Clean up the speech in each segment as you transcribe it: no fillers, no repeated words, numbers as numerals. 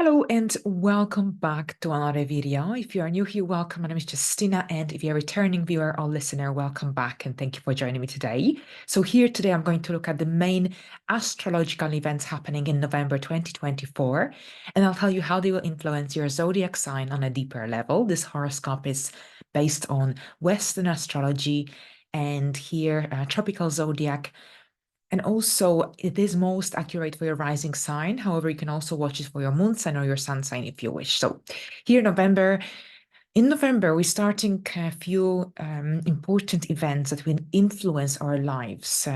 Hello and welcome back to another video. If you are new here, welcome. My name is Justina, and if you're a returning viewer or listener, welcome back and thank you for joining me today. So here today, I'm going to look at the main astrological events happening in November 2024, and I'll tell you how they will influence your zodiac sign on a deeper level. This horoscope is based on Western astrology, and here, tropical zodiac. And also, it is most accurate for your rising sign. However, you can also watch it for your moon sign or your sun sign if you wish. So, here in November, we're starting a few important events that will influence our lives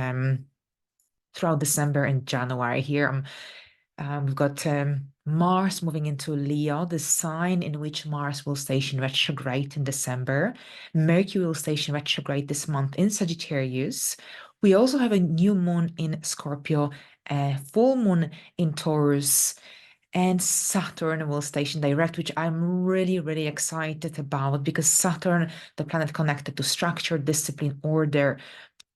throughout December and January. Here, we've got Mars moving into Leo, the sign in which Mars will station retrograde in December. Mercury will station retrograde this month in Sagittarius. We also have a new moon in Scorpio, a full moon in Taurus, and Saturn will station direct, which I'm really, really excited about because Saturn, the planet connected to structure, discipline, order,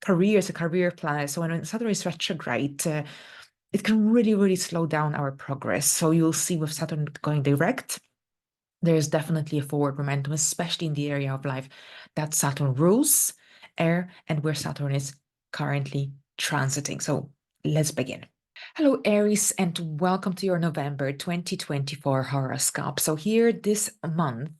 career, is a career planet. So when Saturn is retrograde, it can really, really slow down our progress. So you'll see with Saturn going direct, there's definitely a forward momentum, especially in the area of life that Saturn rules, air, and where Saturn is currently transiting. So let's begin. Hello, Aries, and welcome to your November 2024 horoscope. So here this month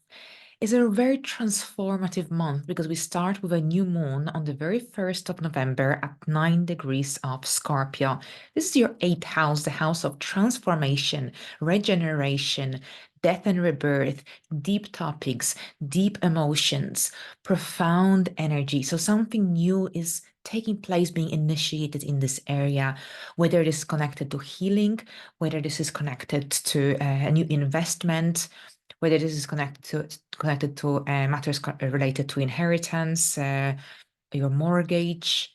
is a very transformative month because we start with a new moon on the very 1st of November at 9 degrees of Scorpio. This is your eighth house, the house of transformation, regeneration, death and rebirth, deep topics, deep emotions, profound energy. So something new is taking place, being initiated in this area, whether it is connected to healing, whether this is connected to a new investment, whether this is connected to matters related to inheritance, your mortgage,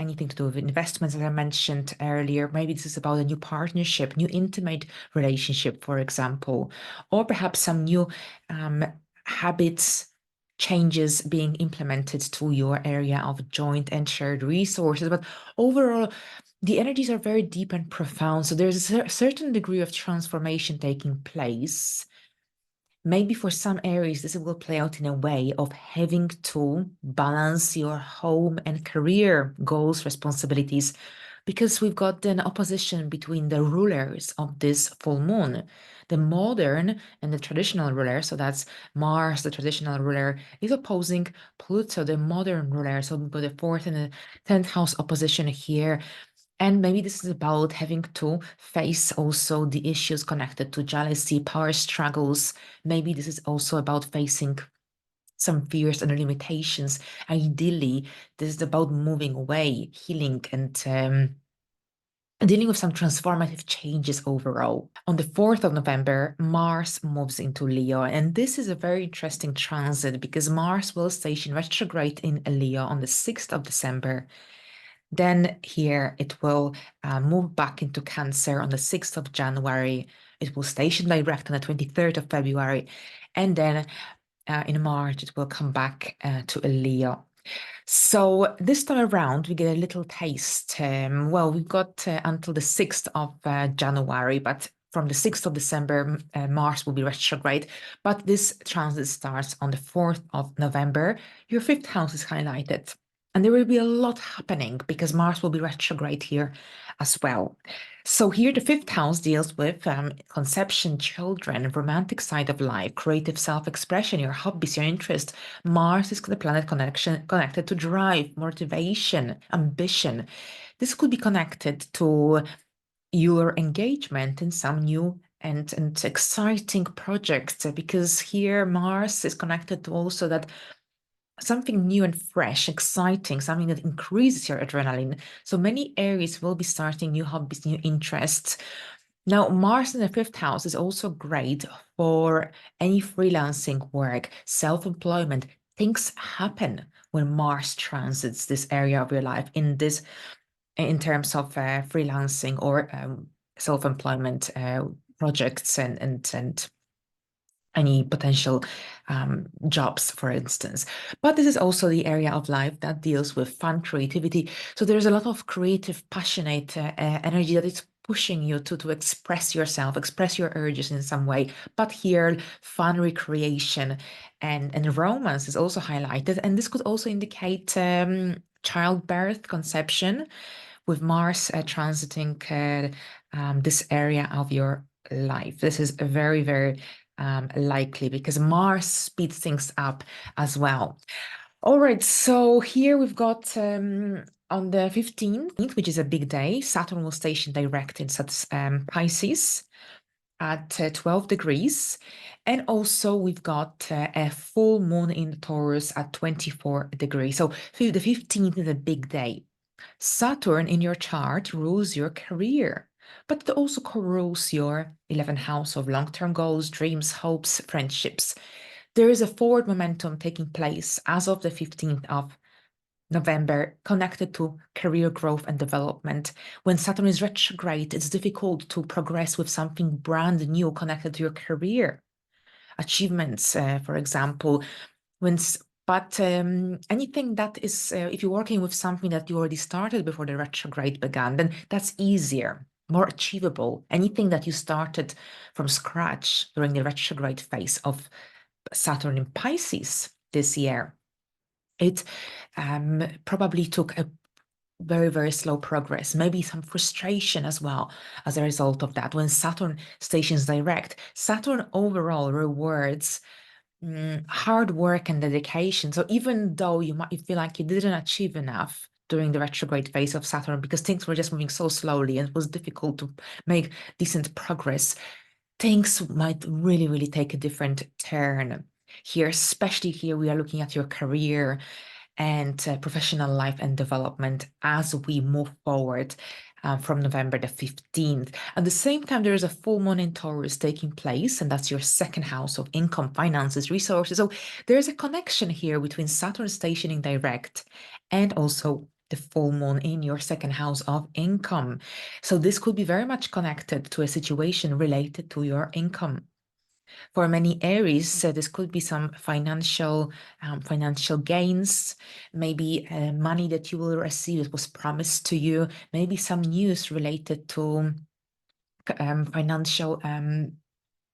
anything to do with investments, as I mentioned earlier. Maybe this is about a new partnership, new intimate relationship, for example, or perhaps some new habits, changes being implemented to your area of joint and shared resources. But overall, the energies are very deep and profound. So there's a certain degree of transformation taking place. Maybe for some Aries, this will play out in a way of having to balance your home and career goals, responsibilities, because we've got an opposition between the rulers of this full moon. The modern and the traditional ruler, so that's Mars, the traditional ruler, is opposing Pluto, the modern ruler. So we've got the fourth and the 10th house opposition here. And maybe this is about having to face also the issues connected to jealousy, power struggles. Maybe this is also about facing some fears and limitations. Ideally, this is about moving away, healing, and dealing with some transformative changes overall. On the 4th of November, Mars moves into Leo, and this is a very interesting transit because Mars will station retrograde in Leo on the 6th of December. Then here it will move back into Cancer on the 6th of January. It will station direct on the 23rd of February. And then in March, it will come back to a Leo. So this time around, we get a little taste. Well, we've got until the 6th of January, but from the 6th of December, Mars will be retrograde. But this transit starts on the 4th of November. Your fifth house is highlighted. And there will be a lot happening because Mars will be retrograde here as well. So here the fifth house deals with conception, children, romantic side of life, creative self-expression, your hobbies, your interests. Mars is the planet connected to drive, motivation, ambition. This could be connected to your engagement in some new and exciting projects because here Mars is connected to also that something new and fresh, exciting, something that increases your adrenaline. So many Aries will be starting new hobbies, new interests. Now, Mars in the fifth house is also great for any freelancing work, self-employment. Things happen when Mars transits this area of your life in terms of freelancing or self-employment projects and any potential jobs, for instance. But this is also the area of life that deals with fun, creativity. So there's a lot of creative, passionate energy that is pushing you to express yourself, express your urges in some way. But here, fun recreation and romance is also highlighted. And this could also indicate childbirth, conception, with Mars transiting this area of your life. This is very, very likely because Mars speeds things up as well. All right, so here we've got on the 15th, which is a big day, Saturn will station direct in Pisces at 12 degrees. And also we've got a full moon in Taurus at 24 degrees. So the 15th is a big day. Saturn in your chart rules your career, but it also rules your 11th house of long-term goals, dreams, hopes, friendships. There is a forward momentum taking place as of the 15th of November connected to career growth and development. When Saturn is retrograde, it's difficult to progress with something brand new connected to your career. Achievements, for example, but anything that is, if you're working with something that you already started before the retrograde began, then that's easier, more achievable. Anything that you started from scratch during the retrograde phase of Saturn in Pisces this year, it probably took a very, very slow progress, maybe some frustration as well as a result of that. When Saturn stations direct, Saturn overall rewards hard work and dedication. So even though you might feel like you didn't achieve enough during the retrograde phase of Saturn because things were just moving so slowly and it was difficult to make decent progress, things might really, really take a different turn here. Especially here, we are looking at your career and professional life and development as we move forward from November the 15th. At the same time, there is a full moon in Taurus taking place, and that's your second house of income, finances, resources. So there's a connection here between Saturn stationing direct and also the full moon in your second house of income. So this could be very much connected to a situation related to your income. For many Aries, this could be some financial gains, maybe money that you will receive that was promised to you, maybe some news related to financial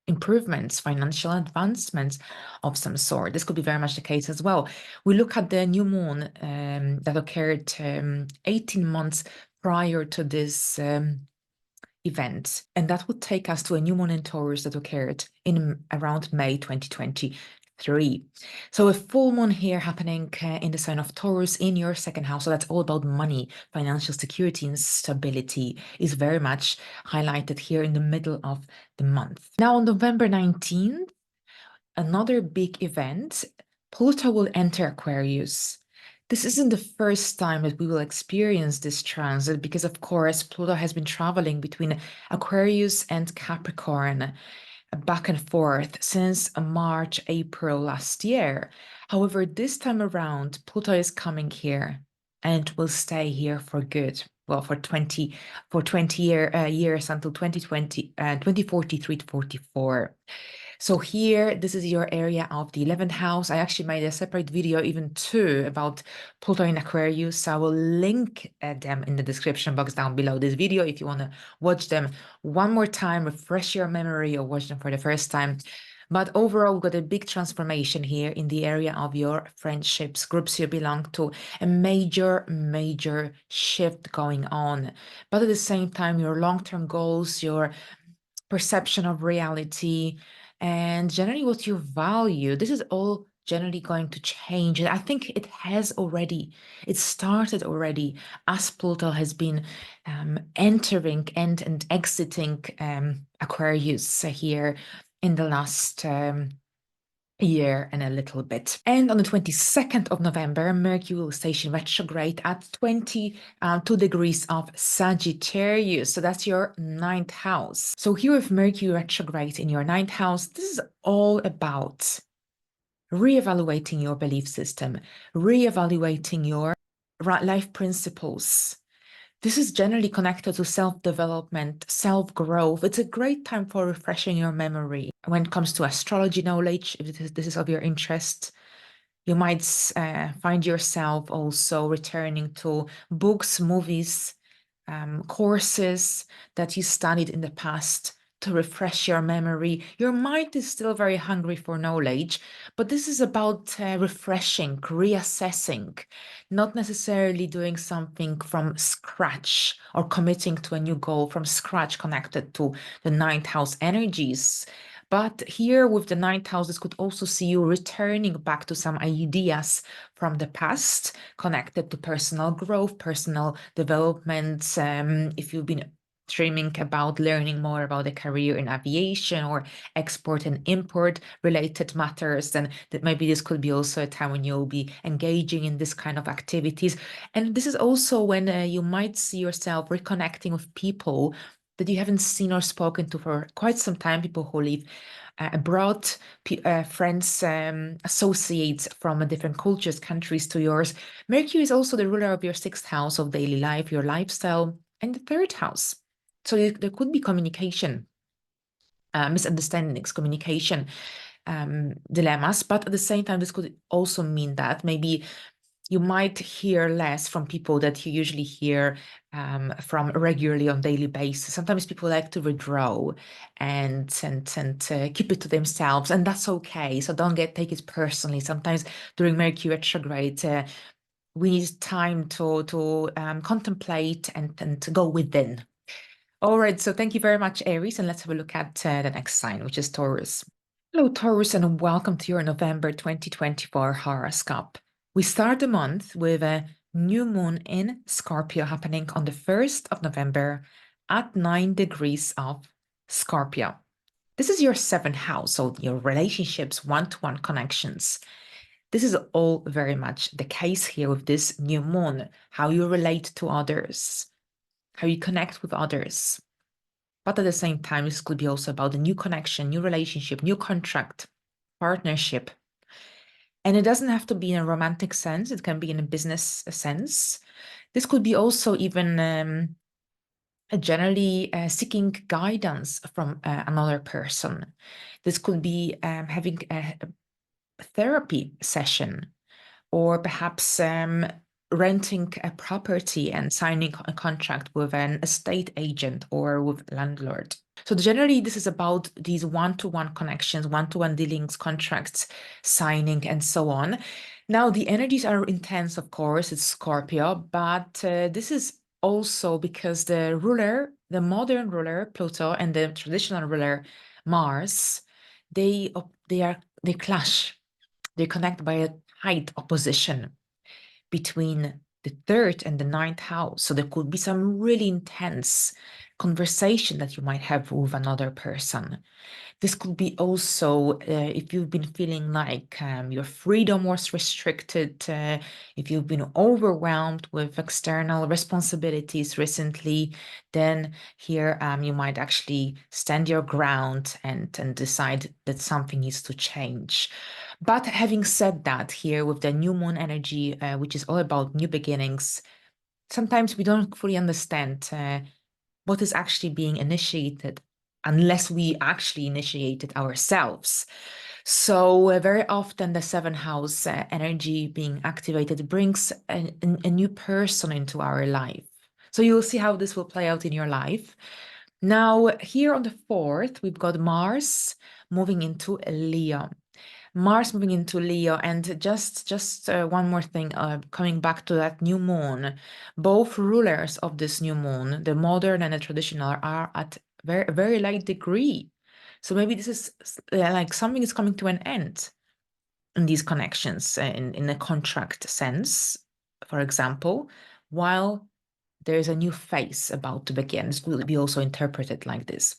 improvements, financial advancements of some sort. This could be very much the case as well. We look at the new moon that occurred 18 months prior to this event, and that would take us to a new moon in Taurus that occurred in around May 2023. So a full moon here happening in the sign of Taurus in your second house. So that's all about money, financial security and stability is very much highlighted here in the middle of the month. Now on November 19th, another big event, Pluto will enter Aquarius. This isn't the first time that we will experience this transit because, of course, Pluto has been traveling between Aquarius and Capricorn back and forth since March, April last year. However, this time around, Pluto is coming here and will stay here for good. Well, for 20 years until 2043 to 44. So here, this is your area of the 11th house. I actually made a separate video even too about Pluto in Aquarius. So I will link them in the description box down below this video if you want to watch them one more time, refresh your memory or watch them for the first time. But overall, we've got a big transformation here in the area of your friendships, groups you belong to, a major, major shift going on. But at the same time, your long-term goals, your perception of reality, and generally what you value, this is all generally going to change. And I think it has already, it started already as Pluto has been entering and exiting Aquarius here in the last year and a little bit. And on the 22nd of November, Mercury will station retrograde at 22 degrees of Sagittarius. So that's your ninth house. So here with Mercury retrograde in your ninth house, this is all about reevaluating your belief system, reevaluating your life principles. This is generally connected to self-development, self-growth. It's a great time for refreshing your memory. When it comes to astrology knowledge, if this is of your interest, you might find yourself also returning to books, movies, courses that you studied in the past to refresh your memory. Your mind is still very hungry for knowledge, but this is about refreshing, reassessing, not necessarily doing something from scratch or committing to a new goal from scratch connected to the ninth house energies. But here with the ninth house, this could also see you returning back to some ideas from the past connected to personal growth, personal development. If you've been dreaming about learning more about a career in aviation or export and import related matters, then that maybe this could be also a time when you'll be engaging in this kind of activities. And this is also when you might see yourself reconnecting with people that you haven't seen or spoken to for quite some time, people who live abroad, friends, associates from different cultures, countries to yours. Mercury is also the ruler of your sixth house of daily life, your lifestyle, and the third house. So there could be communication, misunderstandings, communication dilemmas, but at the same time, this could also mean that maybe you might hear less from people that you usually hear from regularly on daily basis. Sometimes people like to withdraw and keep it to themselves, and that's okay. So don't take it personally. Sometimes during Mercury retrograde, we need time to contemplate and to go within. All right, so thank you very much, Aries, and let's have a look at the next sign, which is Taurus. Hello, Taurus, and welcome to your November 2024 horoscope. We start the month with a new moon in Scorpio happening on the 1st of November at 9 degrees of Scorpio. This is your seventh house, so your relationships, one-to-one connections. This is all very much the case here with this new moon, how you relate to others, how you connect with others. But at the same time, this could be also about a new connection, new relationship, new contract, partnership. And it doesn't have to be in a romantic sense. It can be in a business sense. This could be also even generally seeking guidance from another person. This could be having a therapy session, or perhaps renting a property and signing a contract with an estate agent or with landlord. So generally, this is about these one-to-one connections, one-to-one dealings, contracts, signing, and so on. Now, the energies are intense, of course, it's Scorpio, but this is also because the ruler, the modern ruler, Pluto, and the traditional ruler, Mars, they clash. They connect by a tight opposition between the third and the ninth house. So there could be some really intense conversation that you might have with another person. This could be also if you've been feeling like your freedom was restricted, if you've been overwhelmed with external responsibilities recently, then here you might actually stand your ground and decide that something needs to change. But having said that, here with the new moon energy, which is all about new beginnings, sometimes we don't fully understand what is actually being initiated unless we actually initiate it ourselves. So very often the seventh house energy being activated brings a new person into our life. So you'll see how this will play out in your life. Now, here on the 4th, we've got Mars moving into Leo. Mars moving into Leo, and just one more thing, coming back to that new moon, both rulers of this new moon, the modern and the traditional, are at very light degree. So maybe this is like something is coming to an end in these connections, in a contract sense, for example, while there's a new phase about to begin. This will be also interpreted like this.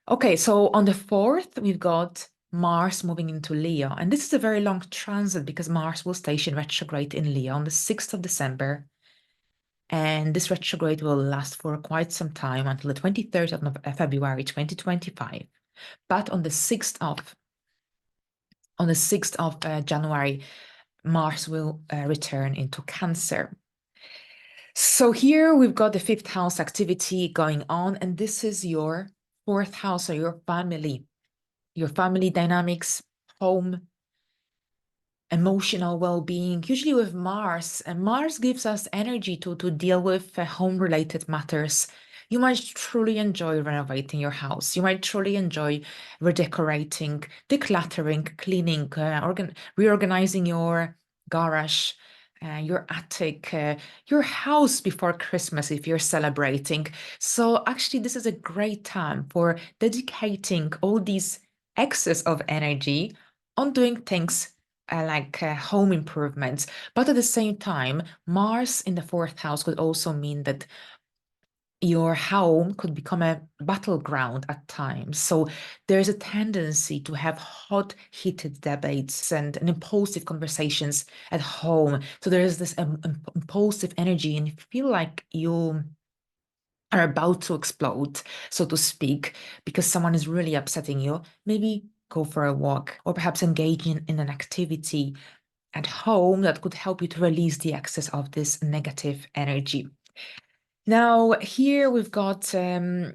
Okay, so on the 4th, we've got Mars moving into Leo. And this is a very long transit because Mars will station retrograde in Leo on the 6th of December. And this retrograde will last for quite some time until the 23rd of February 2025. But on the 6th of January, Mars will return into Cancer. So here we've got the 5th house activity going on, and this is your 4th house, or your family dynamics, home, emotional well-being, usually with Mars. And Mars gives us energy to deal with home-related matters. You might truly enjoy renovating your house. You might truly enjoy redecorating, decluttering, cleaning, reorganizing your garage, your attic, your house before Christmas if you're celebrating. So actually, this is a great time for dedicating all these excess of energy on doing things like home improvements. But at the same time, Mars in the fourth house could also mean that your home could become a battleground at times. So there's a tendency to have hot, heated debates and impulsive conversations at home. So there is this impulsive energy, and you feel like you are about to explode, so to speak, because someone is really upsetting you. Maybe go for a walk or perhaps engage in an activity at home that could help you to release the excess of this negative energy. Now, here we've got the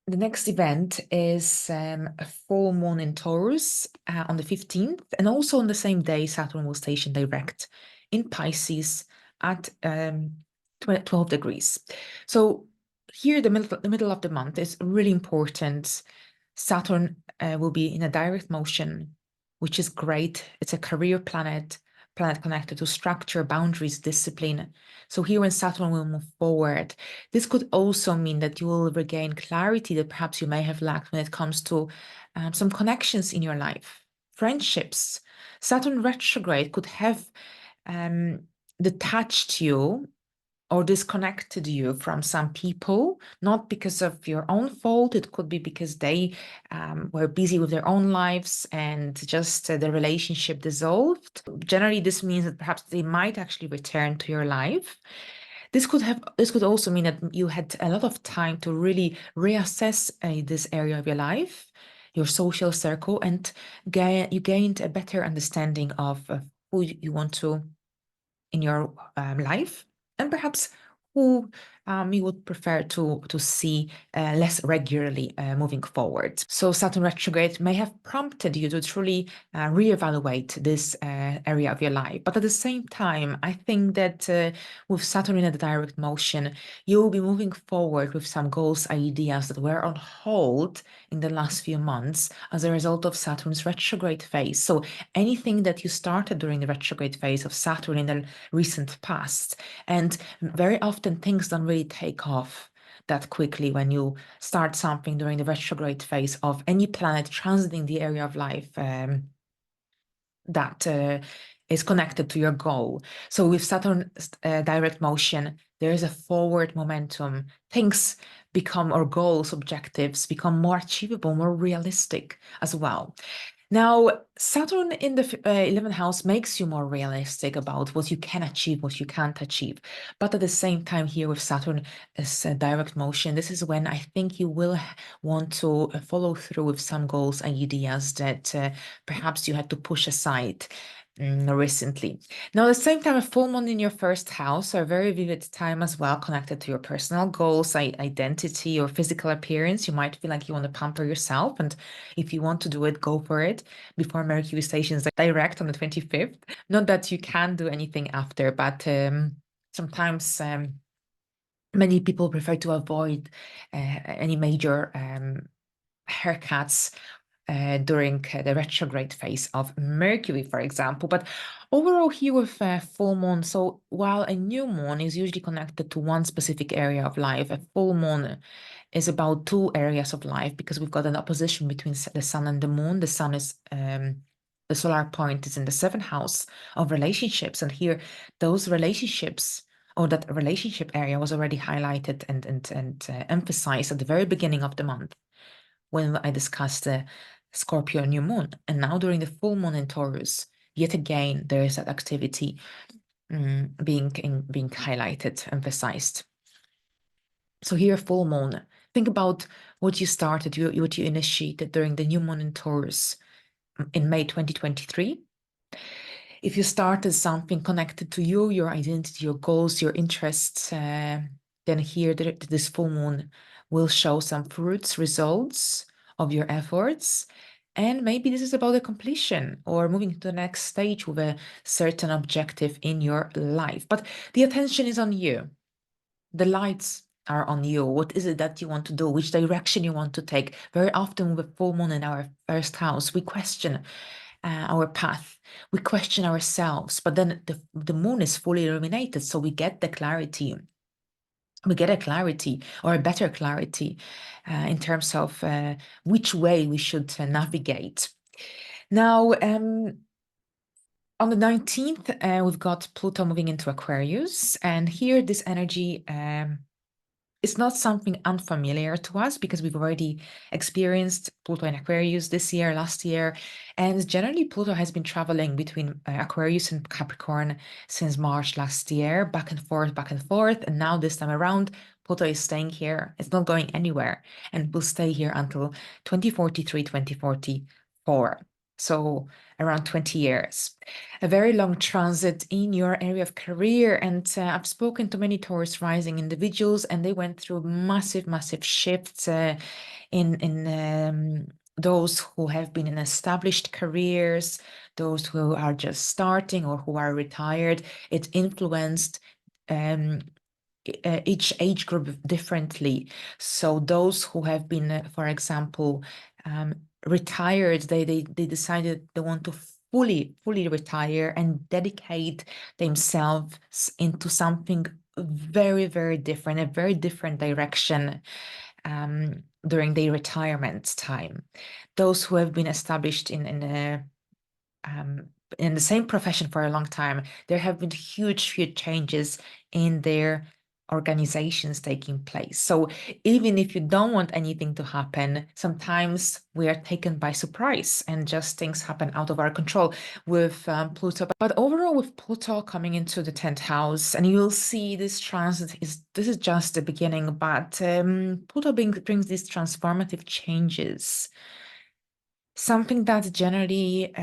next event is a full moon in Taurus on the 15th, and also on the same day, Saturn will station direct in Pisces at 12 degrees. So here, the middle of the month is really important. Saturn will be in a direct motion, which is great. It's a career planet connected to structure, boundaries, discipline. So here when Saturn will move forward, this could also mean that you will regain clarity that perhaps you may have lacked when it comes to some connections in your life, friendships. Saturn retrograde could have detached you or disconnected you from some people, not because of your own fault. It could be because they were busy with their own lives and just the relationship dissolved. Generally, this means that perhaps they might actually return to your life. This could also mean that you had a lot of time to really reassess this area of your life, your social circle, and you gained a better understanding of who you want to in your life, and perhaps who you would prefer to see less regularly moving forward. So Saturn retrograde may have prompted you to truly reevaluate this area of your life. But at the same time, I think that with Saturn in a direct motion, you will be moving forward with some goals, ideas that were on hold in the last few months as a result of Saturn's retrograde phase. So anything that you started during the retrograde phase of Saturn in the recent past, and very often things don't really take off that quickly when you start something during the retrograde phase of any planet transiting the area of life that is connected to your goal. So with Saturn direct motion, there is a forward momentum. Things become, or goals, objectives become more achievable, more realistic as well. Now, Saturn in the 11th house makes you more realistic about what you can achieve, what you can't achieve. But at the same time, here with Saturn as direct motion, this is when I think you will want to follow through with some goals and ideas that perhaps you had to push aside recently. Now, at the same time, a full moon in your first house, a very vivid time as well, connected to your personal goals, identity, or physical appearance. You might feel like you want to pamper yourself, and if you want to do it, go for it before Mercury stations direct on the 25th. Not that you can do anything after, but sometimes many people prefer to avoid any major haircuts during the retrograde phase of Mercury, for example. But overall, here with full moon, so while a new moon is usually connected to one specific area of life, a full moon is about two areas of life because we've got an opposition between the sun and the moon. The sun is the solar point is in the seventh house of relationships, and here those relationships or that relationship area was already highlighted and emphasized at the very beginning of the month when I discussed the Scorpio new moon. And now during the full moon in Taurus, yet again, there is that activity being highlighted, emphasized. So here, full moon, think about what you started, what you initiated during the new moon in Taurus in May 2023. If you started something connected to you, your identity, your goals, your interests, then here this full moon will show some fruits, results of your efforts. And maybe this is about a completion or moving to the next stage with a certain objective in your life. But the attention is on you. The lights are on you. What is it that you want to do? Which direction you want to take? Very often with a full moon in our first house, we question our path. We question ourselves, but then the moon is fully illuminated, so we get the clarity. We get a clarity or a better clarity in terms of which way we should navigate. Now, on the 19th, we've got Pluto moving into Aquarius, and here this energy it's not something unfamiliar to us because we've already experienced Pluto in Aquarius this year, last year. And generally, Pluto has been traveling between Aquarius and Capricorn since March last year, back and forth, back and forth. And now, this time around, Pluto is staying here. It's not going anywhere and will stay here until 2043, 2044. So around 20 years. A very long transit in your area of career. And I've spoken to many Taurus rising individuals, and they went through massive, massive shifts in those who have been in established careers, those who are just starting or who are retired. It influenced each age group differently. So those who have been, for example, retired, they decided they want to fully retire and dedicate themselves into something very, very different, a very different direction during their retirement time. Those who have been established in the same profession for a long time, there have been huge changes in their organizations taking place. So even if you don't want anything to happen, sometimes we are taken by surprise and just things happen out of our control with Pluto. But overall, with Pluto coming into the 10th house, and you'll see this transit this is just the beginning, but Pluto brings these transformative changes, something that generally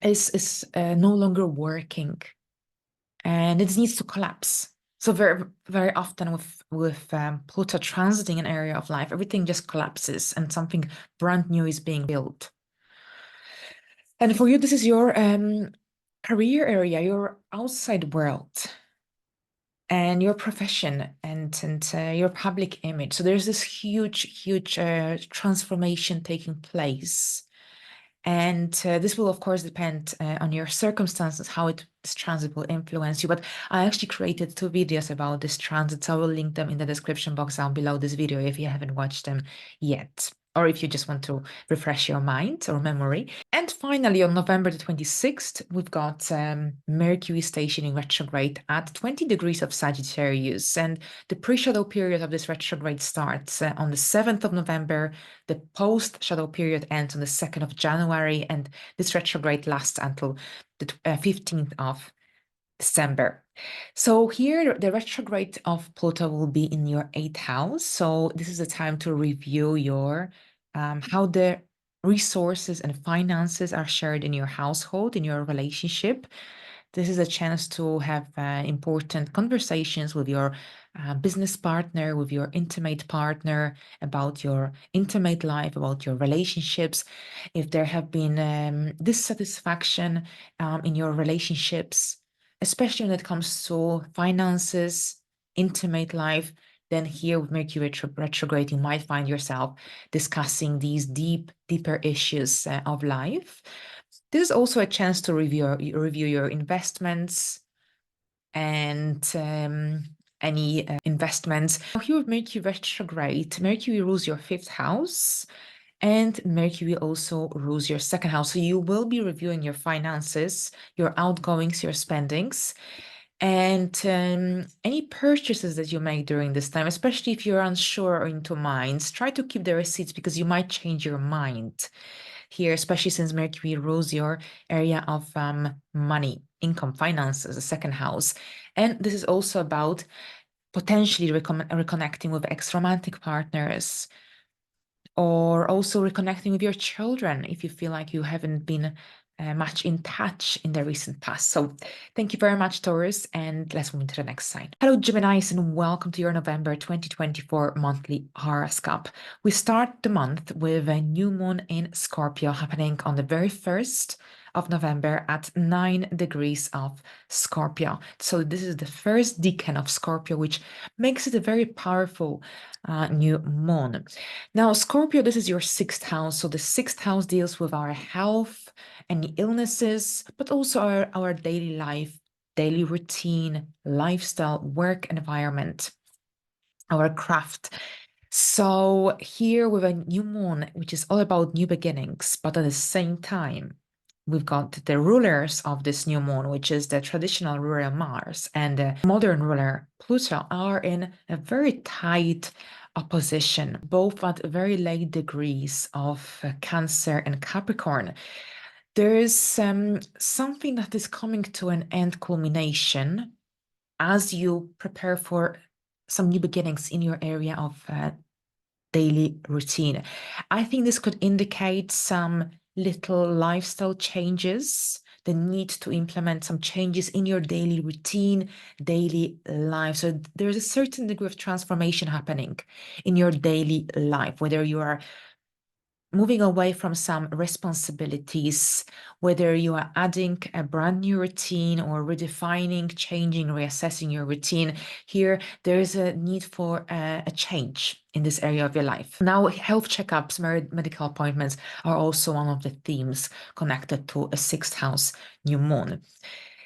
is no longer working, and it needs to collapse. So very often with Pluto transiting an area of life, everything just collapses and something brand new is being built. And for you, this is your career area, your outside world, and your profession and your public image. So there's this huge transformation taking place. And this will, of course, depend on your circumstances, how this transit will influence you. But I actually created 2 videos about this transit, so I will link them in the description box down below this video if you haven't watched them yet, or if you just want to refresh your mind or memory. And finally, on November the 26th, we've got Mercury stationing retrograde at 20 degrees of Sagittarius. And the pre-shadow period of this retrograde starts on the 7th of November. The post-shadow period ends on the 2nd of January, and this retrograde lasts until the 15th of December. So here, the retrograde of Pluto will be in your 8th house. So this is a time to review your how the resources and finances are shared in your household, in your relationship. This is a chance to have important conversations with your business partner, with your intimate partner about your intimate life, about your relationships. If there have been dissatisfaction in your relationships, especially when it comes to finances, intimate life, then here with Mercury retrograde, you might find yourself discussing these deeper issues of life. This is also a chance to review your investments and any investments. Now, here with Mercury retrograde, Mercury rules your 5th house, and Mercury also rules your 2nd house. So you will be reviewing your finances, your outgoings, your spendings, and any purchases that you make during this time, especially if you're unsure or into minds, try to keep the receipts because you might change your mind here, especially since Mercury rules your area of money, income, finances, the 2nd house. And this is also about potentially reconnecting with ex-romantic partners, or also reconnecting with your children if you feel like you haven't been much in touch in the recent past. So thank you very much, Taurus, and let's move into the next sign. Hello, Geminis, and welcome to your November 2024 monthly horoscope. We start the month with a new moon in Scorpio happening on the very 1st of November at 9 degrees of Scorpio. So this is the first decan of Scorpio, which makes it a very powerful new moon. Now, Scorpio, this is your 6th house. So the 6th house deals with our health, any illnesses, but also our daily life, daily routine, lifestyle, work environment, our craft. So here with a new moon, which is all about new beginnings, but at the same time, we've got the rulers of this new moon, which is the traditional ruler Mars and the modern ruler Pluto, are in a very tight opposition, both at very late degrees of Cancer and Capricorn. There is something that is coming to an end culmination as you prepare for some new beginnings in your area of daily routine. I think this could indicate some little lifestyle changes, the need to implement some changes in your daily routine, daily life. So there's a certain degree of transformation happening in your daily life, whether you are moving away from some responsibilities, whether you are adding a brand new routine or redefining, changing, reassessing your routine. Here, there is a need for a change in this area of your life. Now, health checkups, medical appointments are also one of the themes connected to a 6th house new moon.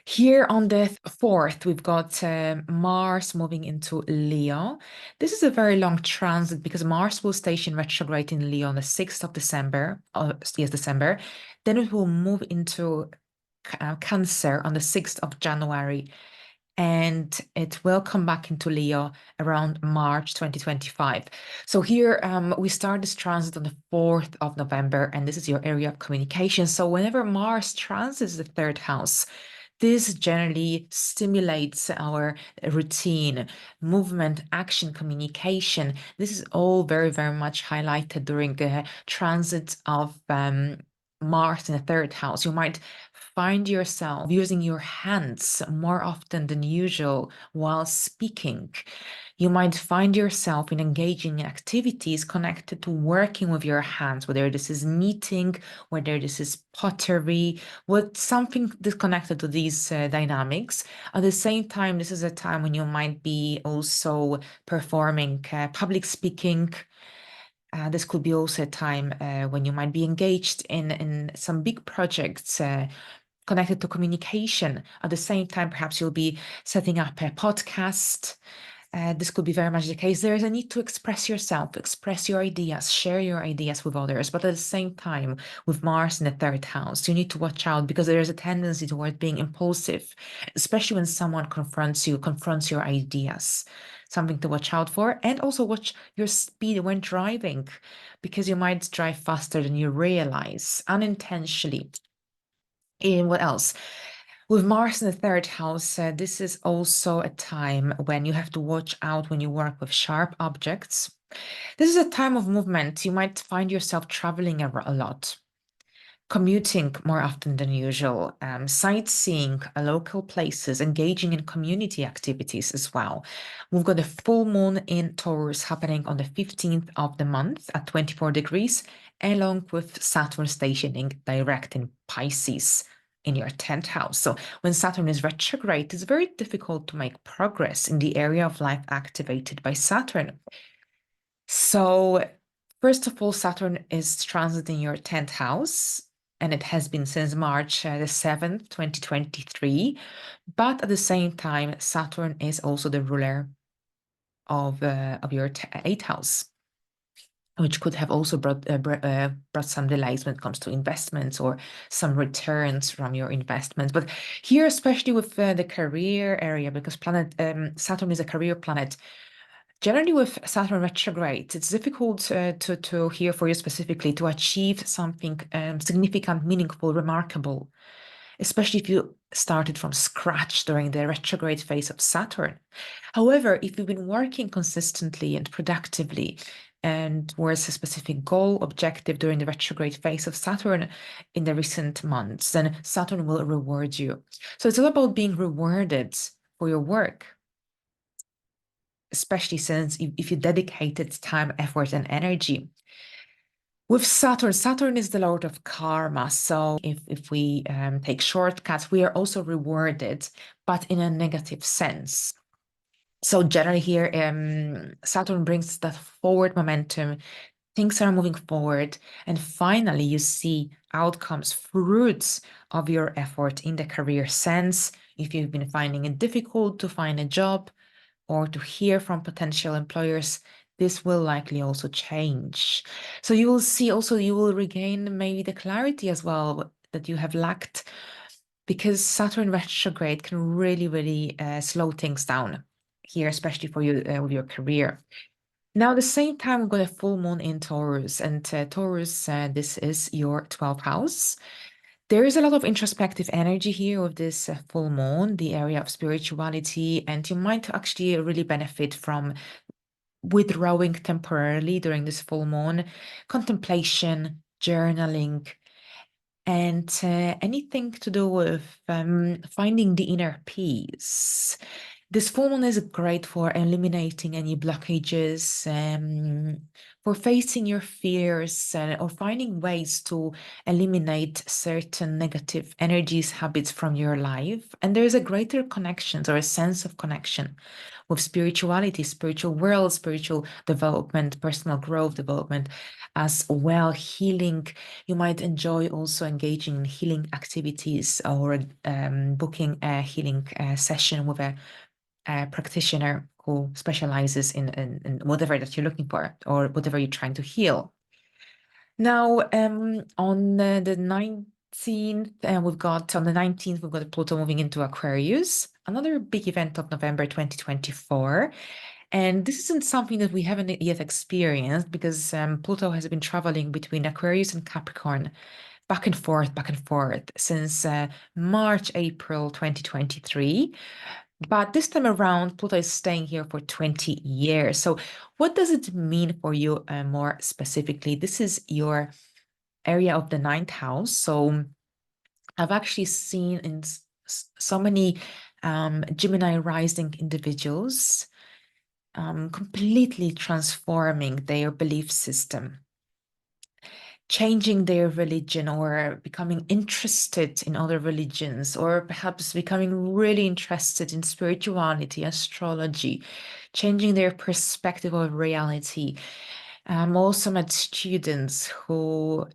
Here on the 4th, we've got Mars moving into Leo. This is a very long transit because Mars will station retrograde in Leo on the 6th of December. Yes, December. Then it will move into Cancer on the 6th of January. And it will come back into Leo around March 2025. So here we start this transit on the 4th of November, and this is your area of communication. So whenever Mars transits the 3rd house, this generally stimulates our routine, movement, action, communication. This is all very, very much highlighted during the transit of Mars in the 3rd house. You might find yourself using your hands more often than usual while speaking. You might find yourself in engaging in activities connected to working with your hands, whether this is knitting, whether this is pottery, with something disconnected to these dynamics. At the same time, this is a time when you might be also performing public speaking. This could be also a time when you might be engaged in some big projects connected to communication. At the same time, perhaps you'll be setting up a podcast. This could be very much the case. There is a need to express yourself, express your ideas, share your ideas with others. But at the same time, with Mars in the 3rd house, you need to watch out because there is a tendency toward being impulsive, especially when someone confronts you, confronts your ideas. Something to watch out for. And also watch your speed when driving, because you might drive faster than you realize unintentionally. And what else? With Mars in the 3rd house, this is also a time when you have to watch out when you work with sharp objects. This is a time of movement. You might find yourself traveling a lot, commuting more often than usual, sightseeing local places, engaging in community activities as well. We've got a full moon in Taurus happening on the 15th of the month at 24 degrees, along with Saturn stationing direct in Pisces in your 10th house. So when Saturn is retrograde, it's very difficult to make progress in the area of life activated by Saturn. So first of all, Saturn is transiting your 10th house, and it has been since March the 7th, 2023. But at the same time, Saturn is also the ruler of your 8th house, which could have also brought some delays when it comes to investments or some returns from your investments. But here, especially with the career area, because Saturn is a career planet, generally with Saturn retrograde, it's difficult to hear for you specifically to achieve something significant, meaningful, remarkable, especially if you started from scratch during the retrograde phase of Saturn. However, if you've been working consistently and productively, and towards a specific goal, objective during the retrograde phase of Saturn in the recent months, then Saturn will reward you. So it's all about being rewarded for your work, especially since if you dedicated time, effort, and energy. With Saturn, Saturn is the lord of karma. So if we take shortcuts, we are also rewarded, but in a negative sense. So generally here, Saturn brings that forward momentum. Things are moving forward, and finally you see outcomes, fruits of your effort in the career sense. If you've been finding it difficult to find a job or to hear from potential employers, this will likely also change. So you will see also, you will regain maybe the clarity as well that you have lacked, because Saturn retrograde can really, really slow things down here, especially for you with your career. Now, at the same time, we've got a full moon in Taurus, and Taurus, this is your 12th house. There is a lot of introspective energy here with this full moon, the area of spirituality, and you might actually really benefit from withdrawing temporarily during this full moon, contemplation, journaling, and anything to do with finding the inner peace. This full moon is great for eliminating any blockages, for facing your fears, or finding ways to eliminate certain negative energies, habits from your life. And there is a greater connection or a sense of connection with spirituality, spiritual world, spiritual development, personal growth development, as well. Healing. You might enjoy also engaging in healing activities or booking a healing session with a practitioner who specializes in whatever that you're looking for or whatever you're trying to heal. Now, on the 19th, we've got on the 19th, we've got Pluto moving into Aquarius, another big event of November 2024. And this isn't something that we haven't yet experienced because Pluto has been traveling between Aquarius and Capricorn back and forth since March, April 2023. But this time around, Pluto is staying here for 20 years. So, what does it mean for you more specifically? This is your area of the ninth house. So, I've actually seen in so many Gemini rising individuals completely transforming their belief system, changing their religion or becoming interested in other religions, or perhaps becoming really interested in spirituality, astrology, changing their perspective of reality. Also met students who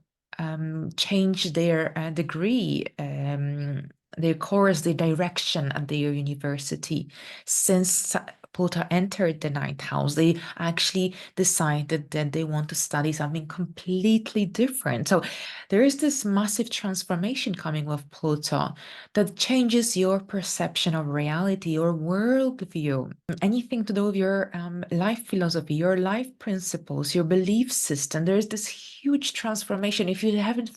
changed their degree, their course, their direction at their university since Pluto entered the ninth house. They actually decided that they want to study something completely different. So there is this massive transformation coming with Pluto that changes your perception of reality, your worldview, anything to do with your life philosophy, your life principles, your belief system. There's this huge transformation. If you haven't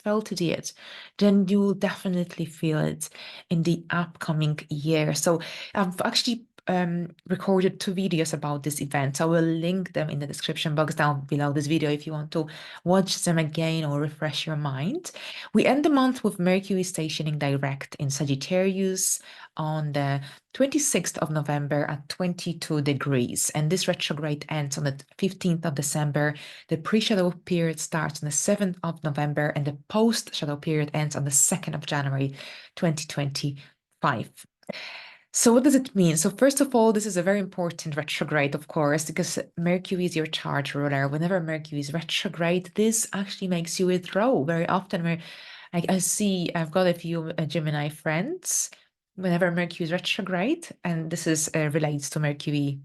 felt it yet, then you will definitely feel it in the upcoming year. So I've actually recorded 2 videos about this event. I will link them in the description box down below this video if you want to watch them again or refresh your mind. We end the month with Mercury stationing direct in Sagittarius on the 26th of November at 22 degrees. And this retrograde ends on the 15th of December. The pre-shadow period starts on the 7th of November and the post-shadow period ends on the 2nd of January 2025. So what does it mean? So first of all, this is a very important retrograde, of course, because Mercury is your chart ruler. Whenever Mercury is retrograde, this actually makes you withdraw. Very often, I see I've got a few Gemini friends. Whenever Mercury is retrograde, and this is relates to Mercury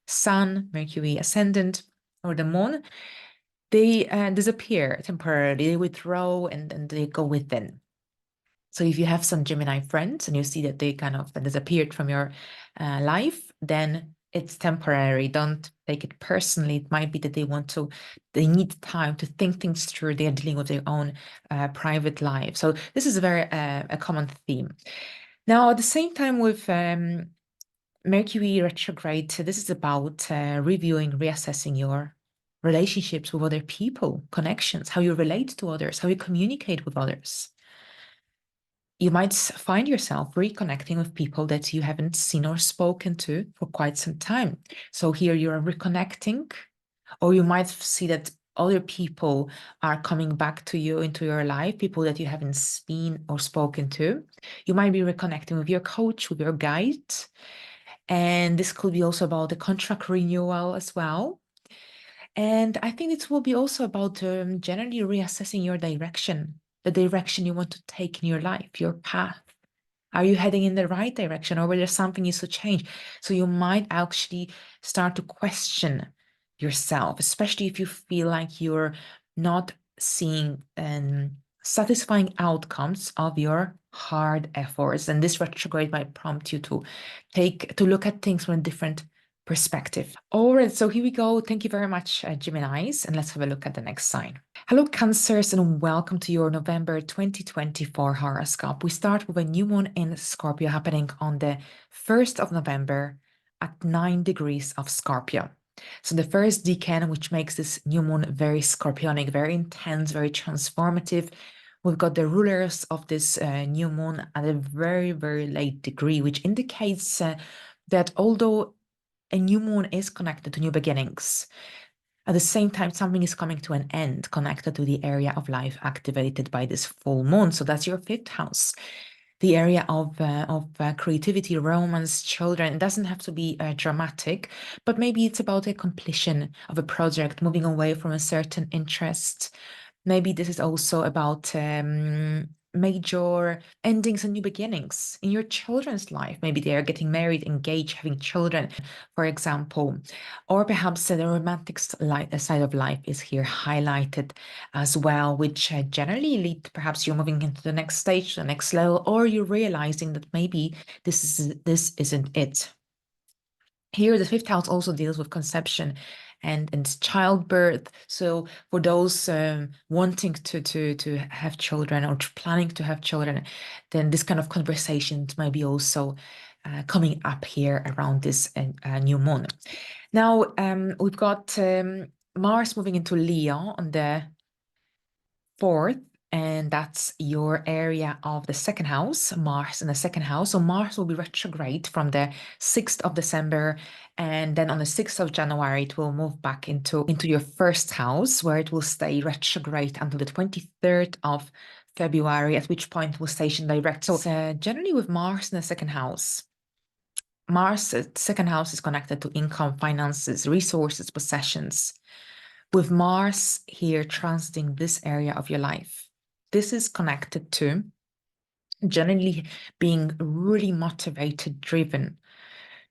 Sun, Mercury Ascendant, or the Moon, they disappear temporarily. They withdraw and they go within. So if you have some Gemini friends and you see that they kind of disappeared from your life, then it's temporary. Don't take it personally. It might be that they need time to think things through. They are dealing with their own private life. So this is a very a common theme. Now, at the same time with Mercury retrograde, this is about reviewing, reassessing your relationships with other people, connections, how you relate to others, how you communicate with others. You might find yourself reconnecting with people that you haven't seen or spoken to for quite some time. So here you're reconnecting, or you might see that other people are coming back to you into your life, people that you haven't seen or spoken to. You might be reconnecting with your coach, with your guide. And this could be also about the contract renewal as well. And I think it will be also about generally reassessing your direction, the direction you want to take in your life, your path. Are you heading in the right direction, or whether there's something needs to change? So you might actually start to question yourself, especially if you feel like you're not seeing satisfying outcomes of your hard efforts. And this retrograde might prompt you to look at things from a different perspective. All right, so here we go. Thank you very much, Geminis, and let's have a look at the next sign. Hello, Cancers, and welcome to your November 2024 horoscope. We start with a new moon in Scorpio happening on the 1st of November at 9 degrees of Scorpio. So the first decan, which makes this new moon very scorpionic, very intense, very transformative. We've got the rulers of this new moon at a very, very late degree, which indicates that although a new moon is connected to new beginnings, at the same time, something is coming to an end connected to the area of life activated by this full moon. So that's your 5th house, the area of creativity, romance, children. It doesn't have to be dramatic, but maybe it's about a completion of a project, moving away from a certain interest. Maybe this is also about major endings and new beginnings in your children's life. Maybe they are getting married, engaged, having children, for example. Or perhaps the romantic side of life is here highlighted as well, which generally lead to perhaps you're moving into the next stage, the next level, or you're realizing that maybe this isn't it. Here, the 5th house also deals with conception and childbirth. So for those wanting to have children or planning to have children, then this kind of conversations might be also coming up here around this new moon. Now, we've got Mars moving into Leo on the 4th, and that's your area of the 2nd house, Mars in the 2nd house. So Mars will be retrograde from the 6th of December, and then on the 6th of January, it will move back into your 1st house, where it will stay retrograde until the 23rd of February, at which point it will station direct. So generally with Mars in the 2nd house, Mars' 2nd house is connected to income, finances, resources, possessions. With Mars here transiting this area of your life, this is connected to generally being really motivated, driven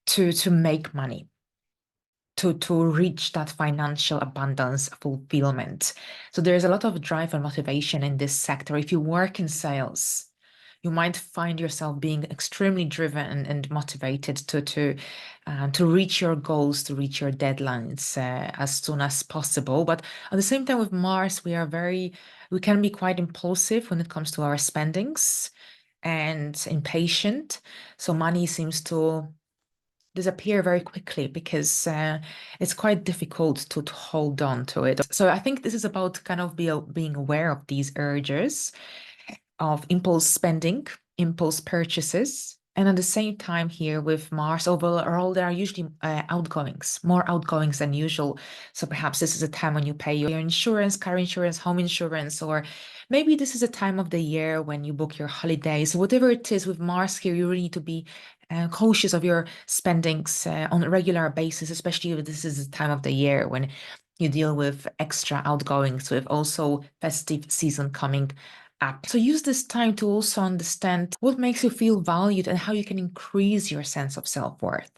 to make money, to reach that financial abundance, fulfillment. So there's a lot of drive and motivation in this sector. If you work in sales, you might find yourself being extremely driven and motivated to reach your goals, to reach your deadlines as soon as possible. But at the same time, with Mars, we can be quite impulsive when it comes to our spendings and impatient. So money seems to disappear very quickly because it's quite difficult to hold on to it. So I think this is about kind of being aware of these urges of impulse spending, impulse purchases. And at the same time here with Mars, overall, there are usually outgoings, more outgoings than usual. So perhaps this is a time when you pay your insurance, car insurance, home insurance, or maybe this is a time of the year when you book your holidays. Whatever it is with Mars here, you really need to be cautious of your spendings on a regular basis, especially if this is a time of the year when you deal with extra outgoings, with also festive season coming up. So use this time to also understand what makes you feel valued and how you can increase your sense of self-worth.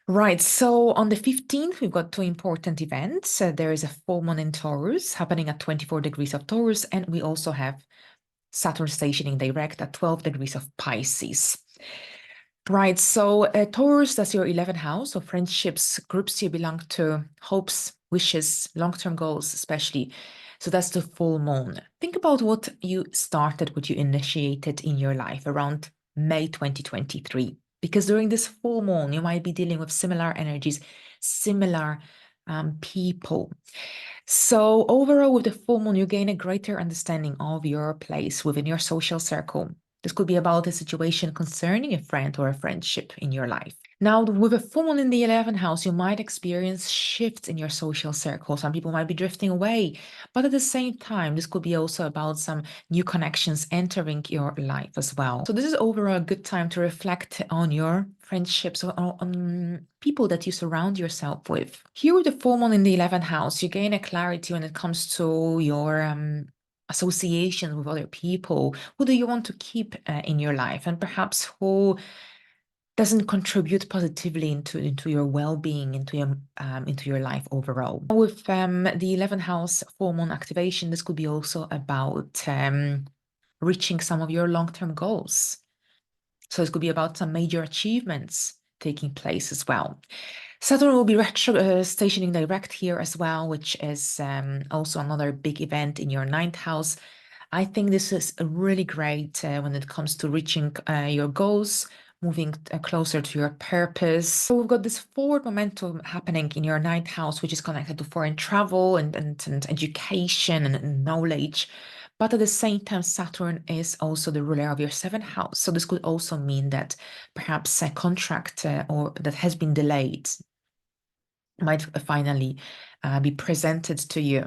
Right, so on the 15th, we've got 2 important events. There is a full moon in Taurus happening at 24 degrees of Taurus, and we also have Saturn stationing direct at 12 degrees of Pisces. Right, so Taurus, that's your 11th house of friendships, groups you belong to, hopes, wishes, long-term goals, especially. So that's the full moon. Think about what you started, what you initiated in your life around May 2023. Because during this full moon, you might be dealing with similar energies, similar people. So overall, with the full moon, you gain a greater understanding of your place within your social circle. This could be about a situation concerning a friend or a friendship in your life. Now, with a full moon in the 11th house, you might experience shifts in your social circle. Some people might be drifting away, but at the same time, this could be also about some new connections entering your life as well. So this is overall a good time to reflect on your friendships or on people that you surround yourself with. Here with the full moon in the 11th house, you gain a clarity when it comes to your association with other people. Who do you want to keep in your life, and perhaps who doesn't contribute positively into your well-being, into your life overall. With the 11th house full moon activation, this could be also about reaching some of your long-term goals. So this could be about some major achievements taking place as well. Saturn will be stationing direct here as well, which is also another big event in your 9th house. I think this is really great when it comes to reaching your goals, moving closer to your purpose. So we've got this forward momentum happening in your 9th house, which is connected to foreign travel and education and knowledge. But at the same time, Saturn is also the ruler of your 7th house. So this could also mean that perhaps a contract or that has been delayed might finally be presented to you.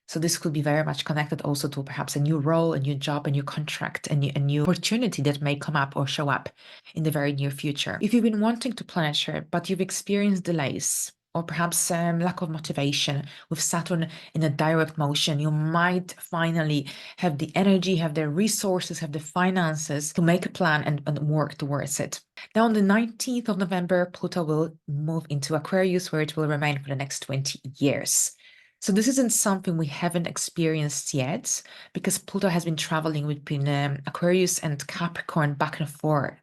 So this could be very much connected also to perhaps a new role, a new job, a new contract, a new opportunity that may come up or show up in the very near future. If you've been wanting to plan a trip, but you've experienced delays or perhaps lack of motivation with Saturn in a direct motion, you might finally have the energy, have the resources, have the finances to make a plan and work towards it. Now, on the 19th of November, Pluto will move into Aquarius, where it will remain for the next 20 years. So this isn't something we haven't experienced yet, because Pluto has been traveling between Aquarius and Capricorn back and forth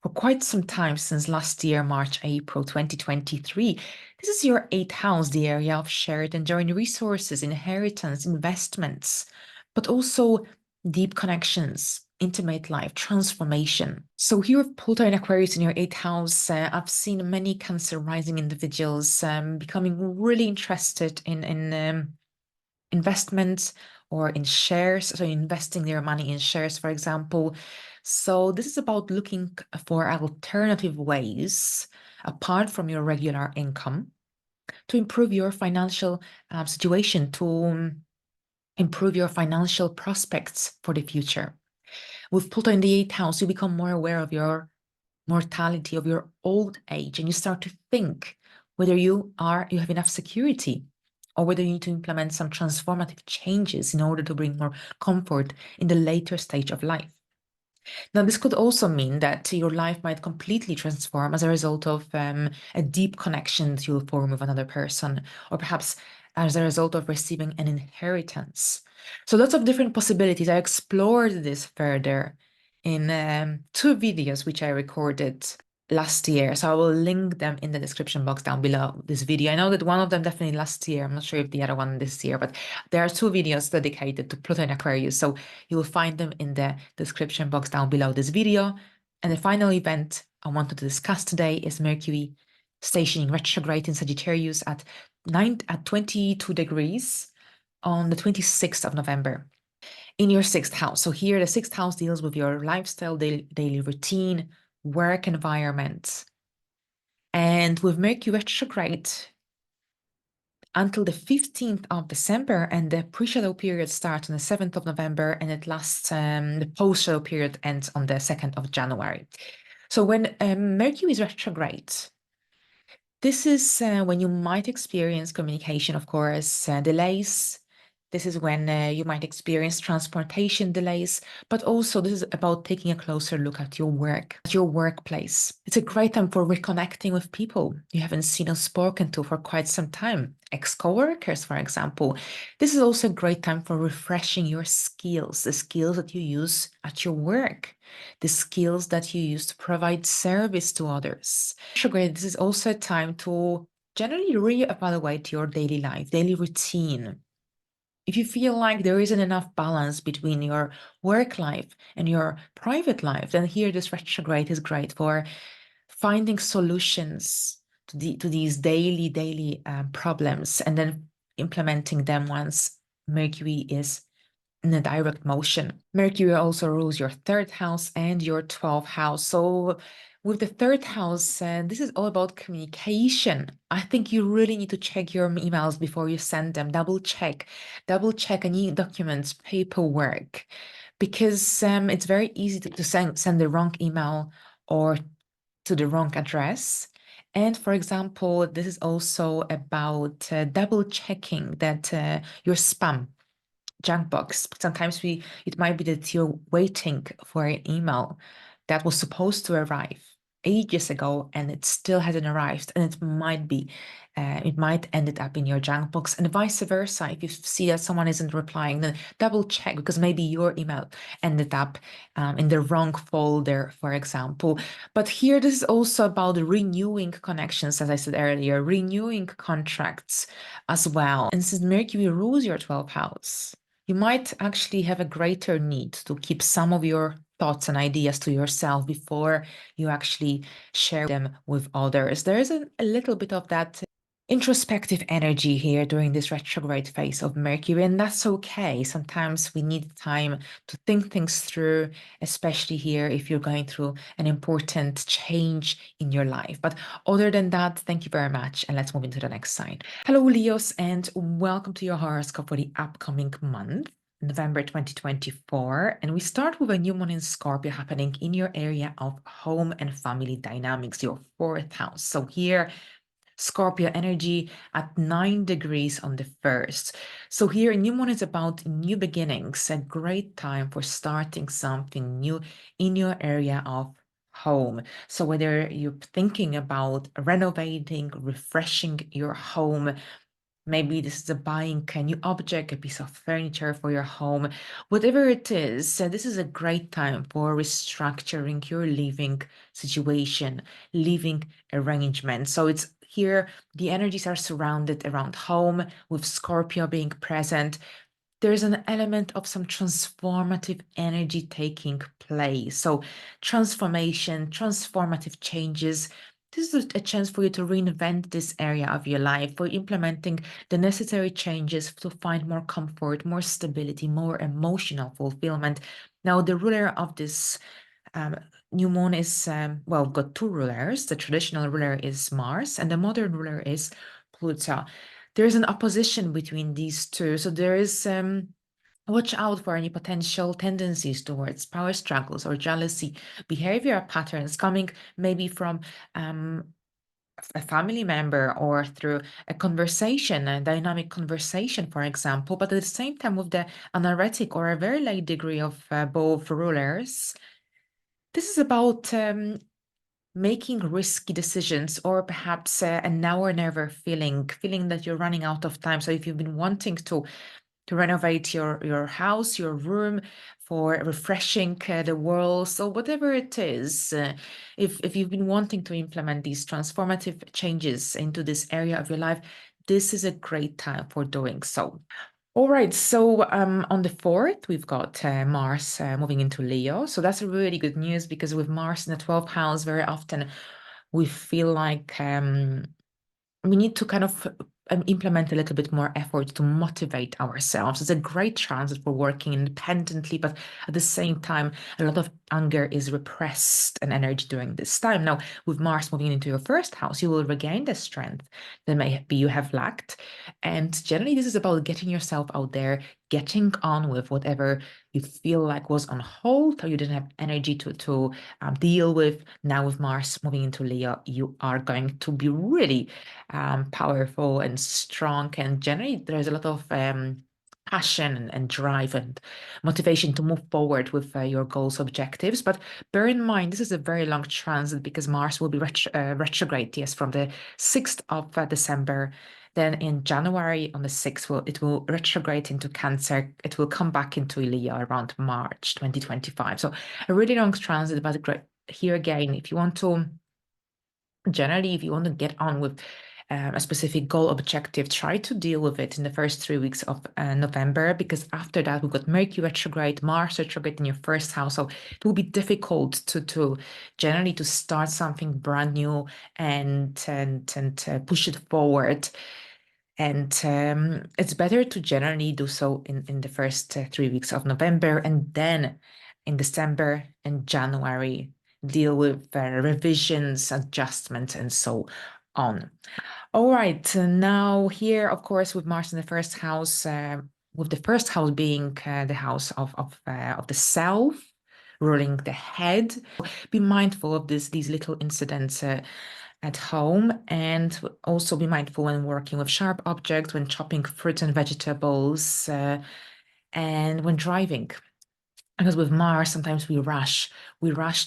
for quite some time, since last year, March, April 2023. This is your 8th house, the area of shared and joint resources, inheritance, investments, but also deep connections, intimate life, transformation. So here with Pluto and Aquarius in your 8th house, I've seen many Cancer rising individuals becoming really interested in investments or in shares, so investing their money in shares, for example. So this is about looking for alternative ways apart from your regular income to improve your financial situation, to improve your financial prospects for the future. With Pluto in the 8th house, you become more aware of your mortality, of your old age, and you start to think whether you have enough security, or whether you need to implement some transformative changes in order to bring more comfort in the later stage of life. Now, this could also mean that your life might completely transform as a result of a deep connection that you'll form with another person, or perhaps as a result of receiving an inheritance. So lots of different possibilities. I explored this further in 2 videos which I recorded last year. So I will link them in the description box down below this video. I know that one of them definitely last year. I'm not sure if the other one this year, but there are 2 videos dedicated to Pluto and Aquarius. So you will find them in the description box down below this video. And the final event I wanted to discuss today is Mercury stationing retrograde in Sagittarius at 22 degrees on the 26th of November in your 6th house. So here the 6th house deals with your lifestyle, daily routine, work environment. And with Mercury retrograde until the 15th of December, and the pre-shadow period starts on the 7th of November, and it lasts, the post-shadow period ends on the 2nd of January. So when Mercury is retrograde, this is when you might experience communication, of course, delays. This is when you might experience transportation delays, but also this is about taking a closer look at your work, at your workplace. It's a great time for reconnecting with people you haven't seen or spoken to for quite some time, ex-coworkers, for example. This is also a great time for refreshing your skills, the skills that you use at your work, the skills that you use to provide service to others. Retrograde, this is also a time to generally reevaluate your daily life, daily routine. If you feel like there isn't enough balance between your work life and your private life, then here this retrograde is great for finding solutions to these daily problems, and then implementing them once Mercury is in a direct motion. Mercury also rules your third house and your 12th house. So with the third house, this is all about communication. I think you really need to check your emails before you send them. Double check any documents, paperwork, because it's very easy to send the wrong email or to the wrong address. And for example, this is also about double checking that your spam junk box. Sometimes it might be that you're waiting for an email that was supposed to arrive ages ago and it still hasn't arrived, and it might ended up in your junk box, and vice versa. If you see that someone isn't replying, then double check, because maybe your email ended up in the wrong folder, for example. But here, this is also about renewing connections, as I said earlier, renewing contracts as well. And since Mercury rules your 12th house, you might actually have a greater need to keep some of your thoughts and ideas to yourself before you actually share them with others. There is a little bit of that introspective energy here during this retrograde phase of Mercury, and that's okay. Sometimes we need time to think things through, especially here if you're going through an important change in your life. But other than that, thank you very much, and let's move into the next sign. Hello, Leos, and welcome to your horoscope for the upcoming month, November 2024. And we start with a new moon in Scorpio happening in your area of home and family dynamics, your fourth house. So here, Scorpio energy at 9 degrees on the 1st. So here, new moon is about new beginnings, a great time for starting something new in your area of home. So whether you're thinking about renovating, refreshing your home, maybe this is buying a new object, a piece of furniture for your home, whatever it is, this is a great time for restructuring your living situation, living arrangement. So it's here, the energies are surrounded around home, with Scorpio being present. There's an element of some transformative energy taking place. So transformation, transformative changes. This is a chance for you to reinvent this area of your life, for implementing the necessary changes to find more comfort, more stability, more emotional fulfillment. Now, the ruler of this new moon is, well, got two rulers. The traditional ruler is Mars, and the modern ruler is Pluto. There's an opposition between these two. So there is, watch out for any potential tendencies towards power struggles or jealousy, behavior patterns coming maybe from a family member or through a conversation, a dynamic conversation, for example. But at the same time, with the anaretic or a very light degree of both rulers, this is about making risky decisions, or perhaps a now or never feeling that you're running out of time. So if you've been wanting to renovate your house, your room, for refreshing the walls, so whatever it is, if you've been wanting to implement these transformative changes into this area of your life, this is a great time for doing so. All right, so on the 4th, we've got Mars moving into Leo. So that's really good news, because with Mars in the 12th house, very often we feel like we need to kind of implement a little bit more effort to motivate ourselves. It's a great chance for working independently, but at the same time, a lot of anger is repressed and energy during this time. Now, with Mars moving into your first house, you will regain the strength that maybe you have lacked. And generally, this is about getting yourself out there, getting on with whatever you feel like was on hold or you didn't have energy to deal with. Now, with Mars moving into Leo, you are going to be really powerful and strong, and generally there's a lot of passion and drive and motivation to move forward with your goals, objectives. But bear in mind, this is a very long transit, because Mars will be retrograde, yes, from the 6th of December. Then in January on the 6th, it will retrograde into Cancer. It will come back into Leo around March 2025. So a really long transit, but great. Here again, if you want to, generally, if you want to get on with a specific goal objective, try to deal with it in the first 3 weeks of November, because after that we've got Mercury retrograde, Mars retrograde in your first house. So it will be difficult to generally to start something brand new and push it forward. And it's better to generally do so in the first 3 weeks of November, and then in December and January deal with revisions, adjustments, and so on. All right, now here, of course, with Mars in the first house, with the first house being the house of the self, ruling the head. Be mindful of these little incidents at home, and also be mindful when working with sharp objects, when chopping fruits and vegetables, and when driving. Because with Mars, sometimes we rush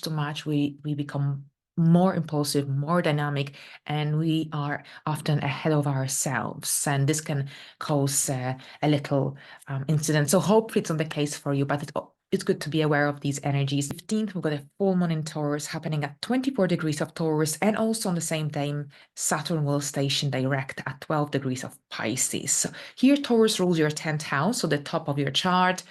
too much, we become more impulsive, more dynamic, and we are often ahead of ourselves. And this can cause a little incident. So hopefully it's not the case for you, but it's good to be aware of these energies. 15th, we've got a full moon in Taurus happening at 24 degrees of Taurus, and also on the same day, Saturn will station direct at 12 degrees of Pisces. So here, Taurus rules your 10th house, so the top of your chart.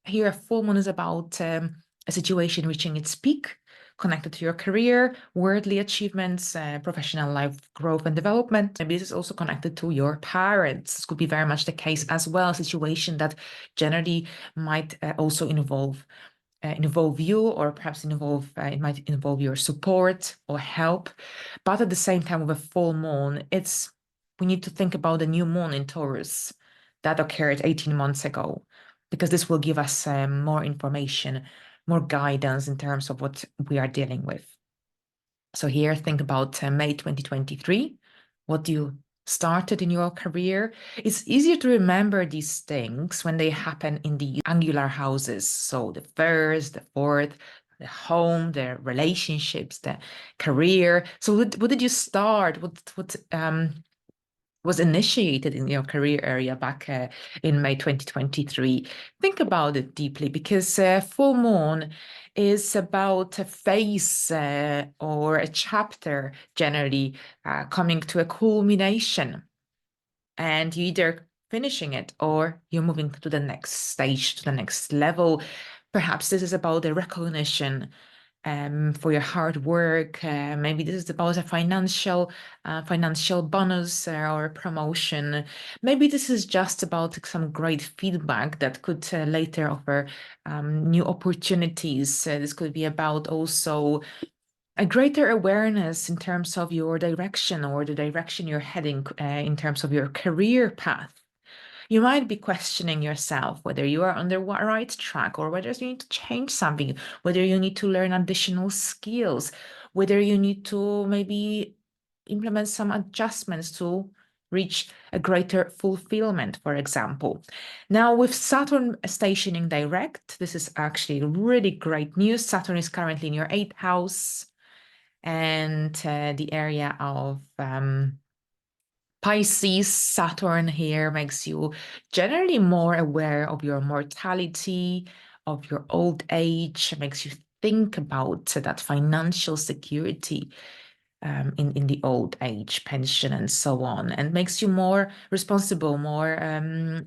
Here, a full moon is about a situation reaching its peak, connected to your career, worldly achievements, professional life growth and development. Maybe this is also connected to your parents. This could be very much the case as well, a situation that generally might also involve you, or perhaps it might involve your support or help. But at the same time, with a full moon, we need to think about the new moon in Taurus that occurred 18 months ago, because this will give us more information, more guidance in terms of what we are dealing with. So here, think about May 2023, what you started in your career. It's easier to remember these things when they happen in the angular houses. So the first, the fourth, the home, the relationships, the career. So what did you start? What was initiated in your career area back in May 2023? Think about it deeply, because full moon is about a phase or a chapter generally coming to a culmination, and you either finishing it or you're moving to the next stage, to the next level. Perhaps this is about the recognition for your hard work. Maybe this is about a financial bonus or a promotion. Maybe this is just about some great feedback that could later offer new opportunities. This could be about also a greater awareness in terms of your direction, or the direction you're heading in terms of your career path. You might be questioning yourself whether you are on the right track, or whether you need to change something, whether you need to learn additional skills, whether you need to maybe implement some adjustments to reach a greater fulfillment, for example. Now, with Saturn stationing direct, this is actually really great news. Saturn is currently in your 8th house, and the area of Pisces. Saturn here makes you generally more aware of your mortality, of your old age, makes you think about that financial security in the old age, pension, and so on, and makes you more responsible, more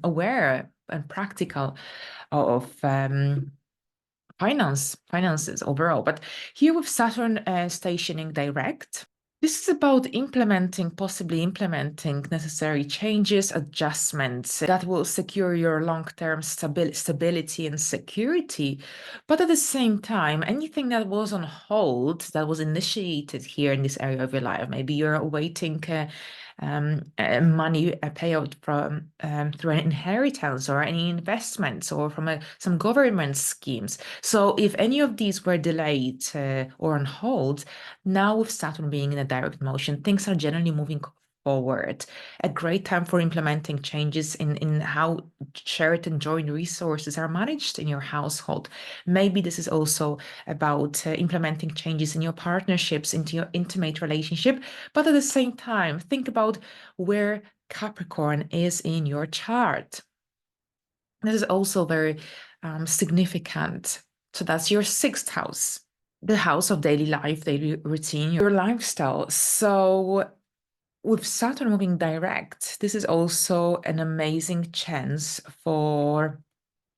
aware and practical of finances overall. But here with Saturn stationing direct, this is about possibly implementing necessary changes, adjustments that will secure your long-term stability and security. But at the same time, anything that was on hold, that was initiated here in this area of your life, maybe you're awaiting money, a payout from through an inheritance, or any investments, or from some government schemes. So if any of these were delayed or on hold, now with Saturn being in a direct motion, things are generally moving forward. A great time for implementing changes in how shared and joint resources are managed in your household. Maybe this is also about implementing changes in your partnerships, into your intimate relationship. But at the same time, think about where Capricorn is in your chart. This is also very significant. So that's your 6th house, the house of daily life, daily routine, your lifestyle. So with Saturn moving direct, this is also an amazing chance for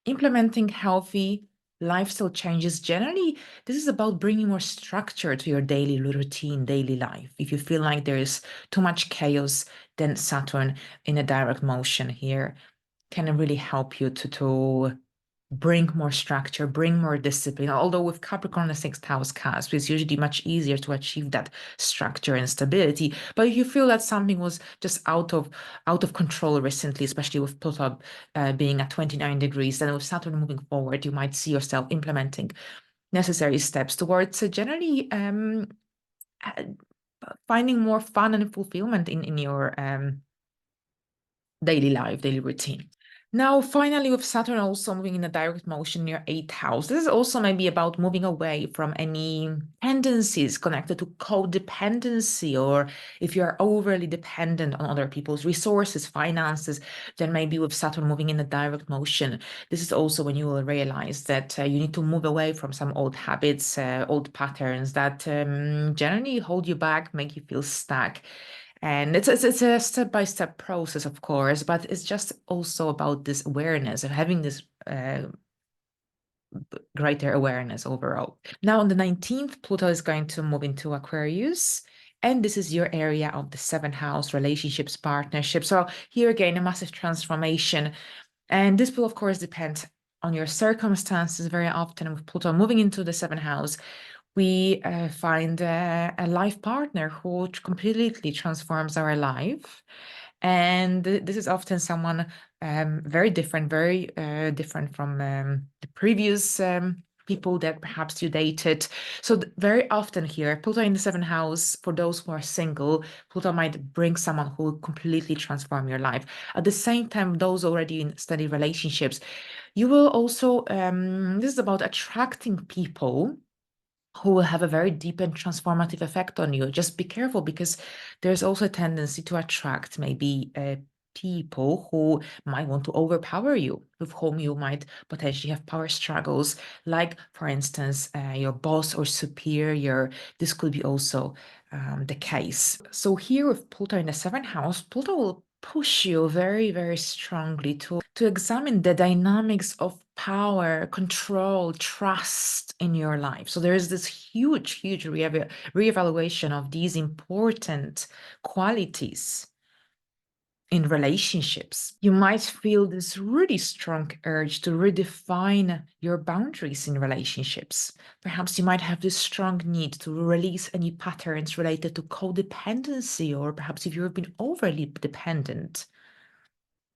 implementing healthy lifestyle changes. Generally, this is about bringing more structure to your daily routine, daily life. If you feel like there is too much chaos, then Saturn in a direct motion here can really help you to bring more structure, bring more discipline. Although with Capricorn the sixth house cusp, it's usually much easier to achieve that structure and stability. But if you feel that something was just out of control recently, especially with Pluto being at 29 degrees, then with Saturn moving forward, you might see yourself implementing necessary steps towards generally uh, finding more fun and fulfillment in your daily life, daily routine. Now, finally, with Saturn also moving in a direct motion in your eighth house, this is also maybe about moving away from any tendencies connected to codependency, or if you're overly dependent on other people's resources, finances, then maybe with Saturn moving in a direct motion, this is also when you will realize that you need to move away from some old habits, old patterns that generally hold you back, make you feel stuck. And it's a step-by-step process, of course, but it's just also about this awareness of having this greater awareness overall. Now, on the 19th, Pluto is going to move into Aquarius, and this is your area of the seventh house, relationships, partnerships. So here again, a massive transformation. And this will, of course, depend on your circumstances very often. With Pluto moving into the seventh house, we find a life partner who completely transforms our life. And this is often someone very different, very different from the previous people that perhaps you dated. So very often here, Pluto in the seventh house, for those who are single, Pluto might bring someone who will completely transform your life. At the same time, those already in steady relationships, you will also, this is about attracting people who will have a very deep and transformative effect on you. Just be careful, because there's also a tendency to attract maybe people who might want to overpower you, with whom you might potentially have power struggles, like, for instance, your boss or superior. This could be also the case. So here with Pluto in the seventh house, Pluto will push you very, very strongly to examine the dynamics of power, control, trust in your life. So there is this huge, huge reevaluation of these important qualities in relationships. You might feel this really strong urge to redefine your boundaries in relationships. Perhaps you might have this strong need to release any patterns related to codependency, or perhaps if you've been overly dependent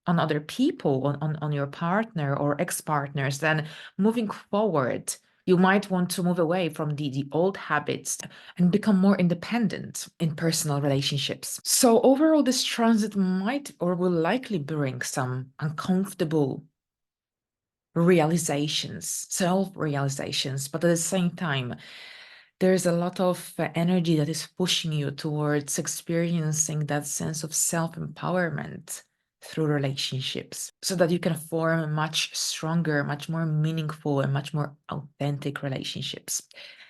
on other people, on your partner or ex-partners, then moving forward, you might want to move away from the old habits and become more independent in personal relationships. So overall, this transit might or will likely bring some uncomfortable realizations, self-realizations, but at the same time, there's a lot of energy that is pushing you towards experiencing that sense of self-empowerment through relationships, so that you can form much stronger, much more meaningful, and much more authentic relationships.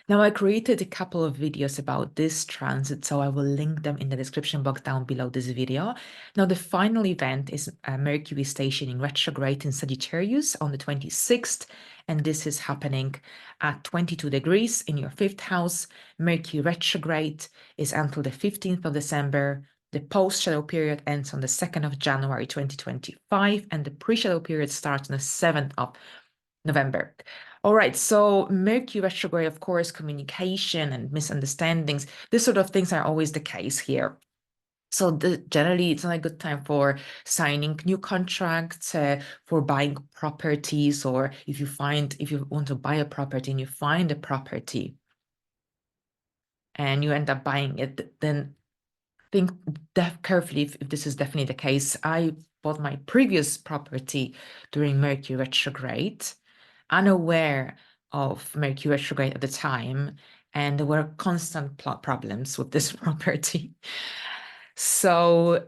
Now, I created a couple of videos about this transit, so I will link them in the description box down below this video. Now, the final event is Mercury stationing retrograde in Sagittarius on the 26th, and this is happening at 22 degrees in your fifth house. Mercury retrograde is until the 15th of December. The post-shadow period ends on the 2nd of January 2025, and the pre-shadow period starts on the 7th of November. All right, so Mercury retrograde, of course, communication and misunderstandings, this sort of things are always the case here. So generally, it's not a good time for signing new contracts, for buying properties, or if you want to buy a property and you find a property and you end up buying it, then think carefully if this is definitely the case. I bought my previous property during Mercury retrograde, unaware of Mercury retrograde at the time, and there were constant problems with this property. So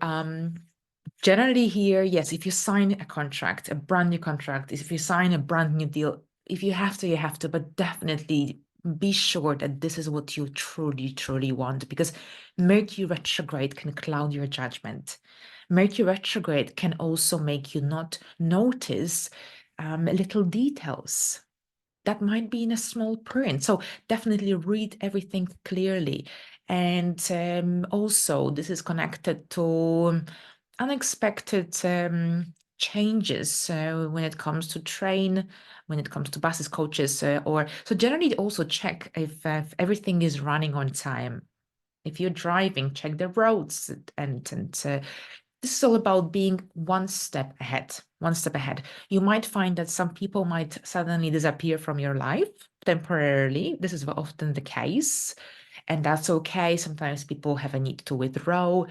generally here, yes, if you sign a contract, a brand new contract, if you sign a brand new deal, if you have to, you have to, but definitely be sure that this is what you truly, truly want, because Mercury retrograde can cloud your judgment. Mercury retrograde can also make you not notice little details that might be in a small print. So definitely read everything clearly. And also, this is connected to unexpected changes when it comes to train, when it comes to buses, coaches, or so generally also check if everything is running on time. If you're driving, check the roads and this is all about being one step ahead, one step ahead. You might find that some people might suddenly disappear from your life temporarily. This is often the case, and that's okay. Sometimes people have a need to withdraw,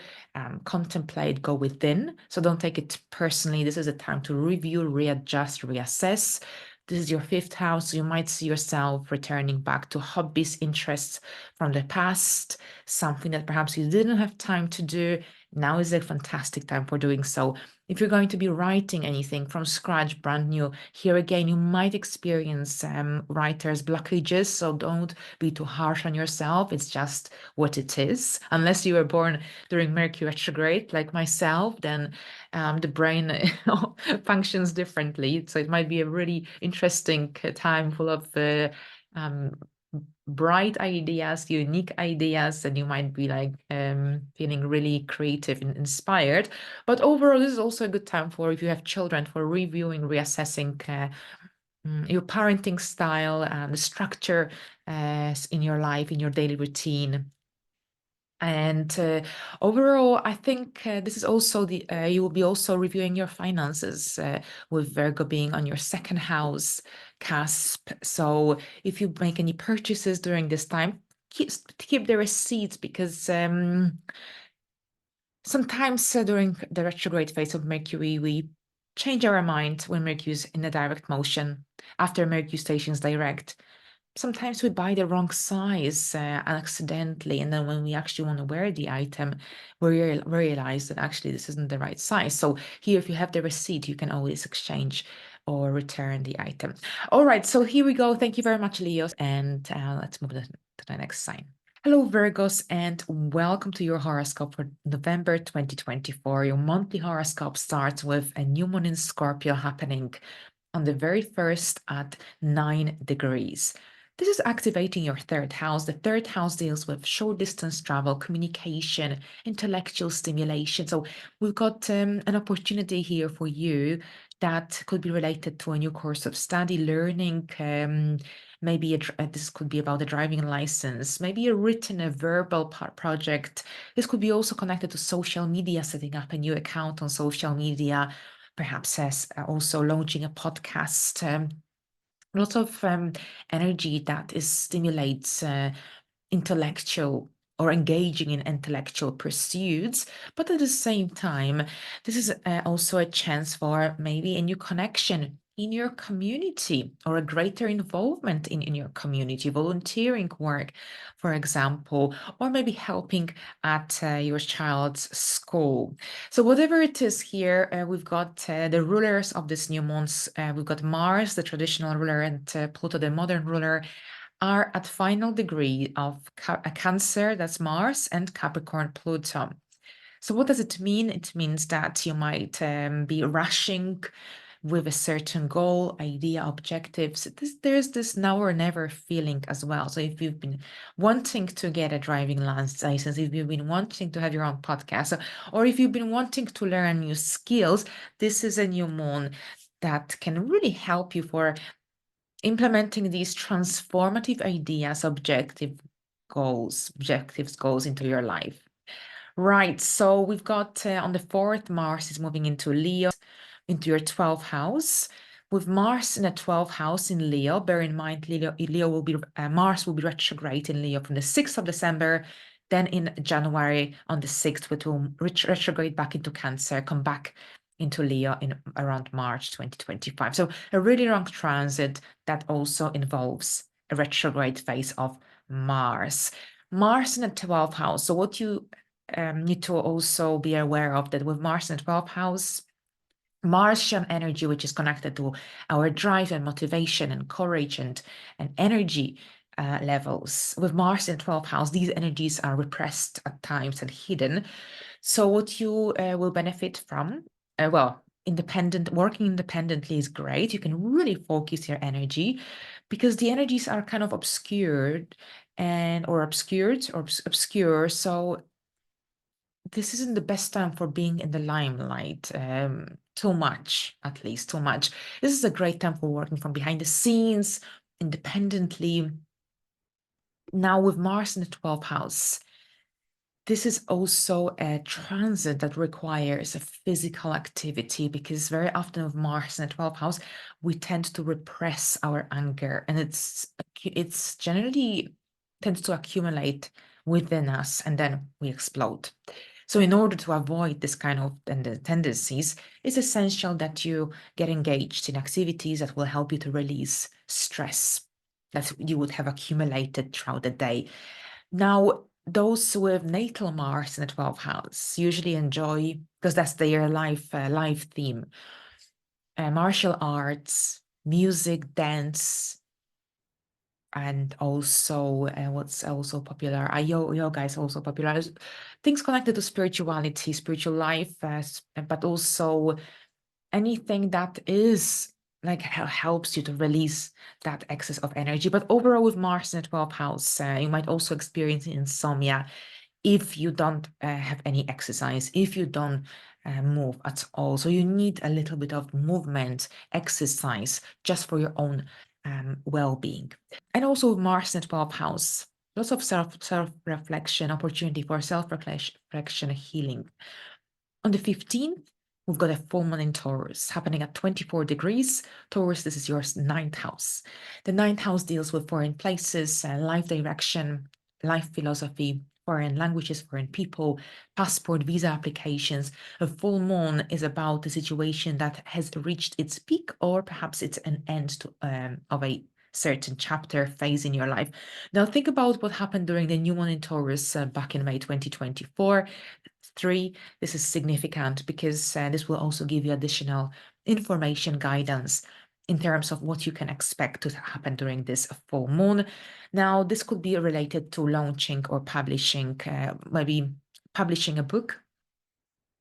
contemplate, go within. So don't take it personally. This is a time to review, readjust, reassess. This is your fifth house. So you might see yourself returning back to hobbies, interests from the past, something that perhaps you didn't have time to do. Now is a fantastic time for doing so. If you're going to be writing anything from scratch, brand new, here again, you might experience writer's blockages. So don't be too harsh on yourself. It's just what it is. Unless you were born during Mercury retrograde, like myself, then the brain functions differently. So it might be a really interesting time full of um, bright ideas, unique ideas, and you might be like feeling really creative and inspired. But overall, this is also a good time for, if you have children, for reviewing, reassessing your parenting style and the structure in your life, in your daily routine. And overall, I think this is also you will be also reviewing your finances with Virgo being on your second house cusp. So if you make any purchases during this time, keep the receipts, because sometimes during the retrograde phase of Mercury, we change our mind when Mercury is in a direct motion. After Mercury stations direct, sometimes we buy the wrong size accidentally, and then when we actually want to wear the item, we realize that actually this isn't the right size. So here, if you have the receipt, you can always exchange or return the item. All right, so here we go. Thank you very much, Leos, and let's move to the next sign. Hello, Virgos, and welcome to your horoscope for November 2024. Your monthly horoscope starts with a new moon in Scorpio happening on the very first at 9 degrees. This is activating your third house. The third house deals with short distance travel, communication, intellectual stimulation. So we've got an opportunity here for you that could be related to a new course of study, learning. Maybe this could be about a driving license, maybe a written, a verbal project. This could be also connected to social media, setting up a new account on social media, perhaps as also launching a podcast. Lots of energy that is stimulates intellectual or engaging in intellectual pursuits, but at the same time, this is also a chance for maybe a new connection in your community or a greater involvement in your community, volunteering work, for example, or maybe helping at your child's school. So whatever it is here, we've got the rulers of this new month. We've got Mars, the traditional ruler, and Pluto, the modern ruler, are at final degree of a Cancer, that's Mars, and Capricorn, Pluto. So what does it mean? It means that you might be rushing with a certain goal, idea, objectives. There's this now or never feeling as well. So if you've been wanting to get a driving license, if you've been wanting to have your own podcast, or if you've been wanting to learn new skills, this is a new moon that can really help you for implementing these transformative ideas, objectives, goals into your life. Right, so we've got on the 4th, Mars is moving into Leo, into your 12th house. With Mars in the 12th house in Leo, bear in mind Leo will be Mars will be retrograde in Leo from the 6th of December. Then in January on the 6th, which will retrograde back into Cancer, come back into Leo in around March 2025. So a really long transit that also involves a retrograde phase of Mars. Mars in the 12th house. So what you need to also be aware of, that with Mars in the 12th house, Martian energy, which is connected to our drive and motivation and courage and energy, levels. With Mars in 12th house, these energies are repressed at times and hidden. So what you will benefit from, well, working independently is great. You can really focus your energy because the energies are kind of obscured or obscure. So this isn't the best time for being in the limelight. Too much, at least too much. This is a great time for working from behind the scenes, independently. Now with Mars in the 12th house, this is also a transit that requires a physical activity because very often with Mars in the 12th house, we tend to repress our anger, and it's generally tends to accumulate within us and then we explode. So in order to avoid this kind of tendencies, it's essential that you get engaged in activities that will help you to release stress that you would have accumulated throughout the day. Now, those with natal Mars in the 12th house usually enjoy, because that's their life theme, martial arts, music, dance, and also what's also popular, yoga is also popular. Things connected to spirituality, spiritual life, but also anything that is like helps you to release that excess of energy. But overall, with Mars in the 12th house, you might also experience insomnia if you don't have any exercise, if you don't move at all. So you need a little bit of movement, exercise, just for your own well-being. And also Mars in the 12th house, lots of self-reflection, opportunity for self-reflection, healing. On the 15th, we've got a full moon in Taurus happening at 24 degrees. Taurus, this is your ninth house. The ninth house deals with foreign places, life direction, life philosophy, foreign languages, foreign people, passport, visa applications. A full moon is about the situation that has reached its peak, or perhaps it's an end of a certain chapter phase in your life. Now think about what happened during the new moon in Taurus back in May 2024. This is significant because this will also give you additional information guidance in terms of what you can expect to happen during this full moon. Now, this could be related to launching or publishing, maybe publishing a book,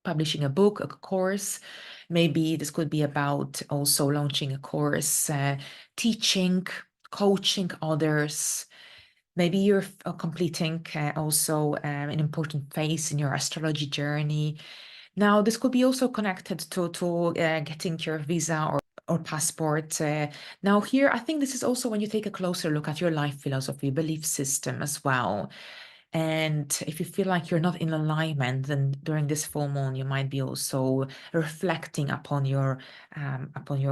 a course. Maybe this could be about also launching a course, teaching, coaching others. Maybe you're completing also an important phase in your astrology journey. Now, this could be also connected to getting your visa or passport. Now, here, I think this is also when you take a closer look at your life philosophy, belief system as well. And if you feel like you're not in alignment, then during this full moon, you might be also reflecting upon your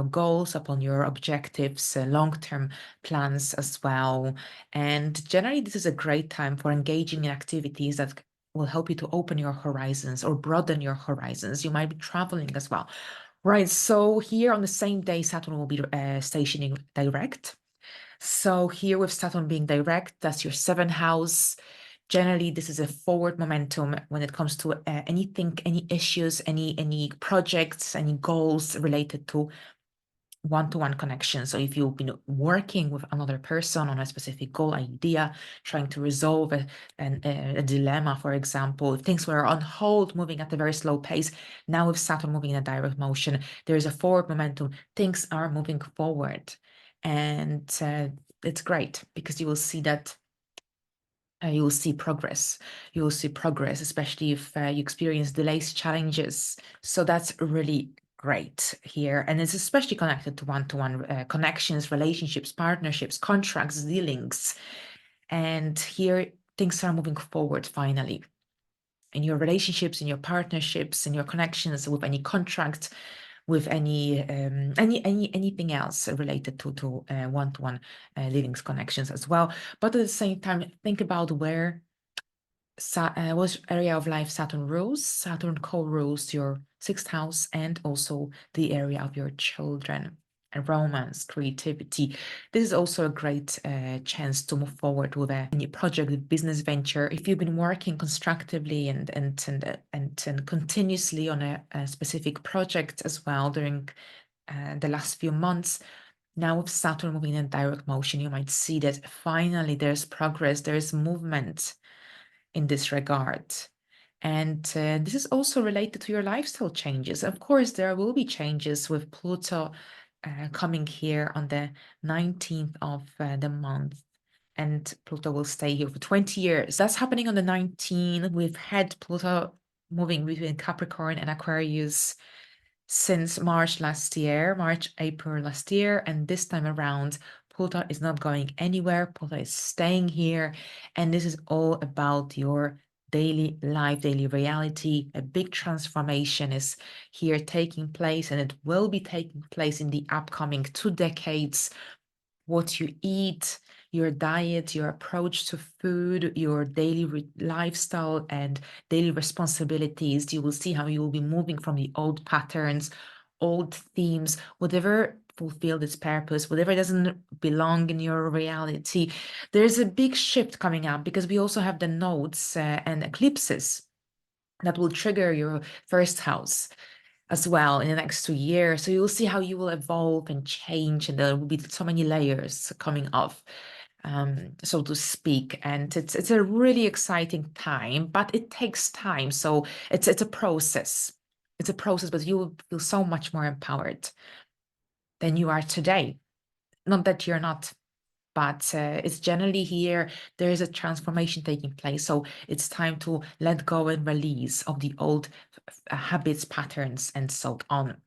goals, upon your objectives, long-term plans as well. And generally, this is a great time for engaging in activities that will help you to open your horizons or broaden your horizons. You might be traveling as well. Right. So here on the same day, Saturn will be stationing direct. So here with Saturn being direct, that's your seventh house. Generally, this is a forward momentum when it comes to anything, any issues, any projects, any goals related to one-to-one connection. So if you've been working with another person on a specific goal idea, trying to resolve a dilemma, for example, if things were on hold, moving at a very slow pace, now with Saturn moving in a direct motion, there is a forward momentum. Things are moving forward. And it's great because you will see that you will see progress. You will see progress, especially if you experience delays, challenges. So that's really great here. And it's especially connected to one-to-one connections, relationships, partnerships, contracts, dealings. And here things are moving forward finally. In your relationships, in your partnerships, in your connections with any contract, with anything else related to one-to-one living connections as well. But at the same time, think about where what area of life Saturn rules. Saturn co-rules your sixth house and also the area of your children and romance, creativity. This is also a great chance to move forward with any project, a business venture. If you've been working constructively and continuously on a specific project as well during the last few months, Now with Saturn moving in direct motion, you might see that finally there's progress, there's movement in this regard. And this is also related to your lifestyle changes. Of course, there will be changes with Pluto coming here on the 19th of the month. And Pluto will stay here for 20 years. That's happening on the 19th. We've had Pluto moving between Capricorn and Aquarius since March last year, March, April last year. And this time around, Pluto is not going anywhere. Pluto is staying here. And this is all about your daily life, daily reality. A big transformation is here taking place, and it will be taking place in the upcoming 2 decades. What you eat, your diet, your approach to food, your daily lifestyle and daily responsibilities. You will see how you will be moving from the old patterns, old themes, whatever fulfilled its purpose, whatever doesn't belong in your reality. There's a big shift coming up because we also have the nodes and eclipses that will trigger your first house as well in the next 2 years. So you'll see how you will evolve and change, and there will be so many layers coming off, so to speak. And it's a really exciting time, but it takes time. So it's a process. It's a process, but you will feel so much more empowered than you are today. Not that you're not, but it's generally here. There is a transformation taking place. So it's time to let go and release of the old habits, patterns, and so on.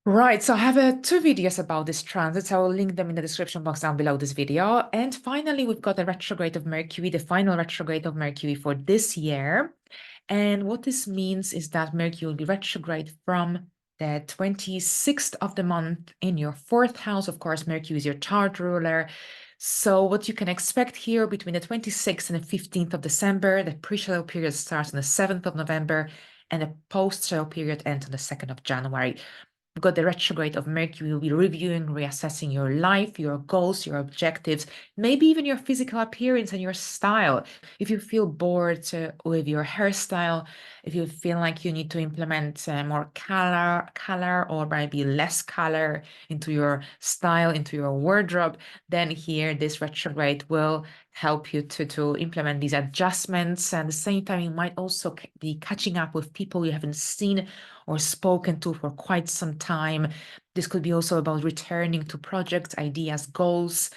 Right, so I have 2 videos about this transit. So I will link them in the description box down below this video. And finally, we've got the retrograde of Mercury, the final retrograde of Mercury for this year. And what this means is that Mercury will be retrograde from the 26th of the month in your 4th house. Of course, Mercury is your chart ruler. So what you can expect here between the 26th and the 15th of December, the pre-shadow period starts on the 7th of November, and the post-shadow period ends on the 2nd of January. We've got the retrograde of Mercury. Will be reviewing, reassessing your life, your goals, your objectives, maybe even your physical appearance and your style. If you feel bored with your hairstyle, if you feel like you need to implement more color or maybe less color into your style, into your wardrobe, then here this retrograde will help you to implement these adjustments. And at the same time, you might also be catching up with people you haven't seen or spoken to for quite some time. This could be also about returning to projects, ideas, goals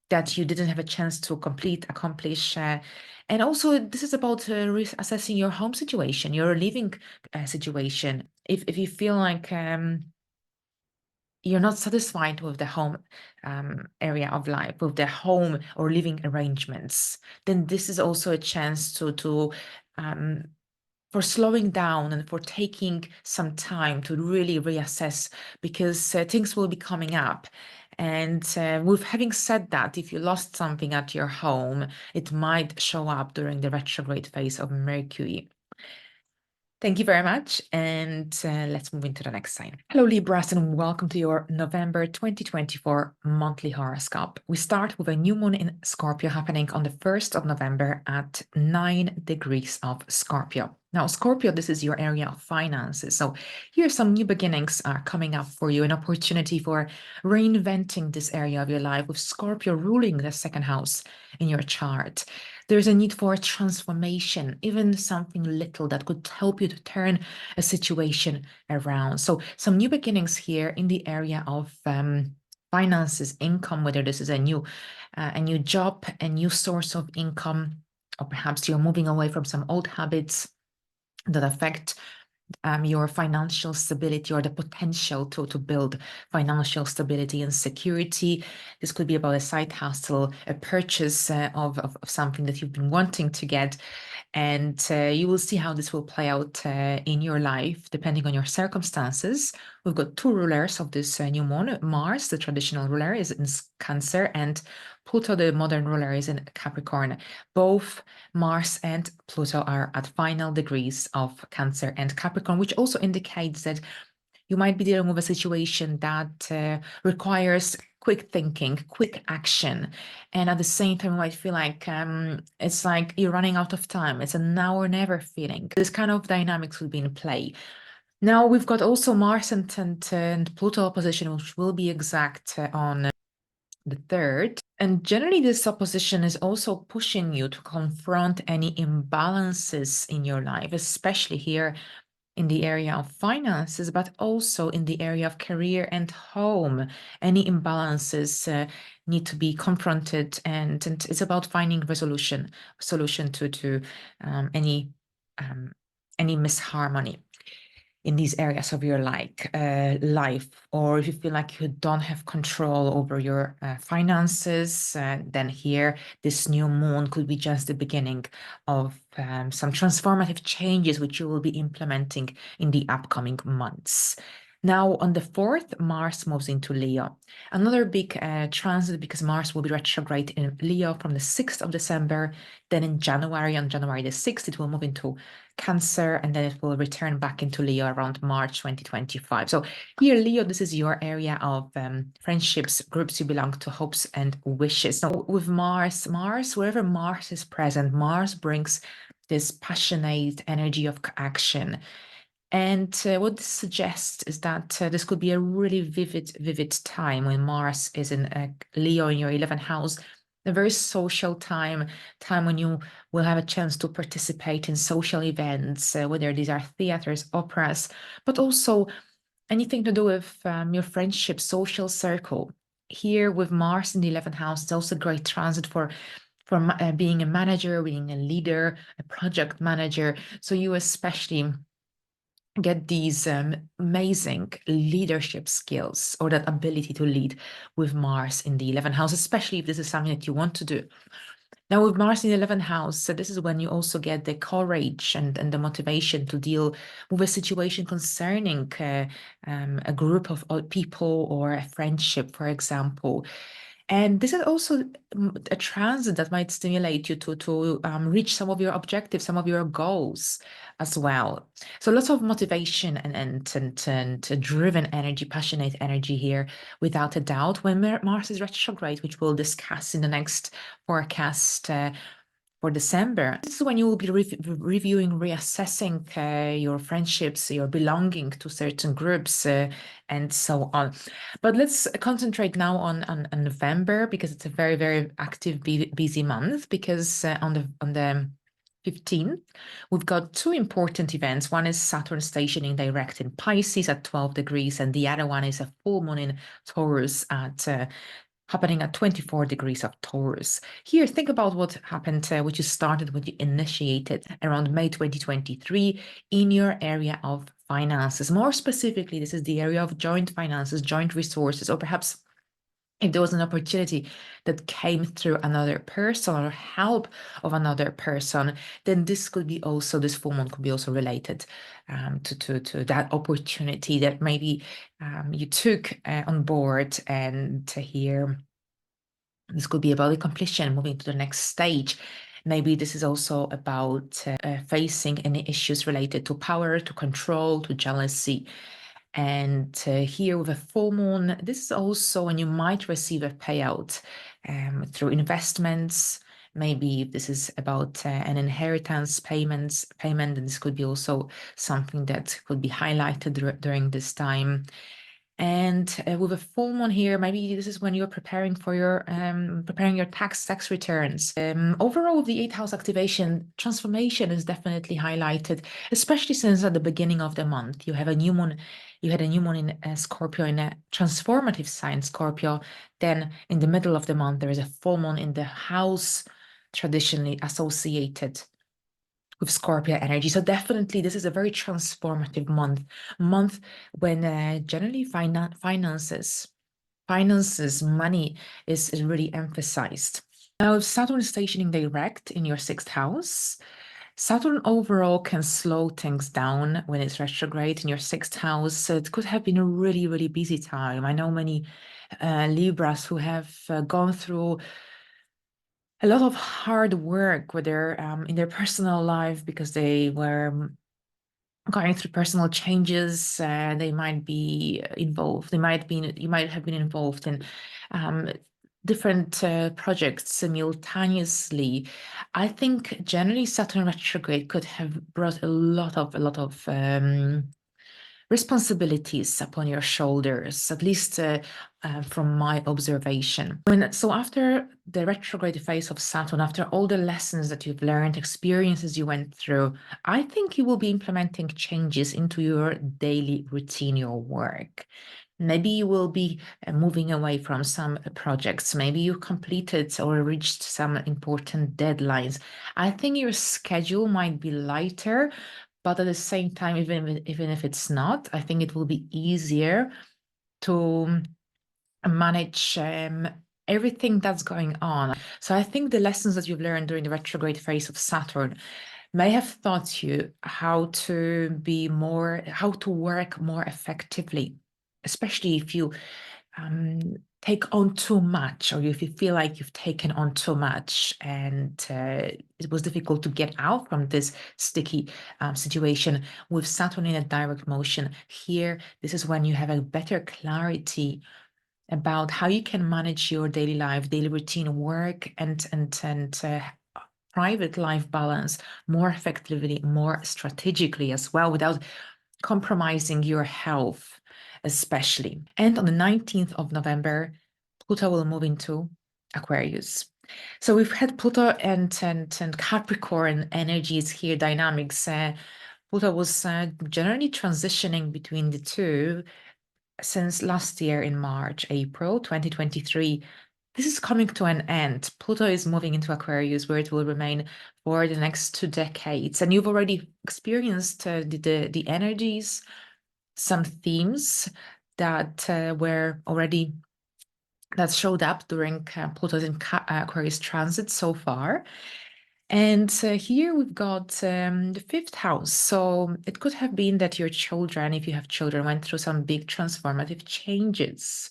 that you didn't have a chance to accomplish. And also, this is about reassessing your home situation, your living situation. If you feel like you're not satisfied with the home area of life, with the home or living arrangements, then this is also a chance to for slowing down and for taking some time to really reassess, because things will be coming up. And with having said that, if you lost something at your home, it might show up during the retrograde phase of Mercury. Thank you very much. And let's move into the next sign. Hello, Libras, and welcome to your November 2024 monthly horoscope. We start with a new moon in Scorpio happening on the 1st of November at 9 degrees of Scorpio. Now, Scorpio, this is your area of finances. So here some new beginnings are coming up for you, an opportunity for reinventing this area of your life with Scorpio ruling the 2nd house in your chart. There's a need for a transformation, even something little that could help you to turn a situation around. So some new beginnings here in the area of finances, income, whether this is a new job, a new source of income, or perhaps you're moving away from some old habits that affect your financial stability or the potential to build financial stability and security. This could be about a side hustle, a purchase of something that you've been wanting to get. And you will see how this will play out in your life, depending on your circumstances. We've got 2 rulers of this new moon. Mars, the traditional ruler, is in Cancer, and Pluto, the modern ruler, is in Capricorn. Both Mars and Pluto are at final degrees of Cancer and Capricorn, which also indicates that you might be dealing with a situation that requires quick thinking, quick action. And at the same time, you might feel like it's like you're running out of time. It's a now or never feeling. This kind of dynamics will be in play. Now we've got also Mars and Pluto opposition, which will be exact on the 3rd. And generally, this opposition is also pushing you to confront any imbalances in your life, especially here in the area of finances, but also in the area of career and home. Any imbalances need to be confronted, and it's about finding solution to um, any misharmony in these areas of your life, or if you feel like you don't have control over your finances, then here this new moon could be just the beginning of some transformative changes which you will be implementing in the upcoming months. Now, on the 4th, Mars moves into Leo. Another big transit, because Mars will be retrograde in Leo from the 6th of December. Then in January, on January the 6th, it will move into Cancer, and then it will return back into Leo around March 2025. So here, Leo, this is your area of friendships, groups you belong to, hopes and wishes. So with Mars, wherever Mars is present, Mars brings this passionate energy of action. And what this suggests is that this could be a really vivid time when Mars is in Leo in your 11th house, a very social time when you will have a chance to participate in social events, whether these are theaters, operas, but also anything to do with your friendship, social circle. Here with Mars in the 11th house, it's also a great transit for being a manager, being a leader, a project manager. So you especially get these amazing leadership skills, or that ability to lead with Mars in the 11th house, especially if this is something that you want to do. Now, with Mars in the 11th house, so this is when you also get the courage and the motivation to deal with a situation concerning a group of people or a friendship, for example. And this is also a transit that might stimulate you to reach some of your objectives, some of your goals as well. So lots of motivation and driven energy, passionate energy here, without a doubt. When Mars is retrograde, which we'll discuss in the next forecast for December, this is when you will be reviewing, reassessing your friendships, your belonging to certain groups, and so on. But let's concentrate now on November, because it's a very active, busy month. Because on the 15th, we've got two important events. One is Saturn stationing direct in Pisces at 12 degrees, and the other one is a full moon in Taurus happening at 24 degrees of Taurus. Here, think about what happened, which you started, what you initiated around May 2023 in your area of finances. More specifically, this is the area of joint finances, joint resources, or perhaps if there was an opportunity that came through another person or help of another person, then this full moon could be also related to that opportunity that maybe you took on board. And here, this could be about the completion, moving to the next stage. Maybe this is also about facing any issues related to power, to control, to jealousy. And here with a full moon, this is also when you might receive a payout through investments. Maybe this is about an inheritance payment, and this could be also something that could be highlighted during this time. And with a full moon here, maybe this is when you're preparing for your tax returns. Overall, with the 8th house activation, transformation is definitely highlighted, especially since at the beginning of the month you had a new moon in Scorpio, in a transformative sign, Scorpio. Then in the middle of the month, there is a full moon in the house traditionally associated with Scorpio energy. So definitely this is a very transformative month when generally finances, money is really emphasized. Now, if Saturn is stationing direct in your 6th house, Saturn overall can slow things down when it's retrograde in your 6th house. So it could have been a really busy time. I know many Libras who have gone through a lot of hard work with in their personal life, because they were going through personal changes. They might be involved. You might have been involved in different projects simultaneously. I think generally Saturn retrograde could have brought a lot of responsibilities upon your shoulders, at least from my observation. So after the retrograde phase of Saturn, after all the lessons that you've learned, experiences you went through, I think you will be implementing changes into your daily routine, your work. Maybe you will be moving away from some projects. Maybe you completed or reached some important deadlines. I think your schedule might be lighter, but at the same time, even if it's not, I think it will be easier to manage everything that's going on. So I think the lessons that you've learned during the retrograde phase of Saturn may have taught you how to work more effectively, especially if you take on too much, or if you feel like you've taken on too much and it was difficult to get out from this sticky situation. With Saturn in a direct motion here, this is when you have a better clarity about how you can manage your daily life, daily routine, work, and private life balance more effectively, more strategically as well, without compromising your health, especially. And on the 19th of November, Pluto will move into Aquarius. So we've had Pluto and Capricorn energies here, dynamics. Pluto was generally transitioning between the two since last year in March, April 2023. This is coming to an end. Pluto is moving into Aquarius, where it will remain for the next 2 decades. And you've already experienced the energies, some themes that that showed up during Pluto's in Aquarius transit so far. And here we've got the 5th house. So it could have been that your children, if you have children, went through some big transformative changes.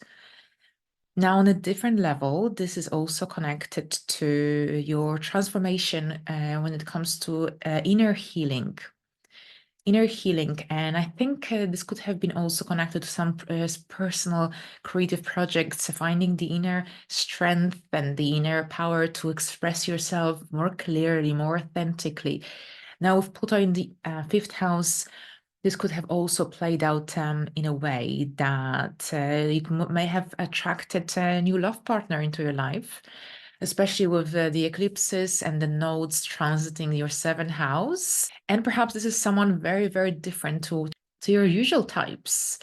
Now, on a different level, this is also connected to your transformation when it comes to inner healing. And I think this could have been also connected to some personal creative projects, finding the inner strength and the inner power to express yourself more clearly, more authentically. Now, with Pluto in the 5th house, this could have also played out in a way that you may have attracted a new love partner into your life, especially with the eclipses and the nodes transiting your 7th house. And perhaps this is someone very, very different to your usual types.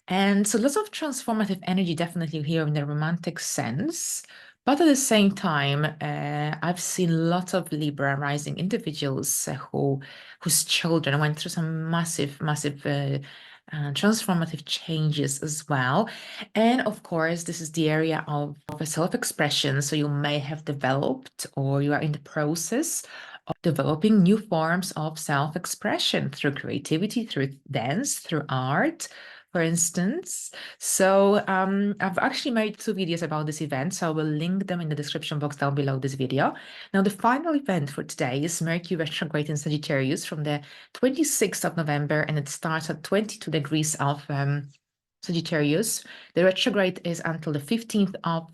And so lots of transformative energy definitely here in the romantic sense. But at the same time, I've seen lots of Libra rising individuals whose children went through some massive, massive transformative changes as well. And of course, this is the area of self-expression. So you may have developed, or you are in the process of developing new forms of self-expression through creativity, through dance, through art, for instance. So I've actually made 2 videos about this event, so I will link them in the description box down below this video. Now, the final event for today is Mercury retrograde in Sagittarius from the 26th of November, and it starts at 22 degrees of Sagittarius. The retrograde is until the 15th of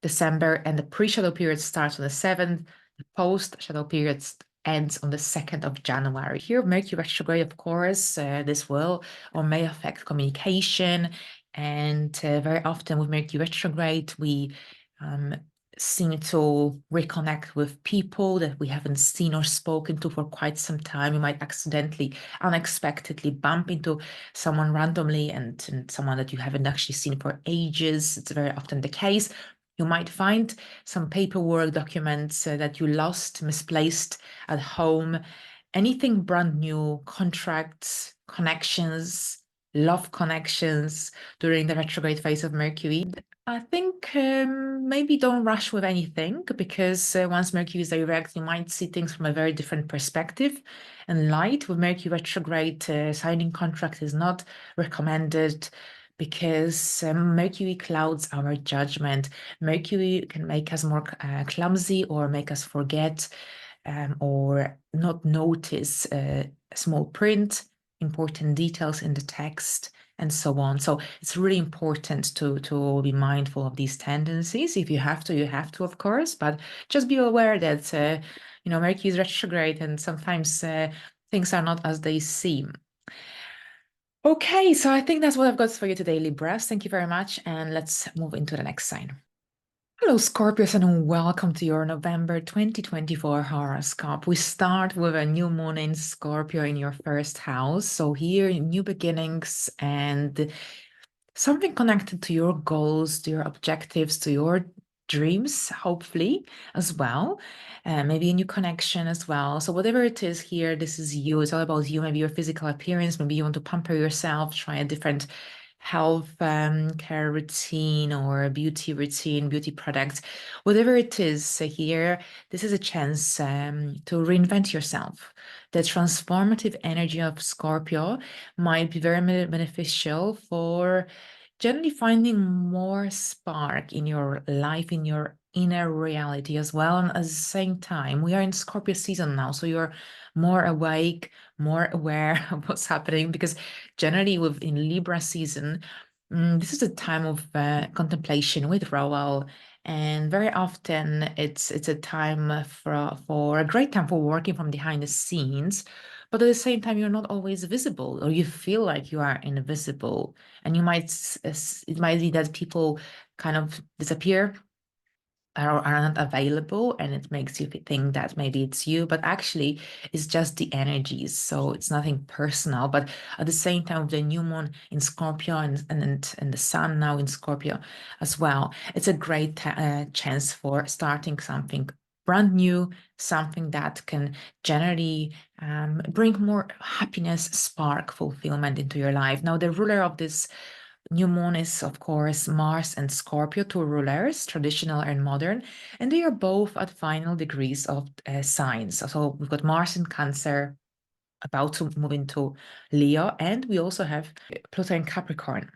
December, and the pre-shadow period starts on the 7th. The post-shadow period ends on the 2nd of January. Here, Mercury retrograde, of course, this will or may affect communication. And very often with Mercury retrograde, we seem to reconnect with people that we haven't seen or spoken to for quite some time. You might accidentally, unexpectedly bump into someone randomly and someone that you haven't actually seen for ages. It's very often the case. You might find some paperwork documents that you lost, misplaced at home, anything brand new, contracts, connections, love connections during the retrograde phase of Mercury. I think maybe don't rush with anything, because once Mercury is direct, you might see things from a very different perspective and light. With Mercury retrograde, signing contract is not recommended, because Mercury clouds our judgment. Mercury can make us more clumsy, or make us forget or not notice small print, important details in the text, and so on. So it's really important to be mindful of these tendencies. If you have to, you have to, of course, but just be aware that Mercury is retrograde, and sometimes things are not as they seem. Okay, so I think that's what I've got for you today, Libras. Thank you very much. And let's move into the next sign. Hello, Scorpios, and welcome to your November 2024 horoscope. We start with a new moon in Scorpio in your first house. So, here, new beginnings and something connected to your goals, to your objectives, to your dreams, hopefully, as well. Maybe a new connection as well. So, whatever it is here, this is you. It's all about you. Maybe your physical appearance. Maybe you want to pamper yourself, try a different health care routine or beauty routine, beauty products, whatever it is here, this is a chance to reinvent yourself. The transformative energy of Scorpio might be very beneficial for generally finding more spark in your life, in your inner reality as well. And at the same time, we are in Scorpio season now, so you're more awake, more aware of what's happening, because generally within Libra season, this is a time of contemplation, withdrawal, and very often it's a time for a great time for working from behind the scenes. But at the same time, you're not always visible, or you feel like you are invisible, and it might be that people kind of disappear are not available, and it makes you think that maybe it's you, but actually it's just the energies, so it's nothing personal. But at the same time, with the new moon in Scorpio and the sun now in Scorpio as well, it's a great chance for starting something brand new, something that can generally bring more happiness, spark, fulfillment into your life. Now, the ruler of this new moon is, of course, Mars and Scorpio, two rulers, traditional and modern, and they are both at final degrees of signs. So we've got Mars in Cancer, about to move into Leo, and we also have Pluto in Capricorn.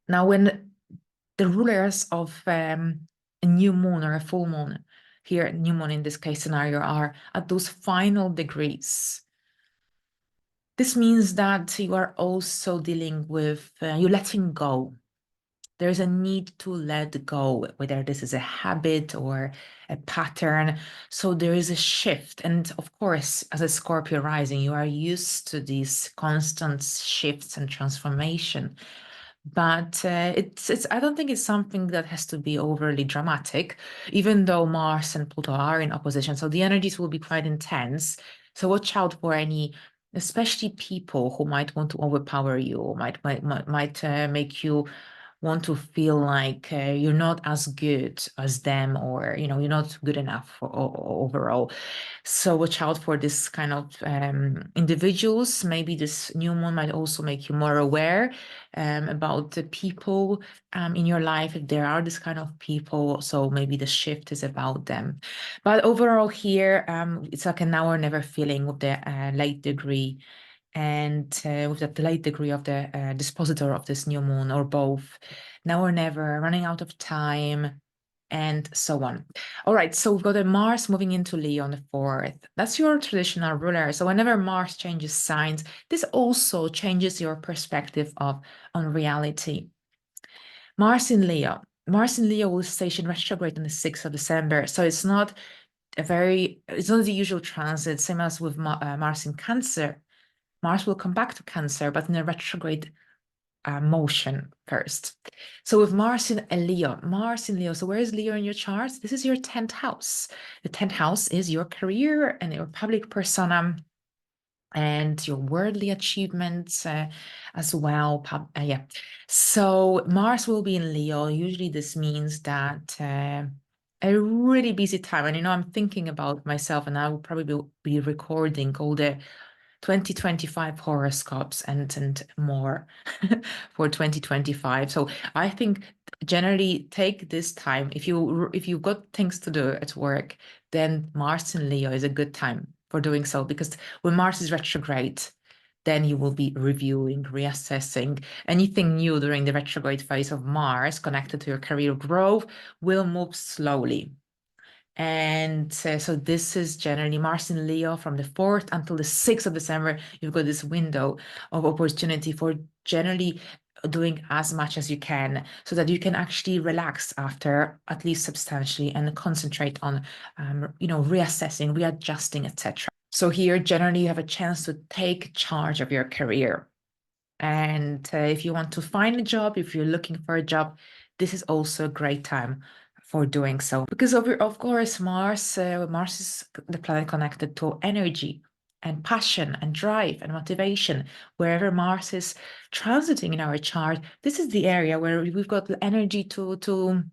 Now, when the rulers of a new moon or a full moon, here, new moon in this case scenario, are at those final degrees, this means that you are also dealing with, you're letting go. There's a need to let go, whether this is a habit or a pattern. So there is a shift. And of course, as a Scorpio rising, you are used to these constant shifts and transformation. But I don't think it's something that has to be overly dramatic, even though Mars and Pluto are in opposition. So the energies will be quite intense. So watch out for any, especially people who might want to overpower you, or might make you want to feel like you're not as good as them, or you're not good enough overall. So watch out for this kind of individuals. Maybe this new moon might also make you more aware about the people in your life, if there are this kind of people. So maybe the shift is about them. But overall here, it's like a now or never feeling with the late degree, and with the late degree of the dispositor of this new moon, or both, now or never, running out of time, and so on. All right, so we've got a Mars moving into Leo on the 4th. That's your traditional ruler. So whenever Mars changes signs, this also changes your perspective on reality. Mars in Leo. Mars in Leo will station retrograde on the 6th of December. So it's not it's not the usual transit, same as with Mars in Cancer. Mars will come back to Cancer, but in a retrograde motion first. So with Mars in Leo, so where is Leo in your chart? This is your 10th house. The 10th house is your career and your public persona and your worldly achievements as well. Yeah. So Mars will be in Leo. Usually this means that a really busy time. And I'm thinking about myself, and I will probably be recording all the 2025 horoscopes and more for 2025. So I think generally take this time. If you've got things to do at work, then Mars in Leo is a good time for doing so, because when Mars is retrograde, then you will be reviewing, reassessing. Anything new during the retrograde phase of Mars connected to your career growth will move slowly. And so this is generally Mars in Leo from the 4th until the 6th of December. You've got this window of opportunity for generally doing as much as you can, so that you can actually relax after, at least substantially, and concentrate on, reassessing, readjusting, etc. So here, generally, you have a chance to take charge of your career. And if you want to find a job, if you're looking for a job, this is also a great time for doing so. Because of course, Mars is the planet connected to energy and passion and drive and motivation. Wherever Mars is transiting in our chart, this is the area where we've got the energy to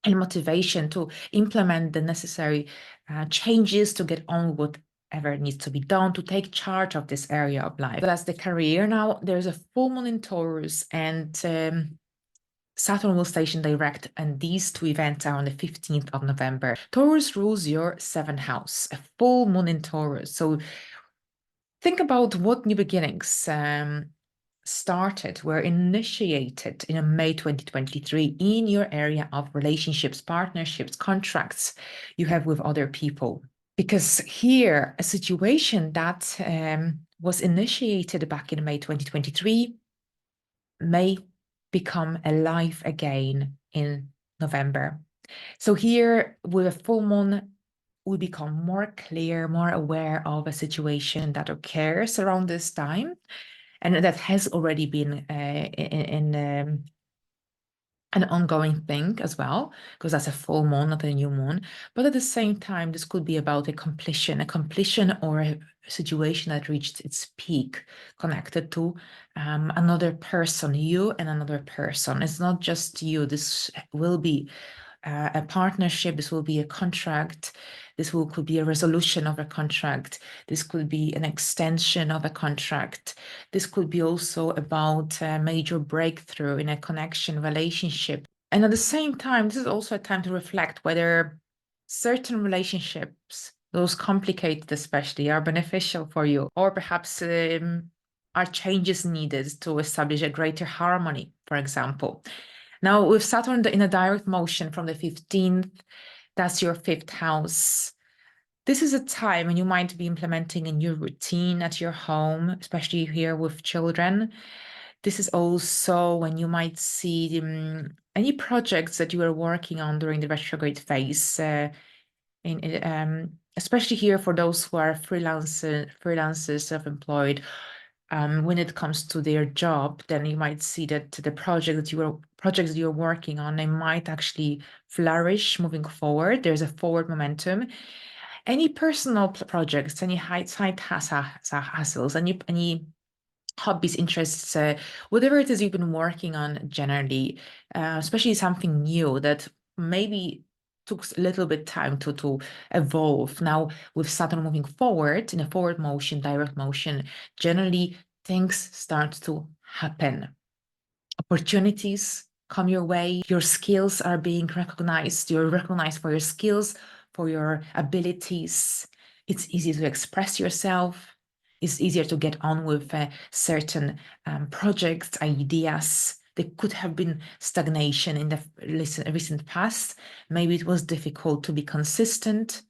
and motivation to implement the necessary changes to get on with whatever needs to be done to take charge of this area of life. That's the career. Now there's a full moon in Taurus, and Saturn will station direct, and these two events are on the 15th of November. Taurus rules your seventh house, a full moon in Taurus. So think about what new beginnings were initiated in May 2023 in your area of relationships, partnerships, contracts you have with other people. Because here, a situation that was initiated back in May 2023 may become alive again in November. So here, with a full moon, we become more clear, more aware of a situation that occurs around this time, and that has already been in an ongoing thing as well, because that's a full moon, not a new moon. But at the same time, this could be about a completion or a situation that reached its peak, connected to another person, you and another person. It's not just you. This will be a partnership, this will be a contract, could be a resolution of a contract, this could be an extension of a contract, this could be also about a major breakthrough in a connection relationship. And at the same time, this is also a time to reflect whether certain relationships, those complicated especially, are beneficial for you, or perhaps are changes needed to establish a greater harmony, for example. Now, with Saturn in a direct motion from the 15th, that's your fifth house. This is a time when you might be implementing a new routine at your home, especially here with children. This is also when you might see any projects that you were working on during the retrograde phase, especially here for those who are freelancers, self-employed. When it comes to their job, then you might see that the projects that you're working on, they might actually flourish moving forward. There's a forward momentum. Any personal projects, any side hustles, any hobbies, interests, whatever it is you've been working on generally, especially something new that maybe took a little bit time to evolve. Now, with Saturn moving forward in a forward motion, direct motion, generally things start to happen. Opportunities come your way. Your skills are being recognized. You're recognized for your skills, for your abilities. It's easy to express yourself. It's easier to get on with certain projects, ideas. There could have been stagnation in the recent past. Maybe it was difficult to be consistent.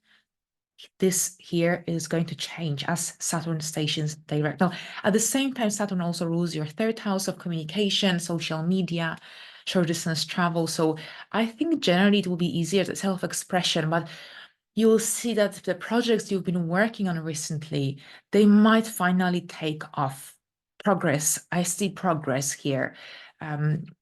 This here is going to change as Saturn stations direct. Now, at the same time, Saturn also rules your third house of communication, social media, short distance travel. So I think generally it will be easier to self-expression, but you'll see that the projects you've been working on recently, they might finally take off. Progress. I see progress here.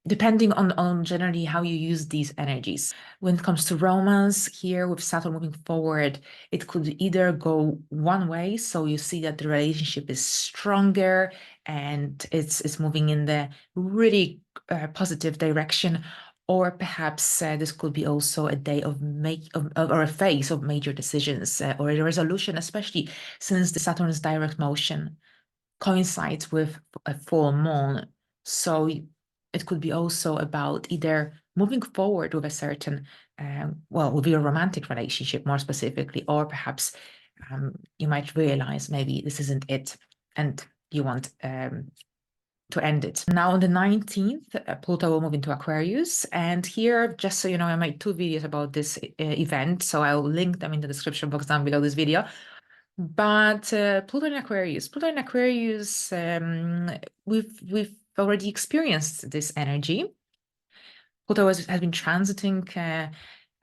Depending on generally how you use these energies. When it comes to romance, here with Saturn moving forward, it could either go one way, so you see that the relationship is stronger and it's moving in the really positive direction, or perhaps this could be also a day of or a phase of major decisions or a resolution, especially since the Saturn's direct motion coincides with a full moon. So it could be also about either moving forward with a certain, with your romantic relationship more specifically, or perhaps you might realize maybe this isn't it and you want to end it. Now on the 19th, Pluto will move into Aquarius. And here, just so you know, I made two videos about this event, so I'll link them in the description box down below this video. But Pluto in Aquarius, we've already experienced this energy. Pluto has been transiting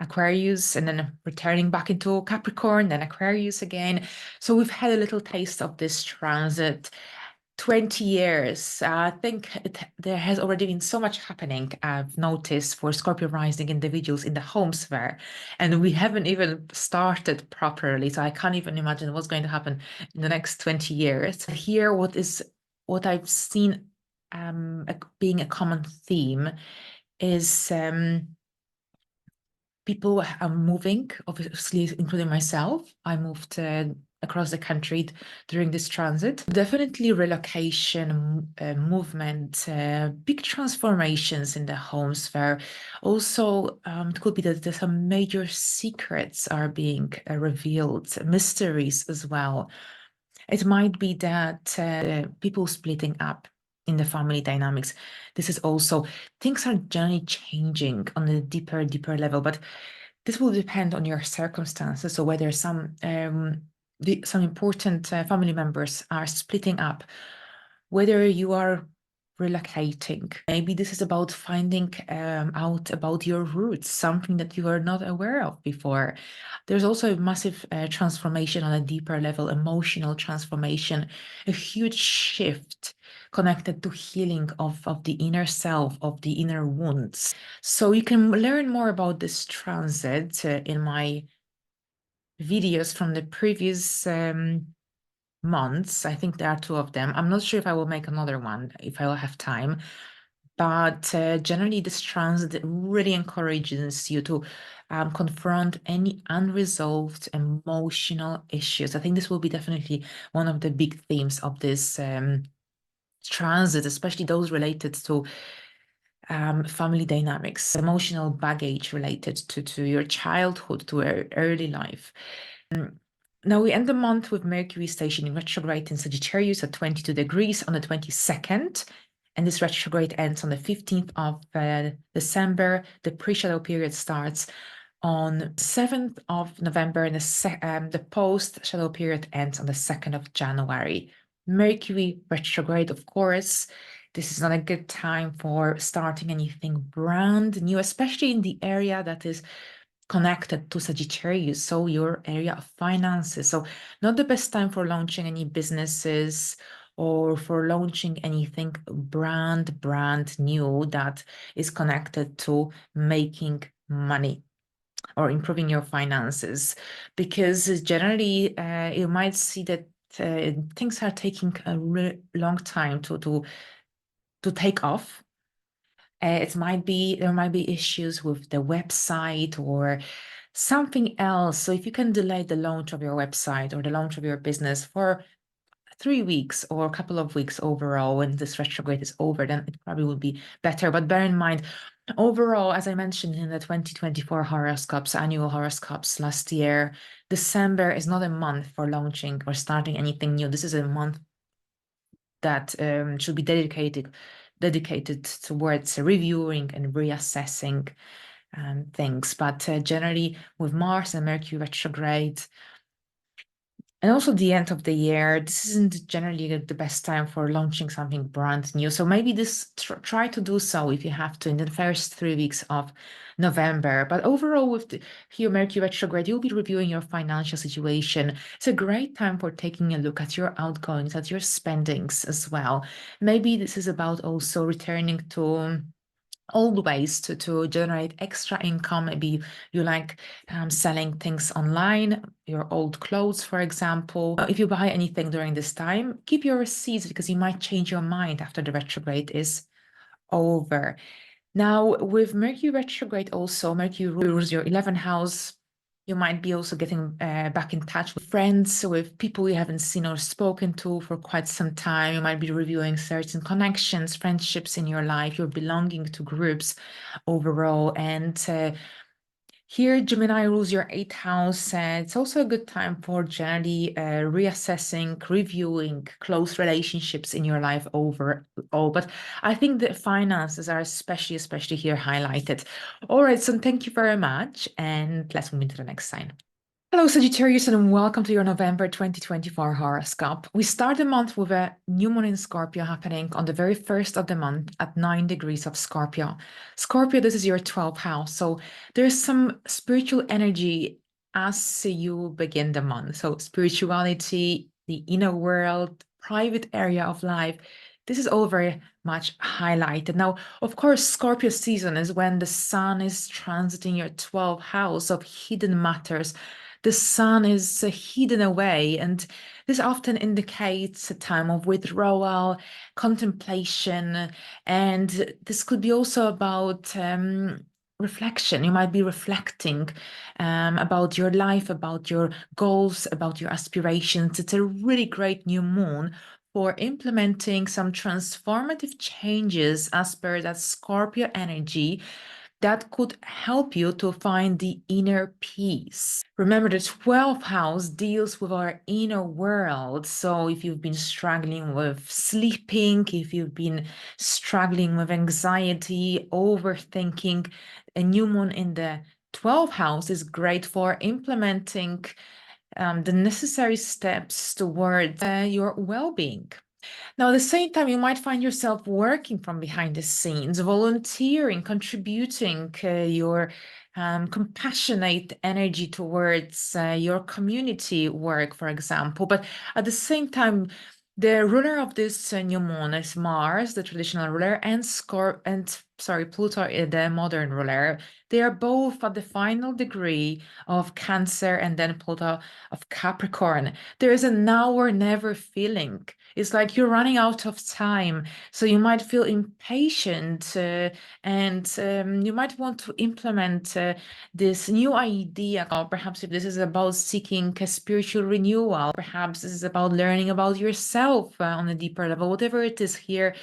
Aquarius and then returning back into Capricorn, then Aquarius again. So we've had a little taste of this transit 20 years. I think there has already been so much happening, I've noticed, for Scorpio rising individuals in the home sphere. And we haven't even started properly. So I can't even imagine what's going to happen in the next 20 years. Here, what I've seen being a common theme is people are moving, obviously, including myself. I moved across the country during this transit. Definitely relocation, movement, big transformations in the home sphere. Also, it could be that there's some major secrets are being revealed, mysteries as well. It might be that people splitting up in the family dynamics. This is also, things are generally changing on a deeper level, but this will depend on your circumstances. So whether some important family members are splitting up, whether you are relocating. Maybe this is about finding out about your roots, something that you were not aware of before. There's also a massive transformation on a deeper level, emotional transformation, a huge shift connected to healing of the inner self, of the inner wounds. So you can learn more about this transit in my videos from the previous months. I think there are two of them. I'm not sure if I will make another one, if I will have time. But generally, this transit really encourages you to confront any unresolved emotional issues. I think this will be definitely one of the big themes of this transit, especially those related to family dynamics, emotional baggage related to your childhood, to early life. Now we end the month with Mercury stationing retrograde in Sagittarius at 22 degrees on the 22nd. And this retrograde ends on the 15th of December. The pre-shadow period starts on 7th of November, and the post-shadow period ends on the 2nd of January. Mercury retrograde, of course. This is not a good time for starting anything brand new, especially in the area that is connected to Sagittarius, so your area of finances. So not the best time for launching any businesses or for launching anything brand new that is connected to making money or improving your finances, because generally you might see that things are taking a long time to take off. There might be issues with the website or something else. So if you can delay the launch of your website or the launch of your business for 3 weeks or a couple of weeks overall, when this retrograde is over, then it probably will be better. But bear in mind, overall, as I mentioned in the 2024 horoscopes, annual horoscopes last year, December is not a month for launching or starting anything new. This is a month that should be dedicated towards reviewing and reassessing things. But generally, with Mars and Mercury retrograde, and also the end of the year, this isn't generally the best time for launching something brand new. So maybe try to do so if you have to in the first 3 weeks of November. But overall, with the Mercury retrograde, you'll be reviewing your financial situation. It's a great time for taking a look at your outgoings, at your spendings as well. Maybe this is about also returning to old ways to generate extra income. Maybe you like selling things online, your old clothes, for example. If you buy anything during this time, keep your receipts because you might change your mind after the retrograde is over. Now, with Mercury retrograde also, Mercury rules your 11th house. You might be also getting back in touch with friends, with people you haven't seen or spoken to for quite some time. You might be reviewing certain connections, friendships in your life. You're belonging to groups overall. And here, Gemini rules your 8th house. It's also a good time for generally reassessing, reviewing close relationships in your life overall. But I think the finances are especially here highlighted. All right, so thank you very much. And let's move into the next sign. Hello, Sagittarius, and welcome to your November 2024 horoscope. We start the month with a new moon in Scorpio happening on the very first of the month at 9 degrees of Scorpio. Scorpio, this is your 12th house. So there's some spiritual energy as you begin the month. So spirituality, the inner world, private area of life, this is all very much highlighted. Now, of course, Scorpio season is when the sun is transiting your 12th house of hidden matters. The sun is hidden away, and this often indicates a time of withdrawal, contemplation, and this could be also about reflection. You might be reflecting about your life, about your goals, about your aspirations. It's a really great new moon for implementing some transformative changes as per that Scorpio energy that could help you to find the inner peace. Remember, the 12th house deals with our inner world. So if you've been struggling with sleeping, if you've been struggling with anxiety, overthinking, a new moon in the 12th house is great for implementing the necessary steps towards your well-being. Now, at the same time, you might find yourself working from behind the scenes, volunteering, contributing your compassionate energy towards your community work, for example. But at the same time, the ruler of this new moon is Mars, the traditional ruler, and Pluto, the modern ruler. They are both at the final degree of Cancer and then Pluto of Capricorn. There is a now or never feeling. It's like you're running out of time. So you might feel impatient and you might want to implement this new idea. Or perhaps if this is about seeking a spiritual renewal, perhaps this is about learning about yourself on a deeper level, whatever it is here.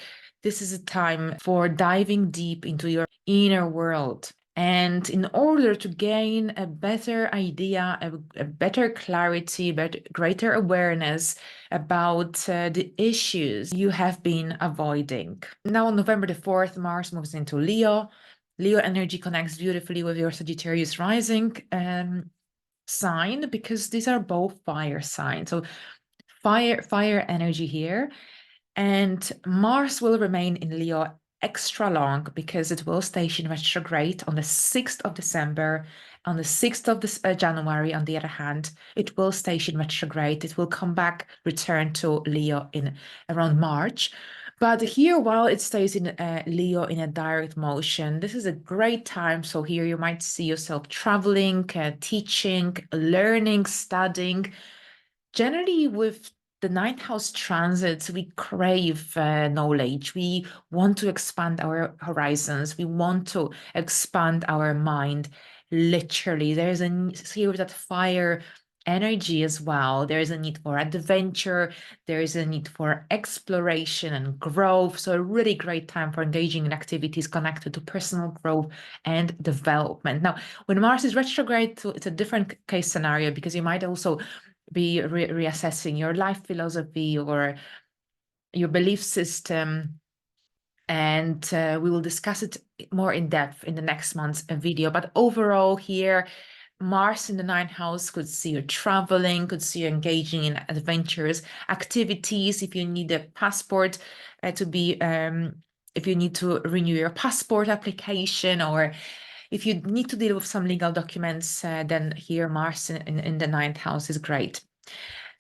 This is a time for diving deep into your inner world. And in order to gain a better idea, a better clarity, greater awareness about the issues you have been avoiding. Now, on November the 4th, Mars moves into Leo. Leo energy connects beautifully with your Sagittarius rising sign because these are both fire signs. So fire energy here. And Mars will remain in Leo extra long because it will station retrograde on the 6th of December. On the 6th of January, on the other hand, it will station retrograde. It will come back, return to Leo in around March. But here, while it stays in Leo in a direct motion, this is a great time. So here you might see yourself traveling, teaching, learning, studying. Generally, with the ninth house transits, we crave knowledge. We want to expand our horizons. We want to expand our mind. Literally, there's a here with that fire energy as well. There is a need for adventure. There is a need for exploration and growth. So a really great time for engaging in activities connected to personal growth and development. Now, when Mars is retrograde, so it's a different case scenario because you might also be reassessing your life philosophy or your belief system. And we will discuss it more in depth in the next month's video. But overall here, Mars in the ninth house could see you traveling, could see you engaging in adventures, activities. If you need a passport if you need to renew your passport application, or if you need to deal with some legal documents, then here Mars in the ninth house is great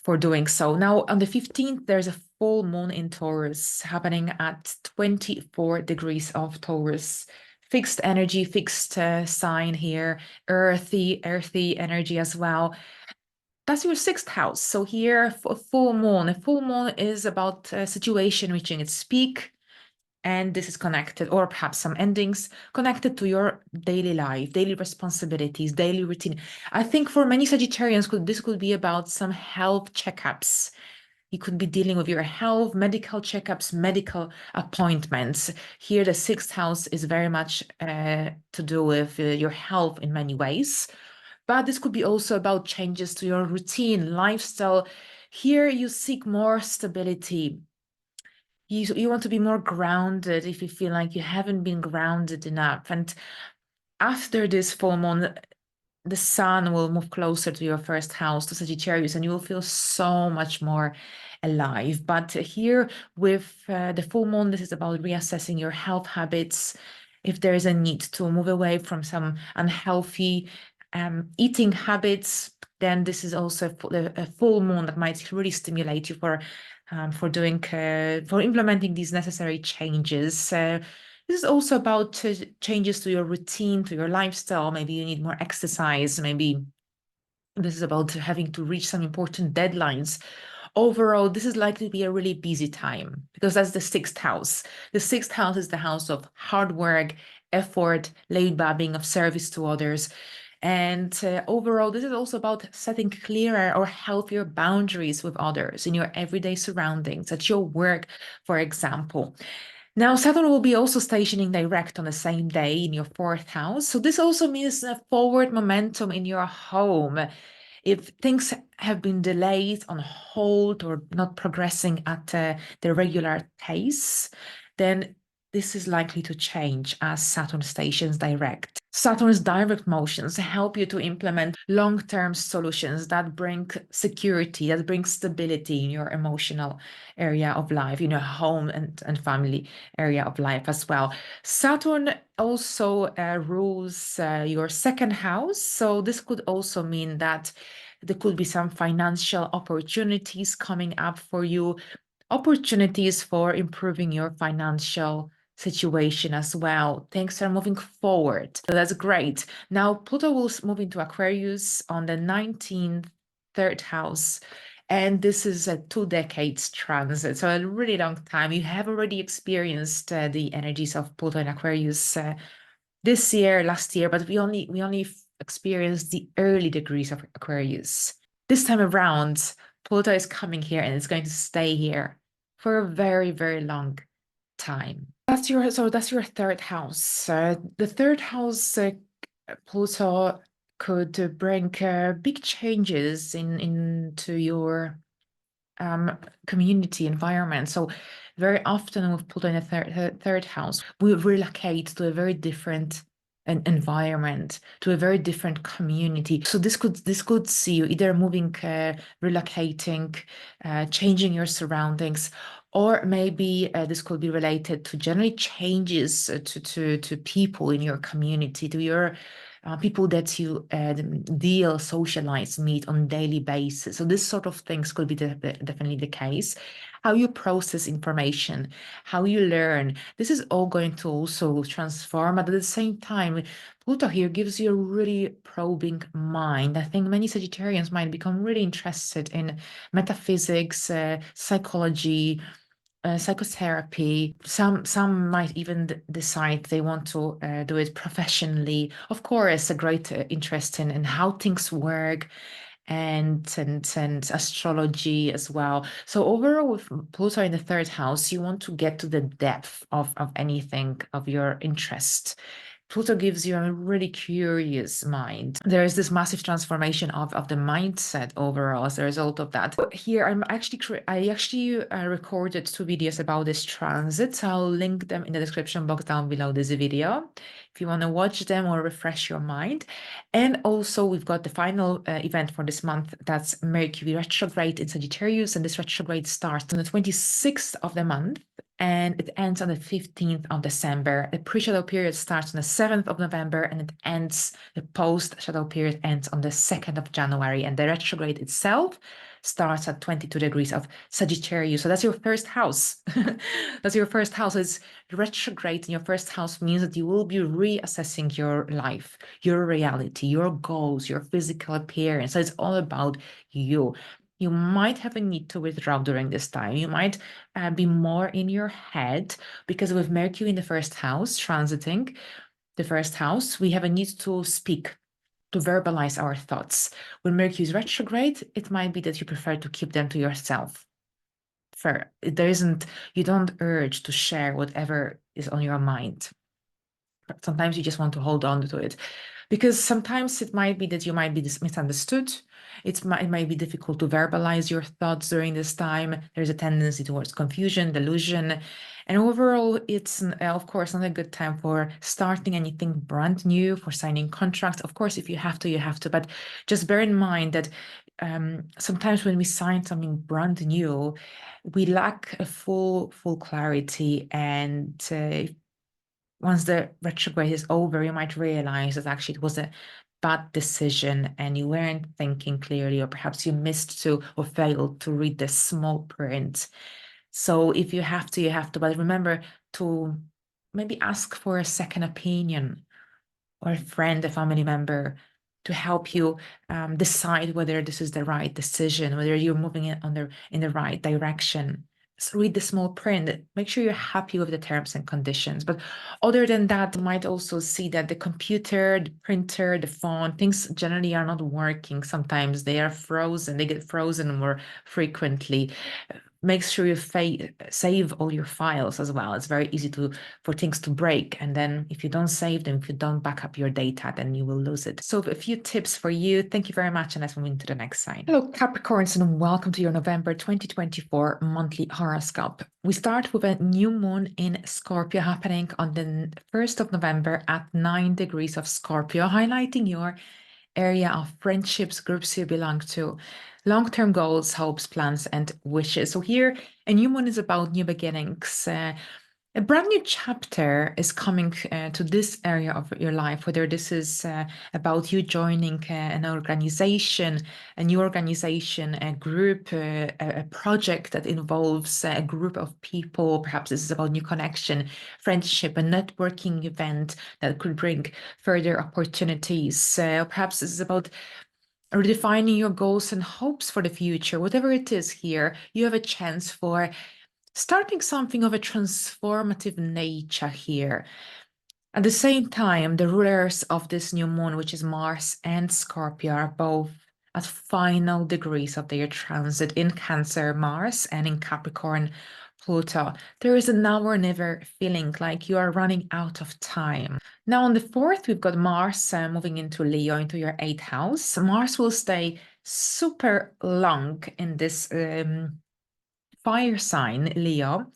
for doing so. Now, on the 15th, there's a full moon in Taurus happening at 24 degrees of Taurus. Fixed energy, fixed sign here, earthy energy as well. That's your sixth house. So here, a full moon is about a situation reaching its peak, and this is connected, or perhaps some endings connected to your daily life, daily responsibilities, daily routine. I think for many Sagittarians, this could be about some health checkups. You could be dealing with your health, medical checkups, medical appointments. Here, the sixth house is very much to do with your health in many ways. But this could be also about changes to your routine, lifestyle. Here, you seek more stability. You want to be more grounded if you feel like you haven't been grounded enough. And after this full moon, the sun will move closer to your first house, to Sagittarius, and you will feel so much more alive. But here with the full moon, this is about reassessing your health habits. If there is a need to move away from some unhealthy eating habits, then this is also a full moon that might really stimulate you for for doing, for implementing these necessary changes. This is also about changes to your routine, to your lifestyle. Maybe you need more exercise. Maybe this is about having to reach some important deadlines. Overall, this is likely to be a really busy time because that's the sixth house. The sixth house is the house of hard work, effort, laid back, being of service to others. And overall, this is also about setting clearer or healthier boundaries with others in your everyday surroundings, at your work, for example. Now, Saturn will be also stationing direct on the same day in your fourth house. So this also means a forward momentum in your home. If things have been delayed, on hold, or not progressing at the regular pace, then this is likely to change as Saturn stations direct. Saturn's direct motions help you to implement long-term solutions that bring security, that bring stability in your emotional area of life, in your home and family area of life as well. Saturn also rules your second house. So this could also mean that there could be some financial opportunities coming up for you, opportunities for improving your financial situation as well. Things are moving forward. So that's great. Now, Pluto will move into Aquarius on the 19th, third house. And this is a 2 decades transit, so a really long time. You have already experienced the energies of Pluto in Aquarius this year, last year, but we only experienced the early degrees of Aquarius. This time around, Pluto is coming here and it's going to stay here for a very, very long time. That's your third house. The third house, Pluto could bring big changes into your community environment. So very often with Pluto in the third house, we relocate to a very different environment, to a very different community. So this could see you either moving, relocating, changing your surroundings, or maybe this could be related to generally changes to people in your community, to your people that you deal, socialize, meet on daily basis. So this sort of things could be definitely the case. How you process information, how you learn, this is all going to also transform. But at the same time, Pluto here gives you a really probing mind. I think many Sagittarians might become really interested in metaphysics, psychology, psychotherapy. Some might even decide they want to do it professionally. Of course, a great interest in how things work, and astrology as well. So overall, with Pluto in the third house, you want to get to the depth of anything of your interest. Pluto gives you a really curious mind. There is this massive transformation of the mindset overall as a result of that. Here, I actually recorded 2 videos about this transit. So I'll link them in the description box down below this video if you want to watch them or refresh your mind. And also, we've got the final event for this month. That's Mercury retrograde in Sagittarius, and this retrograde starts on the 26th of the month and it ends on the 15th of December. The pre-shadow period starts on the 7th of November and it ends, the post-shadow period ends on the 2nd of January. And the retrograde itself starts at 22 degrees of Sagittarius. So that's your first house. That's your first house. It's retrograde in your first house means that you will be reassessing your life, your reality, your goals, your physical appearance. So it's all about you. You might have a need to withdraw during this time. You might be more in your head because with Mercury in the first house, transiting the first house, we have a need to speak, to verbalize our thoughts. When Mercury is retrograde, it might be that you prefer to keep them to yourself. You don't urge to share whatever is on your mind. Sometimes you just want to hold on to it. Because sometimes it might be that you might be misunderstood. It might be difficult to verbalize your thoughts during this time. There's a tendency towards confusion, delusion. And overall, it's, of course, not a good time for starting anything brand new, for signing contracts. Of course, if you have to, you have to. But just bear in mind that sometimes when we sign something brand new, we lack a full clarity. And once the retrograde is over, you might realize that actually it was a bad decision and you weren't thinking clearly, or perhaps you missed to or failed to read the small print. So if you have to, you have to, but remember to maybe ask for a second opinion or a friend, a family member, to help you decide whether this is the right decision, whether you're moving in the right direction. So read the small print. Make sure you're happy with the terms and conditions. But other than that, you might also see that the computer, the printer, the phone, things generally are not working. Sometimes they are frozen. They get frozen more frequently. Make sure you save all your files as well. It's very easy for things to break. And then if you don't save them, if you don't back up your data, then you will lose it. So a few tips for you. Thank you very much. And let's move into the next sign. Hello, Capricorns, and welcome to your November 2024 monthly horoscope. We start with a new moon in Scorpio happening on the 1st of November at 9 degrees of Scorpio, highlighting your area of friendships, groups you belong to, long-term goals, hopes, plans, and wishes. So here, a new moon is about new beginnings. A brand new chapter is coming to this area of your life, whether this is about you joining an organization, a new organization, a group, a project that involves a group of people. Perhaps this is about new connection, friendship, a networking event that could bring further opportunities. Perhaps this is about redefining your goals and hopes for the future. Whatever it is here, you have a chance for starting something of a transformative nature here. At the same time, the rulers of this new moon, which is Mars and Scorpio, are both at final degrees of their transit in Cancer, Mars, and in Capricorn, Pluto. There is a now or never feeling like you are running out of time. Now, on the 4th, we've got Mars moving into Leo, into your 8th house. Mars will stay super long in this fire sign, Leo,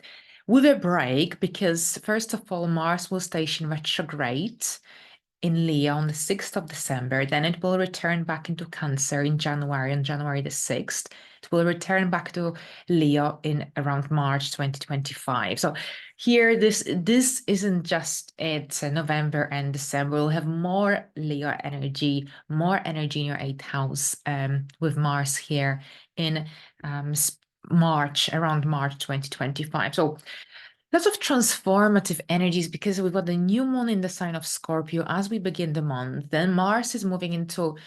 with a break, because first of all, Mars will station retrograde in Leo on the 6th of December. Then it will return back into Cancer in January, on January the 6th. It will return back to Leo in around March 2025. So here, this isn't just it. November and December will have more Leo energy, more energy in your 8th house with Mars here in March, around March 2025. So lots of transformative energies, because we've got the new moon in the sign of Scorpio as we begin the month. Then Mars is moving into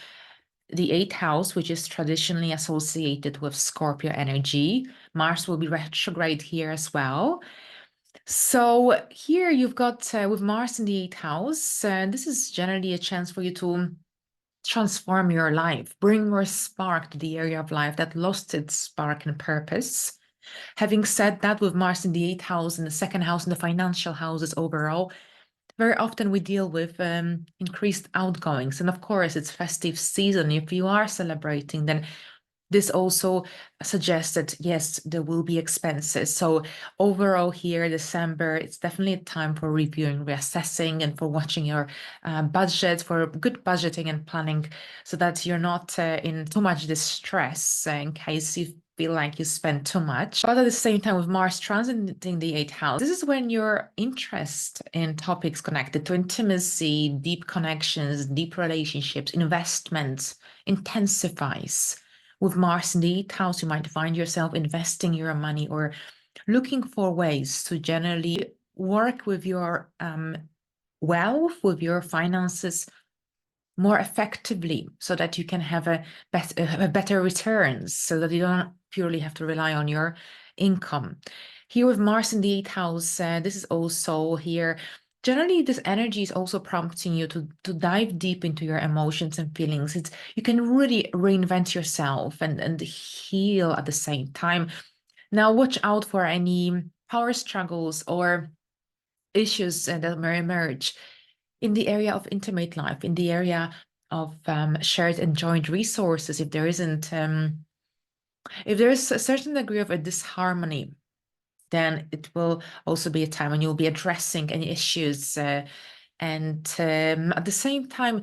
the 8th house, which is traditionally associated with Scorpio energy. Mars will be retrograde here as well. So here you've got with Mars in the 8th house, this is generally a chance for you to transform your life, bring more spark to the area of life that lost its spark and purpose. Having said that, with Mars in the 8th house and the 2nd house and the financial houses overall, very often we deal with increased outgoings. And of course, it's festive season. If you are celebrating, then this also suggests that, yes, there will be expenses. So overall here, December, it's definitely a time for reviewing, reassessing, and for watching your budget, for good budgeting and planning, so that you're not in too much distress in case you feel like you spend too much. But at the same time, with Mars transiting the 8th house, this is when your interest in topics connected to intimacy, deep connections, deep relationships, investments intensifies. With Mars in the 8th house, you might find yourself investing your money or looking for ways to generally work with your wealth, with your finances more effectively, so that you can have a better returns, so that you don't purely have to rely on your income. Here with Mars in the 8th house, this is also here. Generally, this energy is also prompting you to dive deep into your emotions and feelings. You can really reinvent yourself and heal at the same time. Now, watch out for any power struggles or issues that may emerge in the area of intimate life, in the area of shared and joint resources. If there isn't, if there is a certain degree of a disharmony, then it will also be a time when you'll be addressing any issues. And at the same time,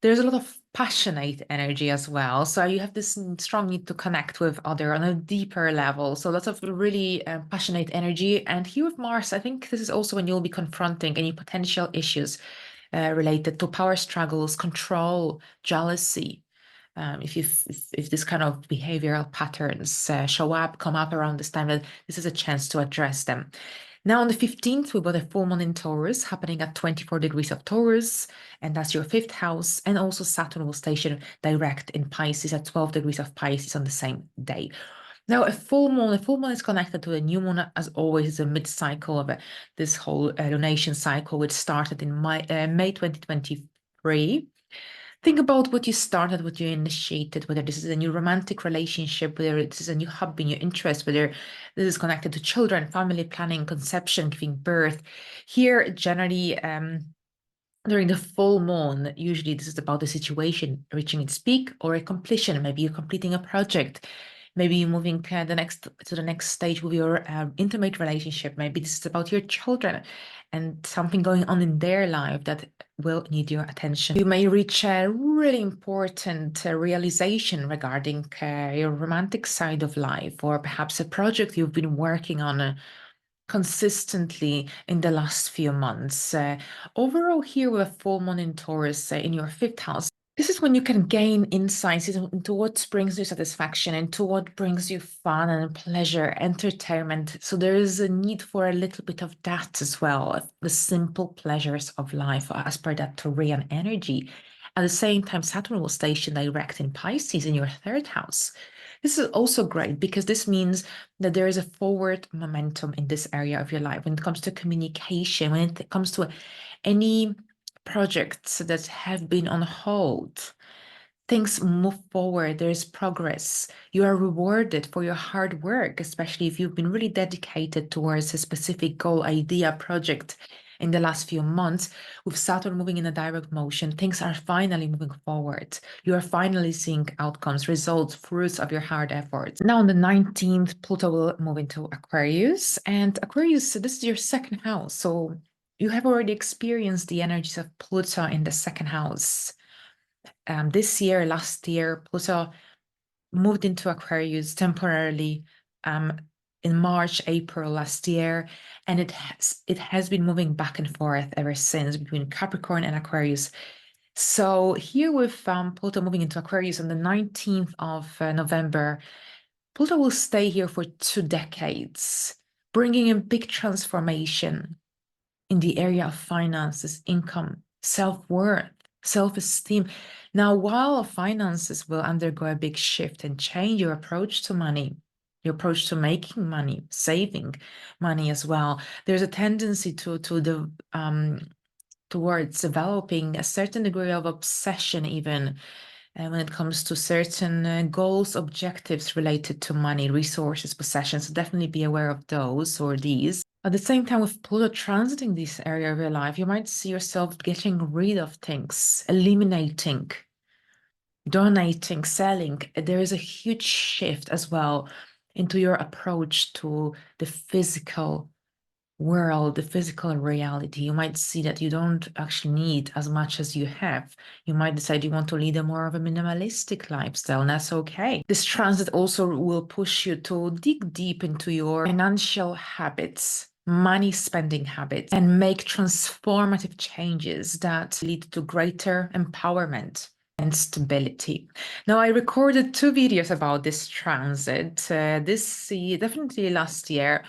there's a lot of passionate energy as well. So you have this strong need to connect with other on a deeper level. So lots of really passionate energy. And here with Mars, I think this is also when you'll be confronting any potential issues related to power struggles, control, jealousy. If this kind of behavioral patterns come up around this time, then this is a chance to address them. Now on the 15th, we've got a full moon in Taurus happening at 24 degrees of Taurus, and that's your 5th house. And also Saturn will station direct in Pisces at 12 degrees of Pisces on the same day. Now, a full moon is connected to a new moon, as always, is a mid-cycle of this whole lunation cycle, which started in May 2023. Think about what you started, what you initiated, whether this is a new romantic relationship, whether this is a new hobby, new interest, whether this is connected to children, family planning, conception, giving birth. Here, generally, during the full moon, usually this is about the situation reaching its peak or a completion. Maybe you're completing a project. Maybe you're moving to the next stage with your intimate relationship. Maybe this is about your children and something going on in their life that will need your attention. You may reach a really important realization regarding your romantic side of life, or perhaps a project you've been working on consistently in the last few months. Overall, here with a full moon in Taurus in your 5th house, this is when you can gain insights into what brings you satisfaction, into what brings you fun and pleasure, entertainment. So there is a need for a little bit of that as well, the simple pleasures of life as per that Taurian energy. At the same time, Saturn will station direct in Pisces in your 3rd house. This is also great because this means that there is a forward momentum in this area of your life when it comes to communication, when it comes to any projects that have been on hold. Things move forward, there's progress. You are rewarded for your hard work, especially if you've been really dedicated towards a specific goal, idea, project in the last few months. With Saturn moving in a direct motion, things are finally moving forward. You are finally seeing outcomes, results, fruits of your hard efforts. Now on the 19th, Pluto will move into Aquarius, and Aquarius, this is your 2nd house. So you have already experienced the energies of Pluto in the 2nd house. This year, last year, Pluto moved into Aquarius temporarily in March, April last year, and it has been moving back and forth ever since between Capricorn and Aquarius. So here with Pluto moving into Aquarius on the 19th of November, Pluto will stay here for 2 decades, bringing in big transformation in the area of finances, income, self-worth, self-esteem. Now, while finances will undergo a big shift and change your approach to money, your approach to making money, saving money as well, there's a tendency towards developing a certain degree of obsession even when it comes to certain goals, objectives related to money, resources, possessions. So definitely be aware of those or these. At the same time, with Pluto transiting this area of your life, you might see yourself getting rid of things, eliminating, donating, selling. There is a huge shift as well into your approach to the physical world, the physical reality. You might see that you don't actually need as much as you have. You might decide you want to lead a more of a minimalistic lifestyle, and that's okay. This transit also will push you to dig deep into your financial habits, money spending habits, and make transformative changes that lead to greater empowerment and stability. Now, I recorded 2 videos about this transit. Definitely last year.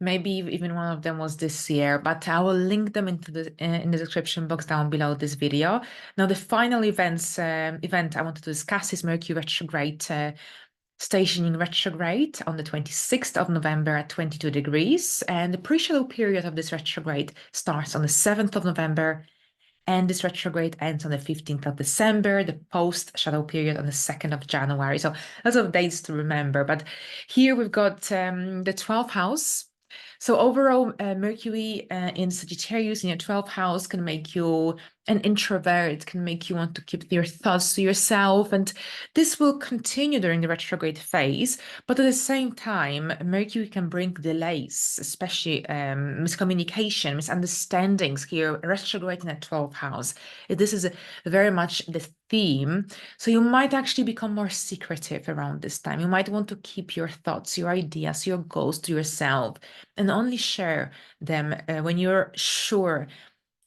Maybe even one of them was this year, but I will link them into in the description box down below this video. Now, the final event I wanted to discuss is Mercury retrograde, stationing retrograde on the 26th of November at 22 degrees. And the pre-shadow period of this retrograde starts on the 7th of November, and this retrograde ends on the 15th of December, the post-shadow period on the 2nd of January. So lots of dates to remember. But here we've got the 12th house. So overall, Mercury in Sagittarius in your 12th house can make you an introvert, can make you want to keep your thoughts to yourself. And this will continue during the retrograde phase. But at the same time, Mercury can bring delays, especially miscommunication, misunderstandings here, retrograde in the 12th house. This is very much the theme. So you might actually become more secretive around this time. You might want to keep your thoughts, your ideas, your goals to yourself, and only share them when you're sure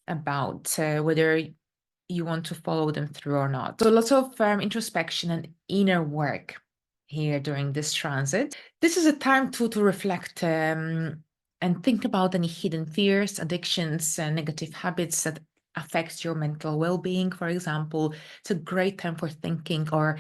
about whether you want to follow them through or not. So lots of introspection and inner work here during this transit. This is a time to reflect and think about any hidden fears, addictions, and negative habits that affect your mental well-being. For example, it's a great time for thinking or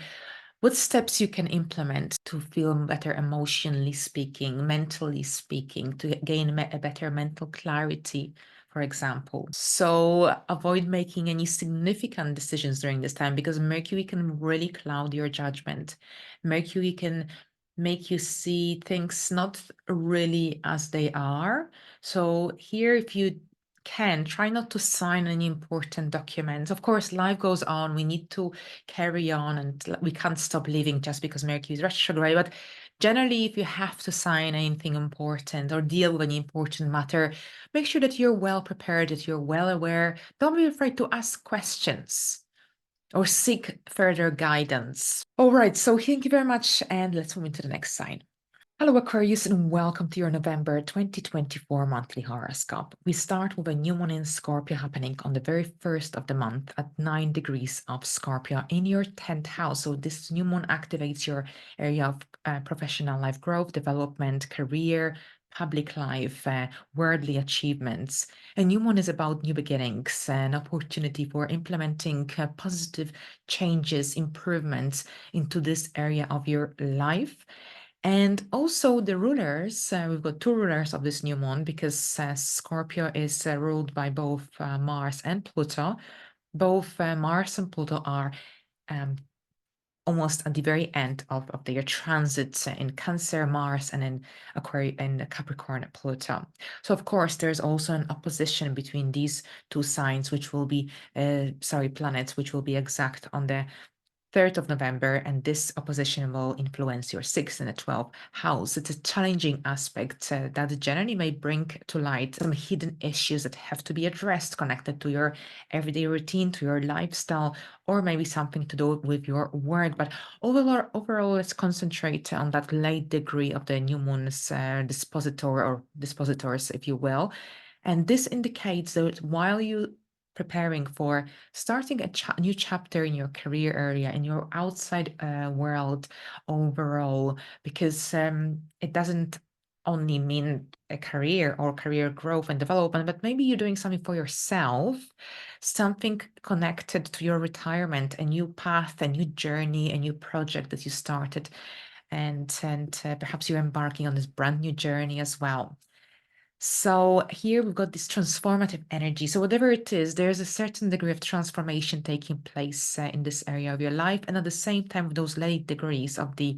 what steps you can implement to feel better emotionally speaking, mentally speaking, to gain a better mental clarity, for example. So avoid making any significant decisions during this time because Mercury can really cloud your judgment. Mercury can make you see things not really as they are. So here, if you can try not to sign any important documents. Of course, life goes on. We need to carry on and we can't stop living just because Mercury is retrograde. But generally, if you have to sign anything important or deal with any important matter, make sure that you're well prepared, that you're well aware. Don't be afraid to ask questions or seek further guidance. All right, so thank you very much. And let's move into the next sign. Hello, Aquarius, and welcome to your November 2024 monthly horoscope. We start with a new moon in Scorpio happening on the very first of the month at 9 degrees of Scorpio in your 10th house. So, this new moon activates your area of professional life growth, development, career, public life, worldly achievements. A new moon is about new beginnings, an opportunity for implementing positive changes, improvements into this area of your life. And also the rulers, we've got two rulers of this new moon because Scorpio is ruled by both Mars and Pluto. Both Mars and Pluto are um, almost at the very end of their transits in Cancer, Mars, and in Aquarius and Capricorn, Pluto. So of course, there's also an opposition between these two signs, which will be, planets, which will be exact on the 3rd of November, and this opposition will influence your 6th and the 12th house. It's a challenging aspect that generally may bring to light some hidden issues that have to be addressed, connected to your everyday routine, to your lifestyle, or maybe something to do with your work. But overall, let's concentrate on that late degree of the new moon's dispositor or dispositors, if you will. And this indicates that while you preparing for starting a new chapter in your career area, in your outside world overall, because it doesn't only mean a career or career growth and development, but maybe you're doing something for yourself, something connected to your retirement, a new path, a new journey, a new project that you started, and perhaps you're embarking on this brand new journey as well. So here we've got this transformative energy. So whatever it is, there's a certain degree of transformation taking place in this area of your life. And at the same time, with those late degrees of the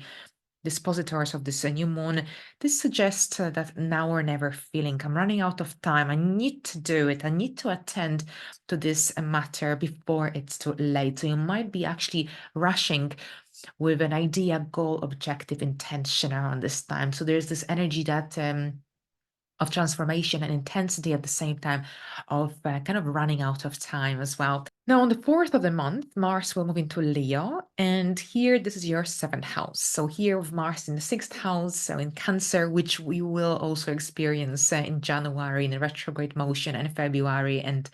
dispositors of this new moon, this suggests that now or never feeling. I'm running out of time. I need to do it. I need to attend to this matter before it's too late. So you might be actually rushing with an idea, goal, objective, intention around this time. So there's this energy that of transformation and intensity at the same time of kind of running out of time as well. Now, on the 4th of the month, Mars will move into Leo, and here this is your 7th house. So here with Mars in the 6th house, so in Cancer, which we will also experience in January in a retrograde motion and February. And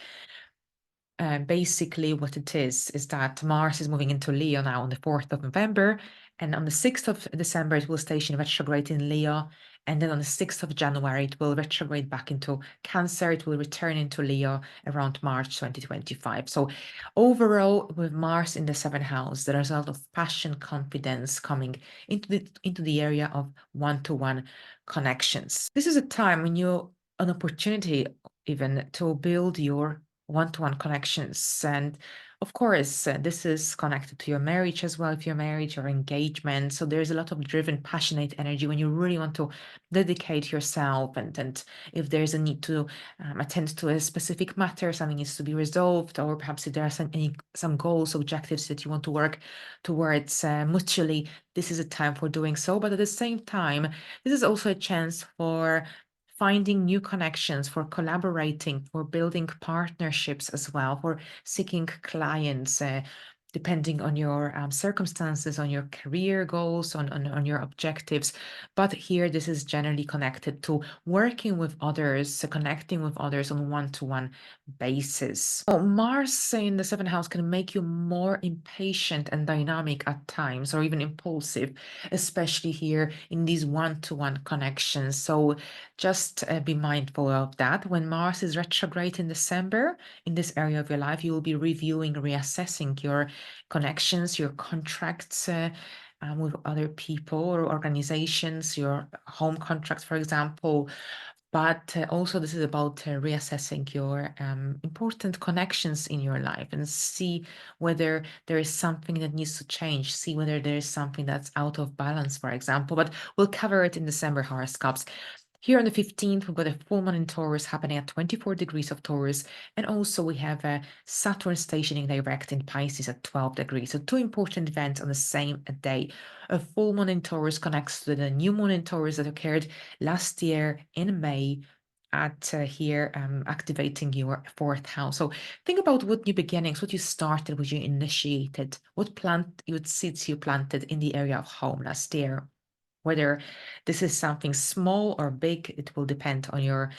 basically what it is that Mars is moving into Leo now on the 4th of November, and on the 6th of December, it will station retrograde in Leo. And then on the 6th of January, it will retrograde back into Cancer. It will return into Leo around March 2025. So overall, with Mars in the 7th house, the result of passion, confidence coming into the area of one-to-one connections. This is a time when an opportunity even to build your one-to-one connections. And of course, this is connected to your marriage as well, if you're married, your engagement. So there's a lot of driven, passionate energy when you really want to dedicate yourself. And if there's a need to attend to a specific matter, something needs to be resolved, or perhaps if there are some goals, objectives that you want to work towards mutually, this is a time for doing so. But at the same time, this is also a chance for finding new connections, for collaborating, for building partnerships as well, for seeking clients, depending on your circumstances, on your career goals, on your objectives. But here, this is generally connected to working with others, connecting with others on one-to-one basis. So Mars in the seventh house can make you more impatient and dynamic at times, or even impulsive, especially here in these one-to-one connections. So just be mindful of that. When Mars is retrograde in December, in this area of your life, you will be reviewing, reassessing your connections, your contracts with other people or organizations, your home contracts, for example. But also, this is about reassessing your important connections in your life and see whether there is something that needs to change, see whether there is something that's out of balance, for example. But we'll cover it in December horoscopes. Here on the 15th, we've got a full moon in Taurus happening at 24 degrees of Taurus. And also we have Saturn stationing direct in Pisces at 12 degrees. So two important events on the same day. A full moon in Taurus connects to the new moon in Taurus that occurred last year in May at here activating your fourth house. So think about what new beginnings, what you started, what you initiated, what seeds you planted in the area of home last year. Whether this is something small or big, it will depend on your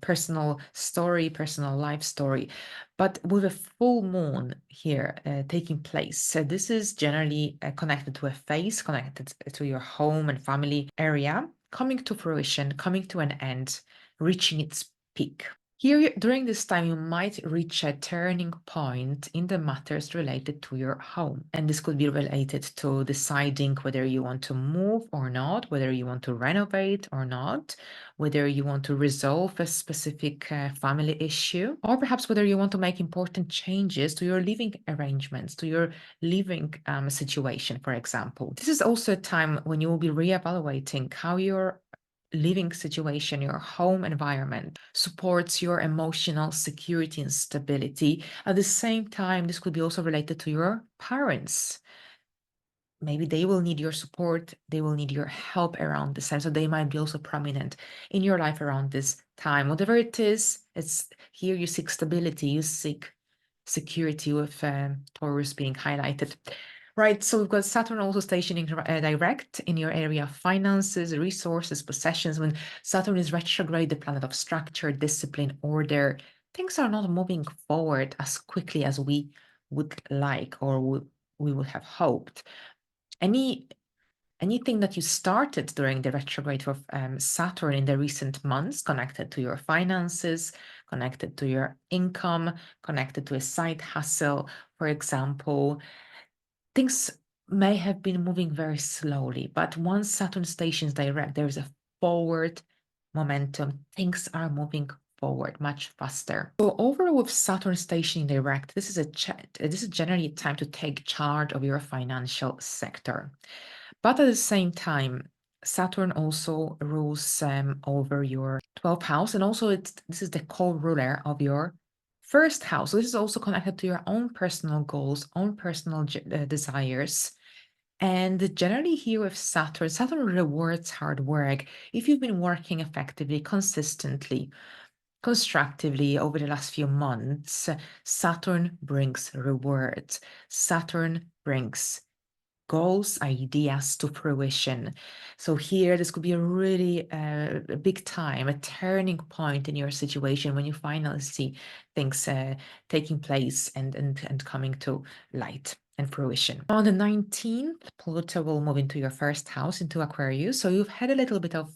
personal story, personal life story. But with a full moon here taking place, so this is generally connected to a phase, connected to your home and family area, coming to fruition, coming to an end, reaching its peak. Here, during this time, you might reach a turning point in the matters related to your home. And this could be related to deciding whether you want to move or not, whether you want to renovate or not, whether you want to resolve a specific family issue, or perhaps whether you want to make important changes to your living arrangements, to your living situation, for example. This is also a time when you will be reevaluating how your living situation, your home environment supports your emotional security and stability. At the same time, this could be also related to your parents. Maybe they will need your support, they will need your help around this time. So they might be also prominent in your life around this time. Whatever it is, it's here you seek stability, you seek security with Taurus being highlighted. Right, so we've got Saturn also stationing direct in your area of finances, resources, possessions. When Saturn is retrograde, the planet of structure, discipline, order, things are not moving forward as quickly as we would like or we would have hoped. Anything that you started during the retrograde of Saturn in the recent months, connected to your finances, connected to your income, connected to a side hustle, for example, things may have been moving very slowly, but once Saturn stations direct, there is a forward momentum. Things are moving forward much faster. So overall, with Saturn stationing direct, this is generally a time to take charge of your financial sector. But at the same time, Saturn also rules over your 12th house, and also this is the co-ruler of your first house. So this is also connected to your own personal goals, own personal desires. And generally here with Saturn, Saturn rewards hard work. If you've been working effectively, consistently, constructively over the last few months, Saturn brings rewards. Saturn brings goals, ideas to fruition. So here, this could be a really a big time, a turning point in your situation when you finally see things taking place and coming to light and fruition. On the 19th, Pluto will move into your first house, into Aquarius. So you've had a little bit of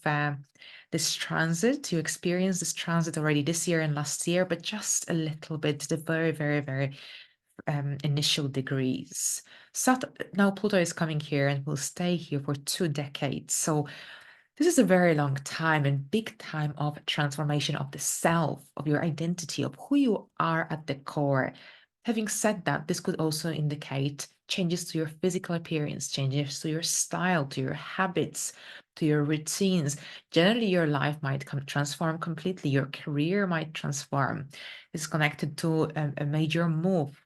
this transit. You experienced this transit already this year and last year, but just a little bit, the very, very, very initial degrees. Now Pluto is coming here and will stay here for 2 decades. So this is a very long time and big time of transformation of the self, of your identity, of who you are at the core. Having said that, this could also indicate changes to your physical appearance, changes to your style, to your habits, to your routines. Generally, your life might transform completely. Your career might transform. It's connected to a major move,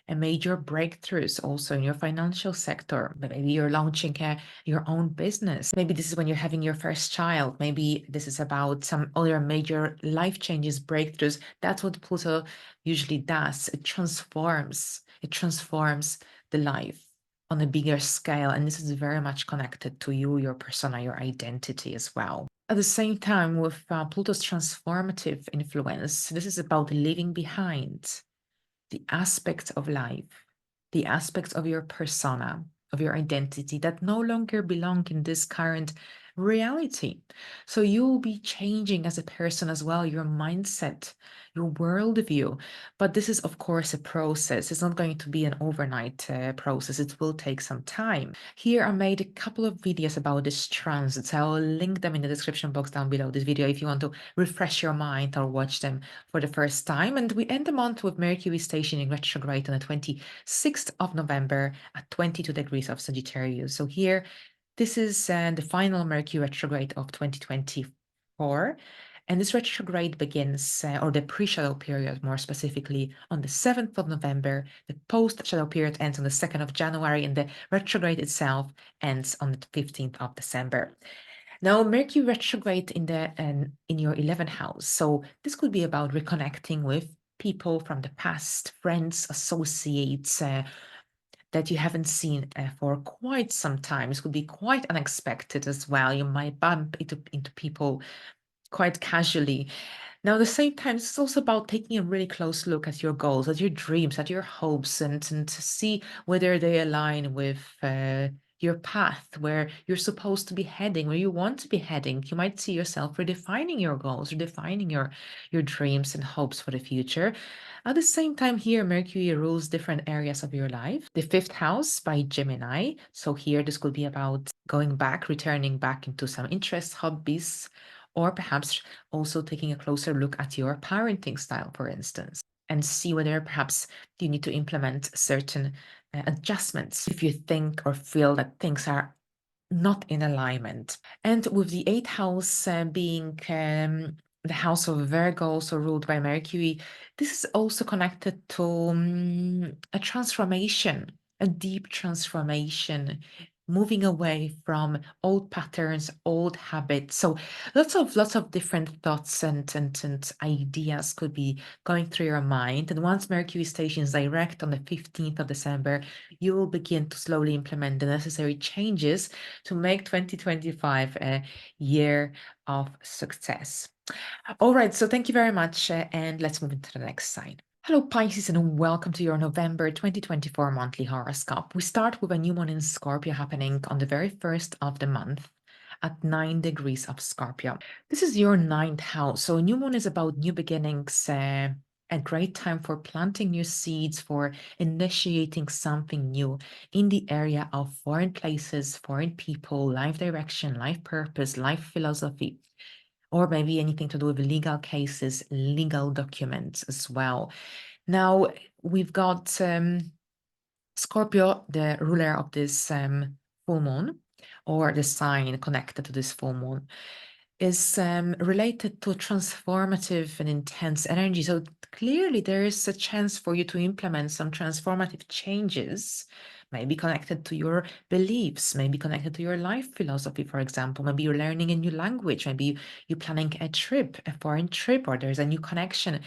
a major breakthroughs also in your financial sector. Maybe you're launching your own business. Maybe this is when you're having your first child. Maybe this is about some other major life changes, breakthroughs. That's what Pluto usually does. It transforms. It transforms the life on a bigger scale. And this is very much connected to you, your persona, your identity as well. At the same time, with Pluto's transformative influence, this is about leaving behind the aspects of life, the aspects of your persona, of your identity that no longer belong in this current reality. So you'll be changing as a person as well, your mindset, your worldview. But this is, of course, a process. It's not going to be an overnight process. It will take some time. Here I made a couple of videos about this transit. So I'll link them in the description box down below this video if you want to refresh your mind or watch them for the first time. And we end the month with Mercury stationing retrograde on the 26th of November at 22 degrees of Sagittarius. So here, this is the final Mercury retrograde of 2024. And this retrograde begins, or the pre-shadow period more specifically, on the 7th of November. The post-shadow period ends on the 2nd of January, and the retrograde itself ends on the 15th of December. Now, Mercury retrograde in your 11th house. So this could be about reconnecting with people from the past, friends, associates, that you haven't seen for quite some time. This could be quite unexpected as well. You might bump into people quite casually. Now, at the same time, it's also about taking a really close look at your goals, at your dreams, at your hopes, and to see whether they align with your path, where you're supposed to be heading, where you want to be heading. You might see yourself redefining your goals, redefining your dreams and hopes for the future. At the same time, here, Mercury rules different areas of your life. The fifth house by Gemini. So here, this could be about going back, returning back into some interests, hobbies, or perhaps also taking a closer look at your parenting style, for instance, and see whether perhaps you need to implement certain adjustments if you think or feel that things are not in alignment. And with the eighth house being the house of Virgo, also ruled by Mercury, this is also connected to a transformation, a deep transformation, moving away from old patterns, old habits. So lots of different thoughts and ideas could be going through your mind. And once Mercury stations direct on the 15th of December, you will begin to slowly implement the necessary changes to make 2025 a year of success. All right, so thank you very much, and let's move into the next sign. Hello, Pisces, and welcome to your November 2024 monthly horoscope. We start with a new moon in Scorpio happening on the very first of the month at 9 degrees of Scorpio. This is your ninth house. So, new moon is about new beginnings, a great time for planting new seeds, for initiating something new in the area of foreign places, foreign people, life direction, life purpose, life philosophy, or maybe anything to do with legal cases, legal documents as well. Now, we've got Scorpio, the ruler of this full moon, or the sign connected to this full moon, is related to transformative and intense energy. So clearly, there is a chance for you to implement some transformative changes, maybe connected to your beliefs, maybe connected to your life philosophy, for example. Maybe you're learning a new language, maybe you're planning a trip, a foreign trip, or there's a new connection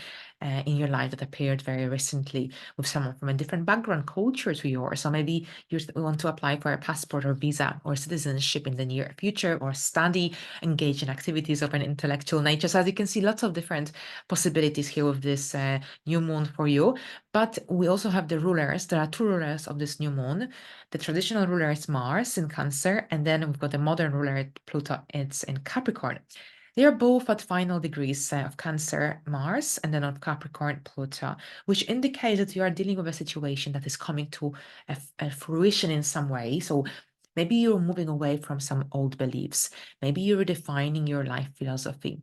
in your life that appeared very recently with someone from a different background, culture to yours. So maybe you want to apply for a passport or visa or citizenship in the near future, or study, engage in activities of an intellectual nature. So as you can see, lots of different possibilities here with this new moon for you. But we also have the rulers. There are two rulers of this new moon. The traditional ruler is Mars in Cancer, and then we've got the modern ruler, Pluto, it's in Capricorn. They are both at final degrees of Cancer, Mars, and then of Capricorn, Pluto, which indicates that you are dealing with a situation that is coming to a fruition in some way. So maybe you're moving away from some old beliefs. Maybe you're redefining your life philosophy.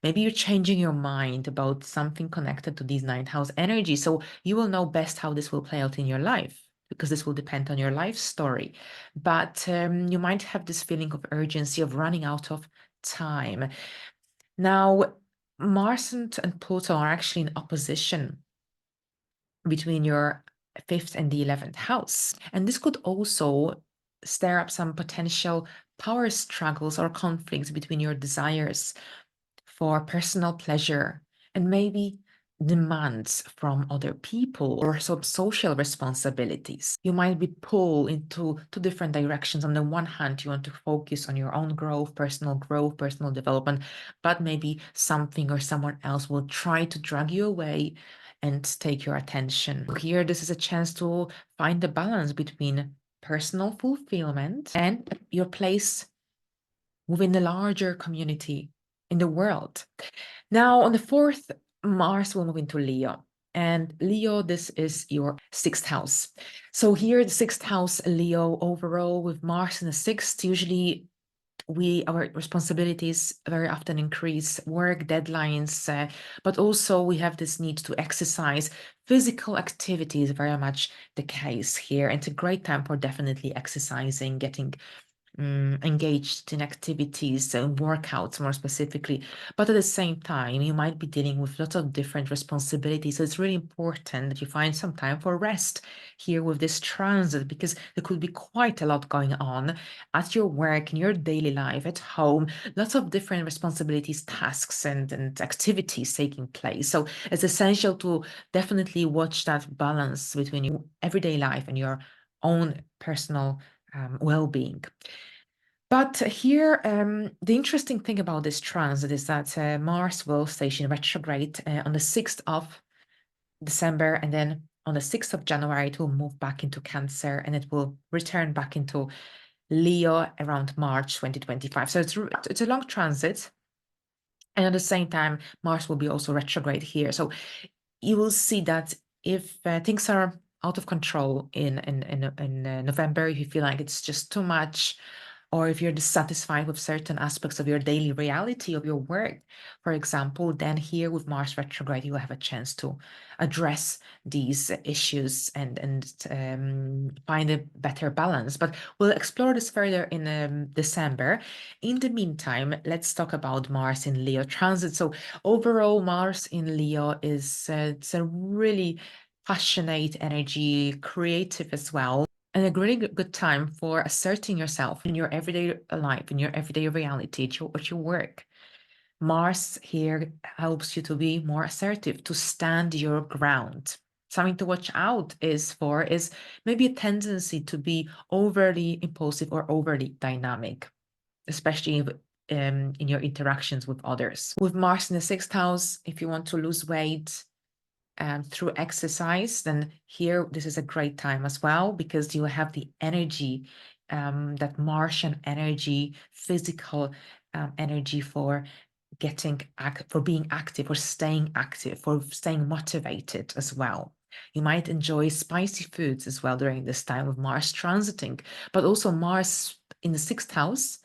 Maybe you're changing your mind about something connected to these ninth house energy. So you will know best how this will play out in your life, because this will depend on your life story. But you might have this feeling of urgency, of running out of time. Now, Mars and Pluto are actually in opposition between your fifth and the 11th house. And this could also stir up some potential power struggles or conflicts between your desires for personal pleasure and maybe demands from other people or some social responsibilities. You might be pulled into two different directions. On the one hand, you want to focus on your own growth, personal development, but maybe something or someone else will try to drag you away and take your attention. Here, this is a chance to find the balance between personal fulfillment and your place within the larger community in the world. Now, on the 4th, Mars will move into Leo. And Leo, this is your 6th house. So here, the 6th house, Leo, overall, with Mars in the 6th, usually our responsibilities very often increase, work deadlines, but also we have this need to exercise. Physical activity is very much the case here. And it's a great time for definitely exercising, getting engaged in activities and workouts more specifically. But at the same time, you might be dealing with lots of different responsibilities. So it's really important that you find some time for rest here with this transit, because there could be quite a lot going on at your work, in your daily life, at home, lots of different responsibilities, tasks, and activities taking place. So it's essential to definitely watch that balance between your everyday life and your own personal well-being. But here, the interesting thing about this transit is that Mars will station retrograde on the 6th of December, and then on the 6th of January, it will move back into Cancer, and it will return back into Leo around March 2025. So it's a long transit. And at the same time, Mars will be also retrograde here. So you will see that if things are out of control in November, if you feel like it's just too much, or if you're dissatisfied with certain aspects of your daily reality of your work, for example, then here with Mars retrograde, you will have a chance to address these issues and find a better balance. But we'll explore this further in December. In the meantime, let's talk about Mars in Leo transit. So overall, Mars in Leo is it's a really passionate energy, creative as well, and a really good time for asserting yourself in your everyday life, in your everyday reality, at your work. Mars here helps you to be more assertive, to stand your ground. Something to watch out is maybe a tendency to be overly impulsive or overly dynamic, especially in your interactions with others. With Mars in the 6th house, if you want to lose weight, through exercise, then here this is a great time as well, because you have the energy, that Martian energy, physical energy for for being active, for staying motivated as well. You might enjoy spicy foods as well during this time of Mars transiting, but also Mars in the 6th house,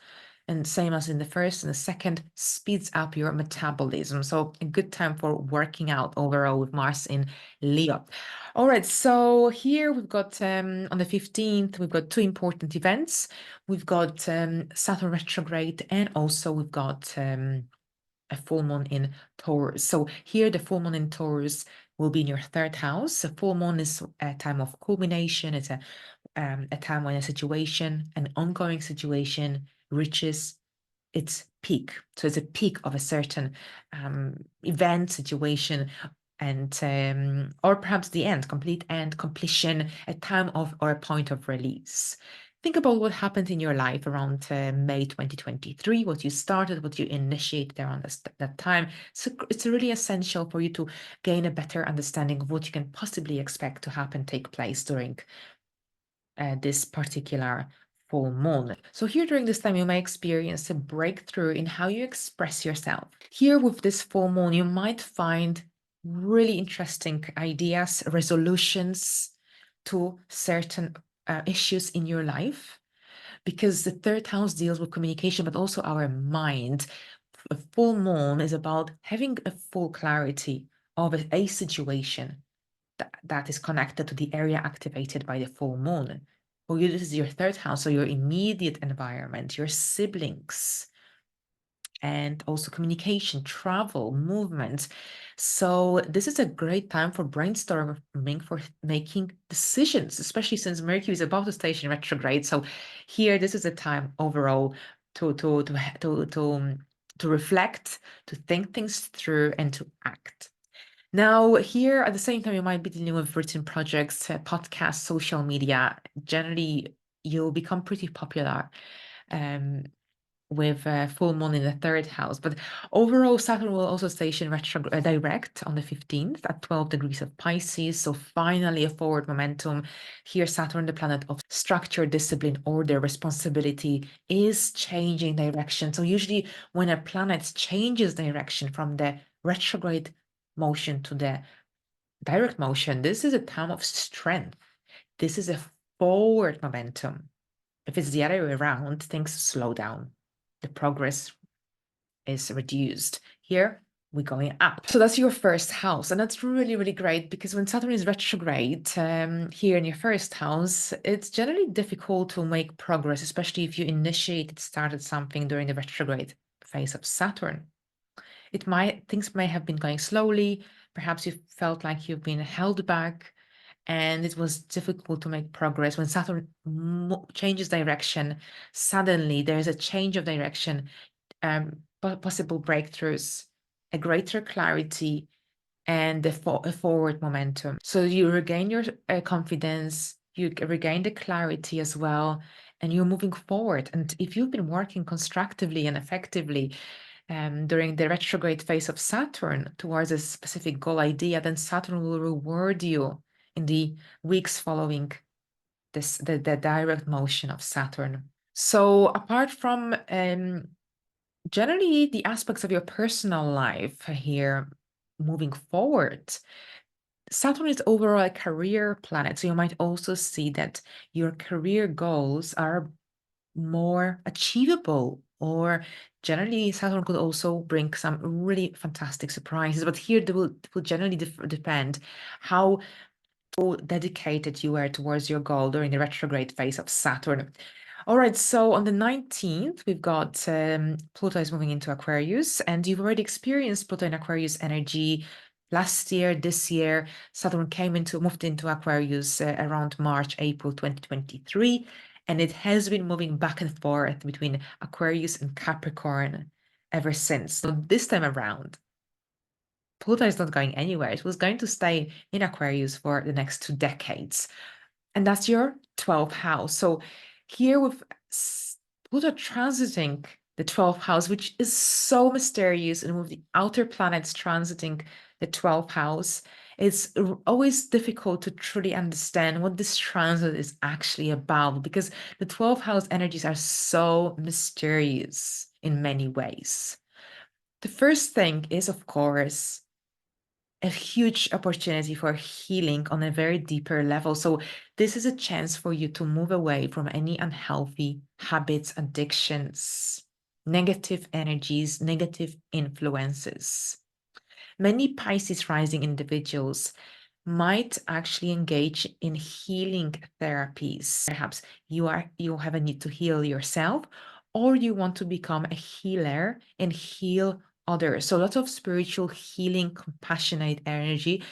and same as in the first and the second, speeds up your metabolism. So a good time for working out overall with Mars in Leo. All right, so here we've got on the 15th, we've got two important events. We've got Saturn retrograde, and also we've got a full moon in Taurus. So here the full moon in Taurus will be in your 3rd house. A full moon is a time of culmination. It's a time when an ongoing situation reaches its peak. So it's a peak of a certain event, situation, and or perhaps the end, complete end, completion, a time of or a point of release. Think about what happened in your life around May 2023, what you started, what you initiated around that time. So it's really essential for you to gain a better understanding of what you can possibly expect to happen, take place during this particular full moon. So here during this time, you may experience a breakthrough in how you express yourself. Here with this full moon, you might find really interesting ideas, resolutions to certain issues in your life, because the 3rd house deals with communication, but also our mind. A full moon is about having a full clarity of a situation that is connected to the area activated by the full moon. For you, this is your 3rd house, so your immediate environment, your siblings, and also communication, travel, movement. So this is a great time for brainstorming, for making decisions, especially since Mercury is about to station retrograde. So here, this is a time overall to reflect, to think things through, and to act. Now, here at the same time, you might be dealing with written projects, podcasts, social media. Generally, you'll become pretty popular um, with full moon in the third house. But overall, Saturn will also station retrograde direct on the 15th at 12 degrees of Pisces. So finally, a forward momentum. Here, Saturn, the planet of structure, discipline, order, responsibility, is changing direction. So usually when a planet changes direction from the retrograde motion to the direct motion, this is a time of strength. This is a forward momentum. If it's the other way around, things slow down. The progress is reduced. Here, we're going up. So that's your first house. And that's really, really great because when Saturn is retrograde here in your first house, it's generally difficult to make progress, especially if you started something during the retrograde phase of Saturn. Things may have been going slowly. Perhaps you felt like you've been held back and it was difficult to make progress. When Saturn changes direction, suddenly there's a change of direction, possible breakthroughs, a greater clarity, and a forward momentum. So you regain your confidence, you regain the clarity as well, and you're moving forward. And if you've been working constructively and effectively during the retrograde phase of Saturn towards a specific goal idea, then Saturn will reward you in the weeks following the direct motion of Saturn. So apart from generally the aspects of your personal life here moving forward, Saturn is overall a career planet. So you might also see that your career goals are more achievable, or generally Saturn could also bring some really fantastic surprises. But here it will generally depend how dedicated you are towards your goal during the retrograde phase of Saturn. All right, so on the 19th, we've got Pluto is moving into Aquarius, and you've already experienced Pluto in Aquarius energy last year, this year. Saturn moved into Aquarius around March, April 2023, and it has been moving back and forth between Aquarius and Capricorn ever since. So this time around, Pluto is not going anywhere. It was going to stay in Aquarius for the next 2 decades. And that's your 12th house. So here with Pluto transiting the 12th house, which is so mysterious, and with the outer planets transiting the 12th house, it's always difficult to truly understand what this transit is actually about because the 12th house energies are so mysterious in many ways. The first thing is, of course, a huge opportunity for healing on a very deeper level. So this is a chance for you to move away from any unhealthy habits, addictions, negative energies, negative influences. Many Pisces rising individuals might actually engage in healing therapies. Perhaps you have a need to heal yourself, or you want to become a healer and heal others. So lots of spiritual healing, compassionate energy.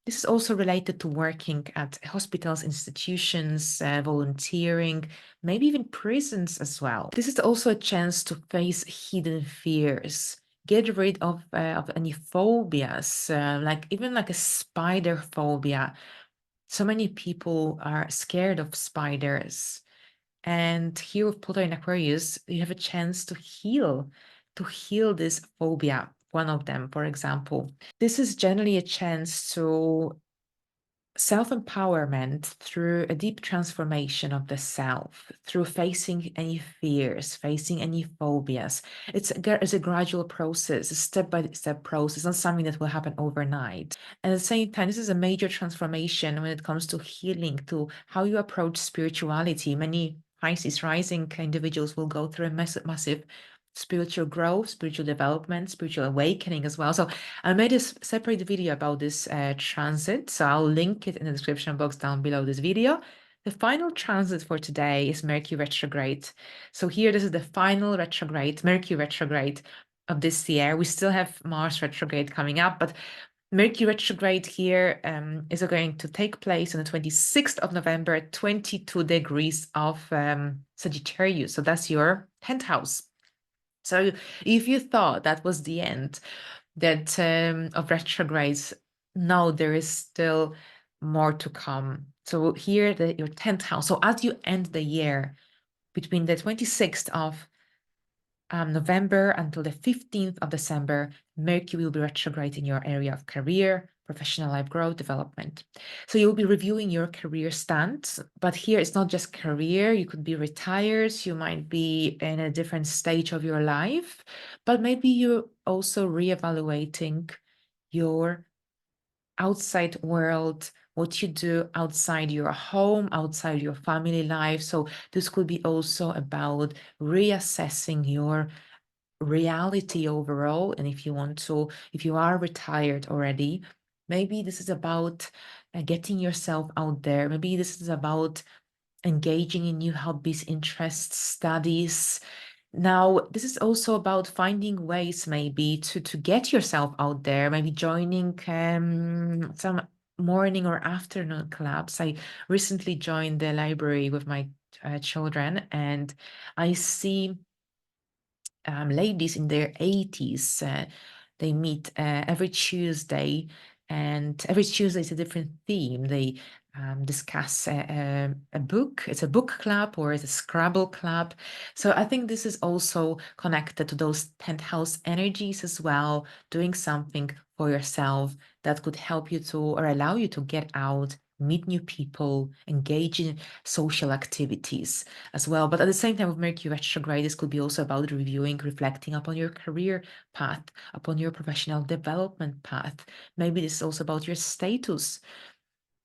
This is also related to working at hospitals, institutions, volunteering, maybe even prisons as well. This is also a chance to face hidden fears, get rid of any phobias, like a spider phobia. So many people are scared of spiders. And here with Pluto in Aquarius, you have a chance to heal this phobia. One of them, for example. This is generally a chance to self-empowerment through a deep transformation of the self, through facing any fears, facing any phobias. It's a gradual process, a step-by-step process, not something that will happen overnight. And at the same time, this is a major transformation when it comes to healing, to how you approach spirituality. Many Pisces rising individuals will go through a massive spiritual growth, spiritual development, spiritual awakening as well. So I made a separate video about this transit, so I'll link it in the description box down below this video. The final transit for today is Mercury retrograde. So here, this is the final retrograde, Mercury retrograde of this year. We still have Mars retrograde coming up, but Mercury retrograde here is going to take place on the 26th of November at 22 degrees of Sagittarius. So that's your 10th house. So if you thought that was the end of retrogrades no, there is still more to come. So here, your 10th house. So as you end the year, between the 26th of November until the 15th of December, Mercury will be retrograde in your area of career, professional life growth, development. So you'll be reviewing your career stance, but here it's not just career. You could be retired, you might be in a different stage of your life, but maybe you're also reevaluating your outside world, what you do outside your home, outside your family life. So this could be also about reassessing your reality overall. And if you are retired already, maybe this is about getting yourself out there. Maybe this is about engaging in new hobbies, interests, studies. Now, this is also about finding ways maybe to get yourself out there, maybe joining some morning or afternoon clubs. I recently joined the library with my children, and I see ladies in their 80s. They meet every Tuesday, and every Tuesday is a different theme. They discuss a book. It's a book club or it's a Scrabble club. So I think this is also connected to those 10th house energies as well, doing something for yourself that could help you to or allow you to get out, meet new people, engage in social activities as well. But at the same time, with Mercury retrograde, this could be also about reviewing, reflecting upon your career path, upon your professional development path. Maybe this is also about your status,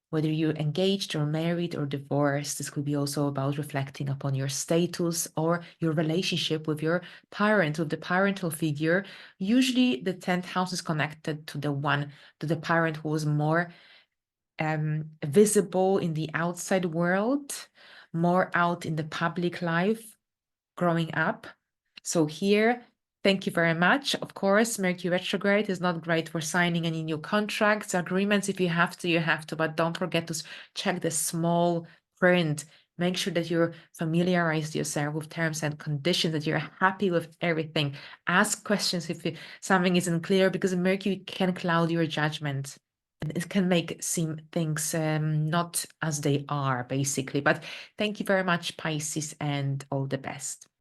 whether you're engaged or married or divorced. This could be also about reflecting upon your status or your relationship with your parent, with the parental figure. Usually the 10th house is connected to the parent who was more visible in the outside world, more out in the public life growing up. So here, thank you very much. Of course, Mercury retrograde is not great for signing any new contracts, agreements. If you have to, you have to, but don't forget to check the small print. Make sure that you're familiarized yourself with terms and conditions, that you're happy with everything. Ask questions if something isn't clear, because Mercury can cloud your judgment. It can make seem things not as they are, basically. But thank you very much, Pisces, and all the best.